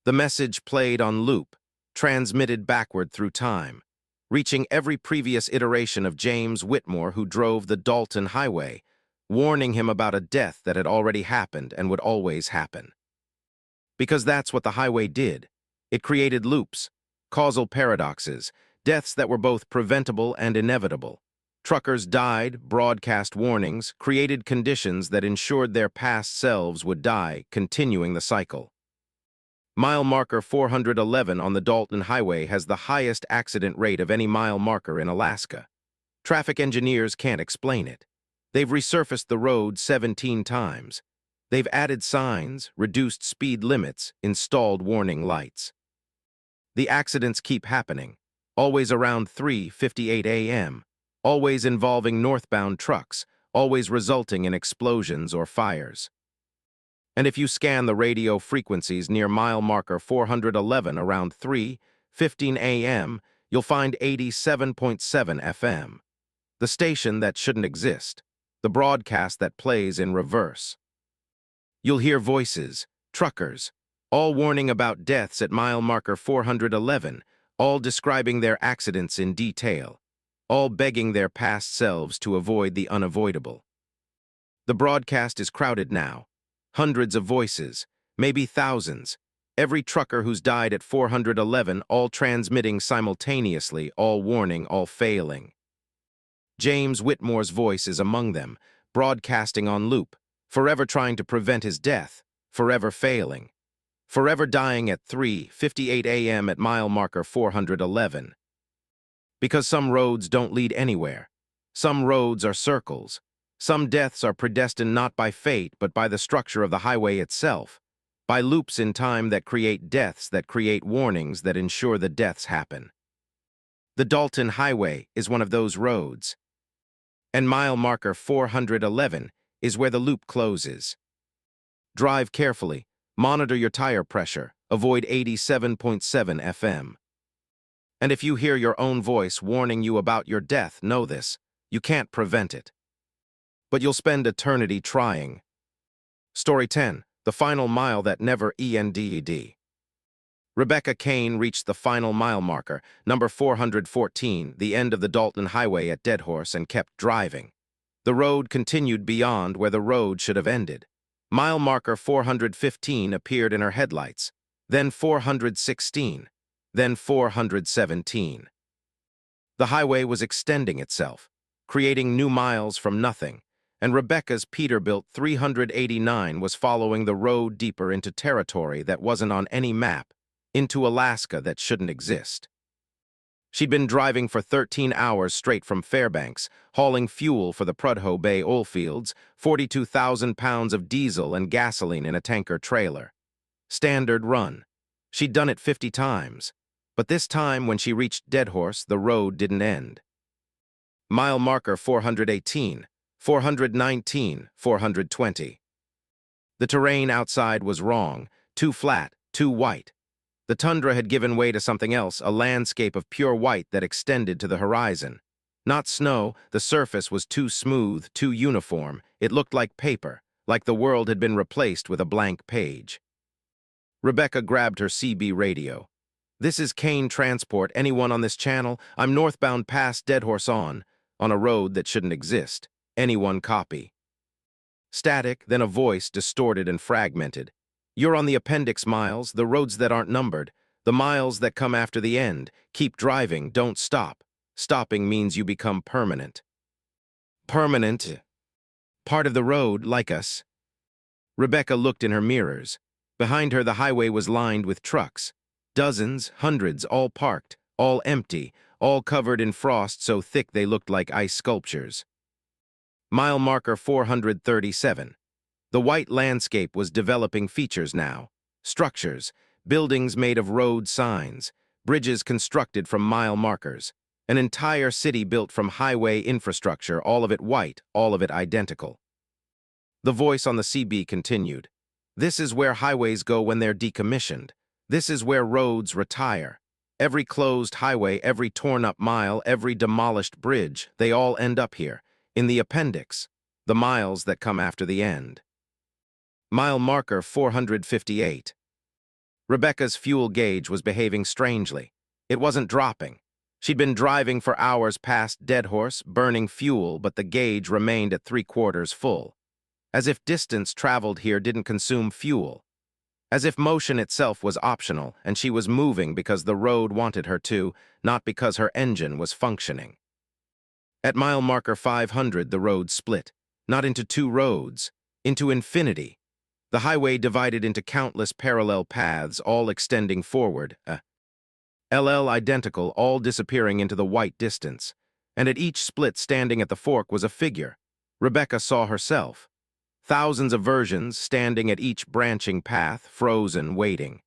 The message played on loop, transmitted backward through time, reaching every previous iteration of James Whitmore who drove the Dalton Highway, warning him about a death that had already happened and would always happen. Because that's what the highway did. It created loops, causal paradoxes, deaths that were both preventable and inevitable. Truckers died, broadcast warnings, created conditions that ensured their past selves would die, continuing the cycle. Mile marker 411 on the Dalton Highway has the highest accident rate of any mile marker in Alaska. Traffic engineers can't explain it. They've resurfaced the road 17 times. They've added signs, reduced speed limits, installed warning lights. The accidents keep happening, always around 3:58 a.m., always involving northbound trucks, always resulting in explosions or fires. And if you scan the radio frequencies near mile marker 411 around 3:15 a.m., you'll find 87.7 FM. The station that shouldn't exist, the broadcast that plays in reverse. You'll hear voices, truckers, all warning about deaths at mile marker 411, all describing their accidents in detail, all begging their past selves to avoid the unavoidable. The broadcast is crowded now. Hundreds of voices, maybe thousands, every trucker who's died at 411 all transmitting simultaneously, all warning, all failing. James Whitmore's voice is among them, broadcasting on loop, forever trying to prevent his death, forever failing, forever dying at 3:58 a.m. at mile marker 411. Because some roads don't lead anywhere. Some roads are circles. Some deaths are predestined not by fate but by the structure of the highway itself, by loops in time that create deaths that create warnings that ensure the deaths happen. The Dalton Highway is one of those roads. And mile marker 411 is where the loop closes. Drive carefully, monitor your tire pressure, avoid 87.7 FM. And if you hear your own voice warning you about your death, know this, you can't prevent it. But you'll spend eternity trying. Story 10, the final mile that never ended. Rebecca Kane reached the final mile marker, number 414, the end of the Dalton Highway at Deadhorse, and kept driving. The road continued beyond where the road should have ended. Mile marker 415 appeared in her headlights, then 416, then 417. The highway was extending itself, creating new miles from nothing, and Rebecca's Peterbilt 389 was following the road deeper into territory that wasn't on any map, into Alaska that shouldn't exist. She'd been driving for 13 hours straight from Fairbanks, hauling fuel for the Prudhoe Bay oil fields, 42,000 pounds of diesel and gasoline in a tanker trailer. Standard run. She'd done it 50 times. But this time, when she reached Deadhorse, the road didn't end. Mile marker 418, 419, 420. The terrain outside was wrong, too flat, too white. The tundra had given way to something else, a landscape of pure white that extended to the horizon. Not snow, the surface was too smooth, too uniform. It looked like paper, like the world had been replaced with a blank page. Rebecca grabbed her CB radio. "This is Kane Transport. Anyone on this channel? I'm northbound past Deadhorse on a road that shouldn't exist. Anyone copy?" Static, then a voice, distorted and fragmented. "You're on the appendix miles, the roads that aren't numbered, the miles that come after the end. Keep driving, don't stop. Stopping means you become permanent." Permanent? Part of the road, like us. Rebecca looked in her mirrors. Behind her, the highway was lined with trucks. Dozens, hundreds, all parked, all empty, all covered in frost so thick they looked like ice sculptures. Mile marker 437. The white landscape was developing features now. Structures, buildings made of road signs, bridges constructed from mile markers, an entire city built from highway infrastructure, all of it white, all of it identical. The voice on the CB continued. This is where highways go when they're decommissioned. This is where roads retire. Every closed highway, every torn-up mile, every demolished bridge, they all end up here, in the appendix, the miles that come after the end. Mile marker 458. Rebecca's fuel gauge was behaving strangely. It wasn't dropping. She'd been driving for hours past Deadhorse, burning fuel, but the gauge remained at 3/4 full. As if distance traveled here didn't consume fuel. As if motion itself was optional, and she was moving because the road wanted her to, not because her engine was functioning. At mile marker 500, the road split, not into two roads, into infinity. The highway divided into countless parallel paths, all extending forward, LL identical, all disappearing into the white distance. And at each split standing at the fork was a figure. Rebecca saw herself. Thousands of versions standing at each branching path, frozen, waiting.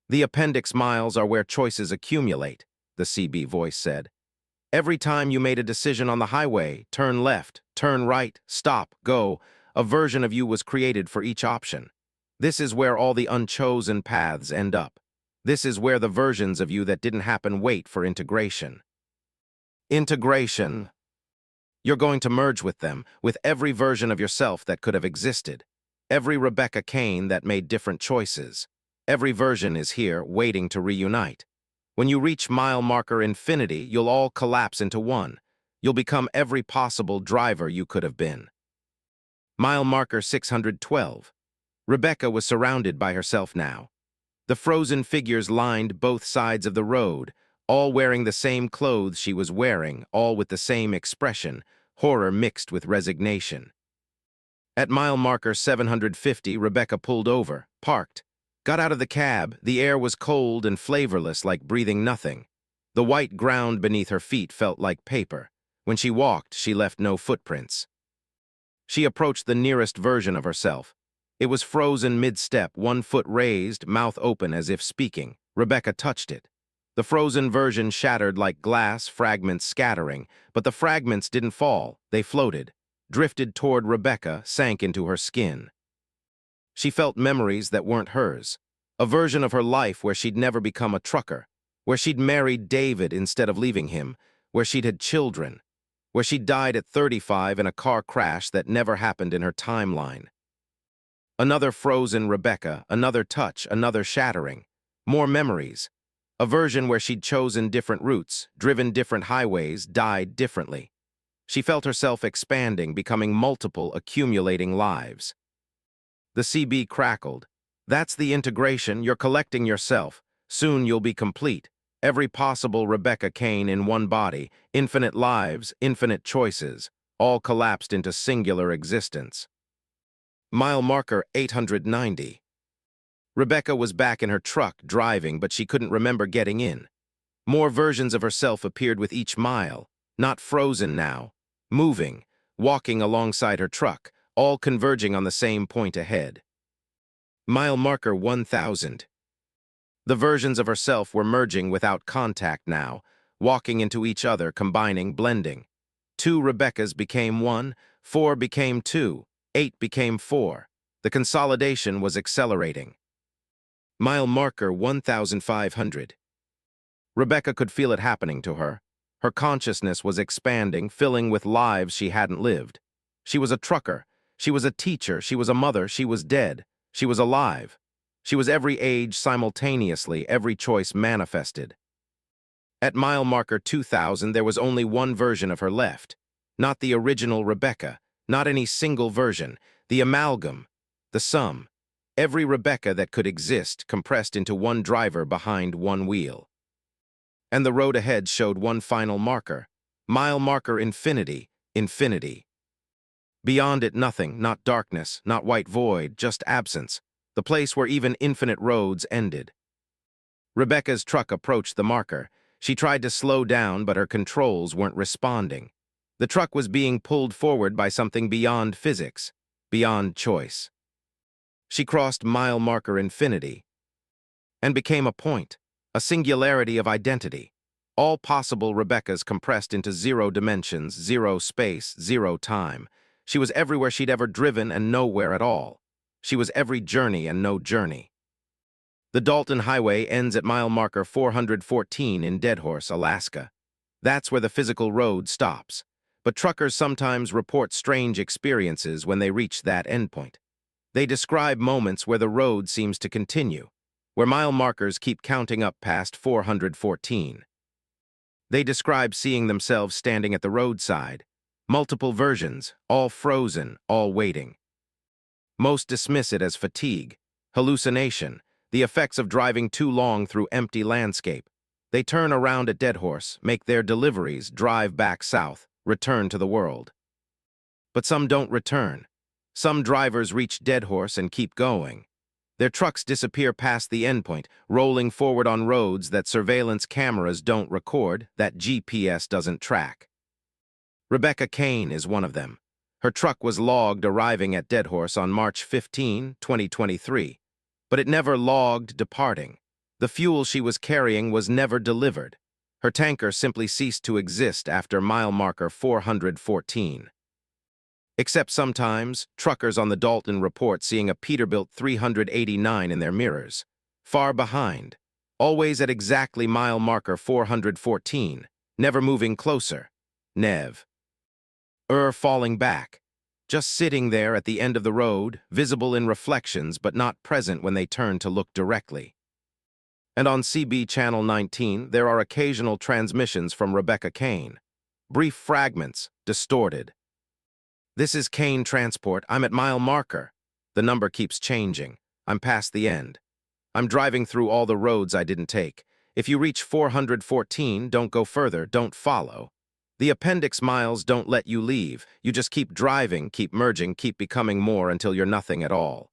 The appendix miles are where choices accumulate, the CB voice said. Every time you made a decision on the highway, turn left, turn right, stop, go, a version of you was created for each option. This is where all the unchosen paths end up. This is where the versions of you that didn't happen wait for integration. Integration. You're going to merge with them, with every version of yourself that could have existed. Every Rebecca Kane that made different choices. Every version is here, waiting to reunite. When you reach mile marker infinity, you'll all collapse into one. You'll become every possible driver you could have been. Mile marker 612. Rebecca was surrounded by herself now. The frozen figures lined both sides of the road, all wearing the same clothes she was wearing, all with the same expression, horror mixed with resignation. At mile marker 750, Rebecca pulled over, parked, got out of the cab. The air was cold and flavorless, like breathing nothing. The white ground beneath her feet felt like paper. When she walked, she left no footprints. She approached the nearest version of herself. It was frozen mid-step, 1 foot raised, mouth open as if speaking. Rebecca touched it. The frozen version shattered like glass, fragments scattering, but the fragments didn't fall. They floated, drifted toward Rebecca, sank into her skin. She felt memories that weren't hers, a version of her life where she'd never become a trucker, where she'd married David instead of leaving him, where she'd had children, where she died at 35 in a car crash that never happened in her timeline. Another frozen Rebecca, another touch, another shattering. More memories. A version where she'd chosen different routes, driven different highways, died differently. She felt herself expanding, becoming multiple, accumulating lives. The CB crackled. That's the integration. You're collecting yourself. Soon you'll be complete. Every possible Rebecca Kane in one body, infinite lives, infinite choices, all collapsed into singular existence. Mile marker 890. Rebecca was back in her truck, driving, but she couldn't remember getting in. More versions of herself appeared with each mile, not frozen now, moving, walking alongside her truck, all converging on the same point ahead. Mile marker 1000. The versions of herself were merging without contact now, walking into each other, combining, blending. 2 Rebeccas became 1, 4 became 2, 8 became 4. The consolidation was accelerating. Mile marker 1500. Rebecca could feel it happening to her. Her consciousness was expanding, filling with lives she hadn't lived. She was a trucker. She was a teacher. She was a mother. She was dead. She was alive. She was every age simultaneously, every choice manifested. At mile marker 2000, there was only one version of her left. Not the original Rebecca, not any single version, the amalgam, the sum. Every Rebecca that could exist, compressed into one driver behind one wheel. And the road ahead showed one final marker. Mile marker infinity, infinity. Beyond it nothing, not darkness, not white void, just absence. The place where even infinite roads ended. Rebecca's truck approached the marker. She tried to slow down, but her controls weren't responding. The truck was being pulled forward by something beyond physics, beyond choice. She crossed mile marker infinity and became a point, a singularity of identity. All possible Rebeccas compressed into 0 dimensions, 0 space, 0 time. She was everywhere she'd ever driven and nowhere at all. She was every journey and no journey. The Dalton Highway ends at mile marker 414 in Deadhorse, Alaska. That's where the physical road stops. But truckers sometimes report strange experiences when they reach that endpoint. They describe moments where the road seems to continue, where mile markers keep counting up past 414. They describe seeing themselves standing at the roadside, multiple versions, all frozen, all waiting. Most dismiss it as fatigue, hallucination, the effects of driving too long through empty landscape. They turn around at Deadhorse, make their deliveries, drive back south, return to the world. But some don't return. Some drivers reach Deadhorse and keep going. Their trucks disappear past the endpoint, rolling forward on roads that surveillance cameras don't record, that GPS doesn't track. Rebecca Kane is one of them. Her truck was logged arriving at Deadhorse on March 15, 2023, but it never logged departing. The fuel she was carrying was never delivered. Her tanker simply ceased to exist after mile marker 414. Except sometimes, truckers on the Dalton report seeing a Peterbilt 389 in their mirrors, far behind, always at exactly mile marker 414, never moving closer. Nev. Falling back, just sitting there at the end of the road, visible in reflections but not present when they turn to look directly. And on CB Channel 19, there are occasional transmissions from Rebecca Kane. Brief fragments, distorted. This is Kane Transport. I'm at mile marker. The number keeps changing. I'm past the end. I'm driving through all the roads I didn't take. If you reach 414, don't go further, don't follow. The appendix miles don't let you leave. You just keep driving, keep merging, keep becoming more until you're nothing at all.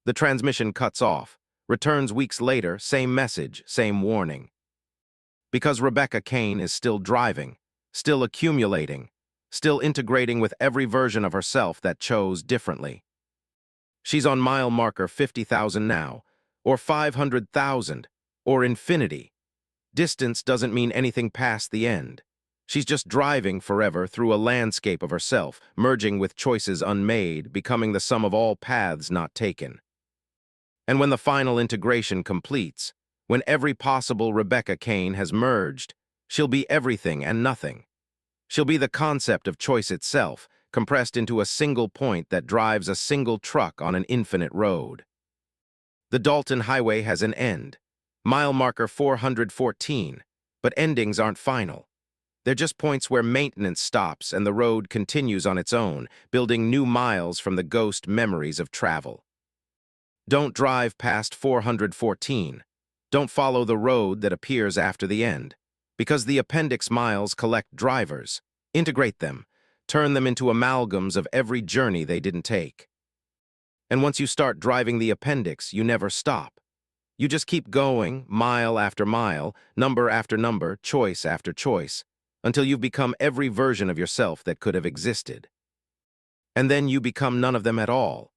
The transmission cuts off. Returns weeks later, same message, same warning. Because Rebecca Kane is still driving, still accumulating, still integrating with every version of herself that chose differently. She's on mile marker 50,000 now, or 500,000, or infinity. Distance doesn't mean anything past the end. She's just driving forever through a landscape of herself, merging with choices unmade, becoming the sum of all paths not taken. And when the final integration completes, when every possible Rebecca Kane has merged, she'll be everything and nothing. She'll be the concept of choice itself, compressed into a single point that drives a single truck on an infinite road. The Dalton Highway has an end, mile marker 414, but endings aren't final. They're just points where maintenance stops and the road continues on its own, building new miles from the ghost memories of travel. Don't drive past 414. Don't follow the road that appears after the end, because the appendix miles collect drivers, integrate them, turn them into amalgams of every journey they didn't take. And once you start driving the appendix, you never stop. You just keep going, mile after mile, number after number, choice after choice, until you've become every version of yourself that could have existed. And then you become none of them at all.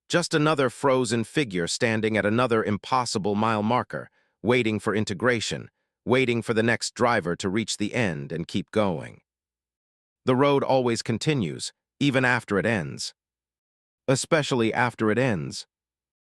Just another frozen figure standing at another impossible mile marker, waiting for integration, waiting for the next driver to reach the end and keep going. The road always continues, even after it ends. Especially after it ends.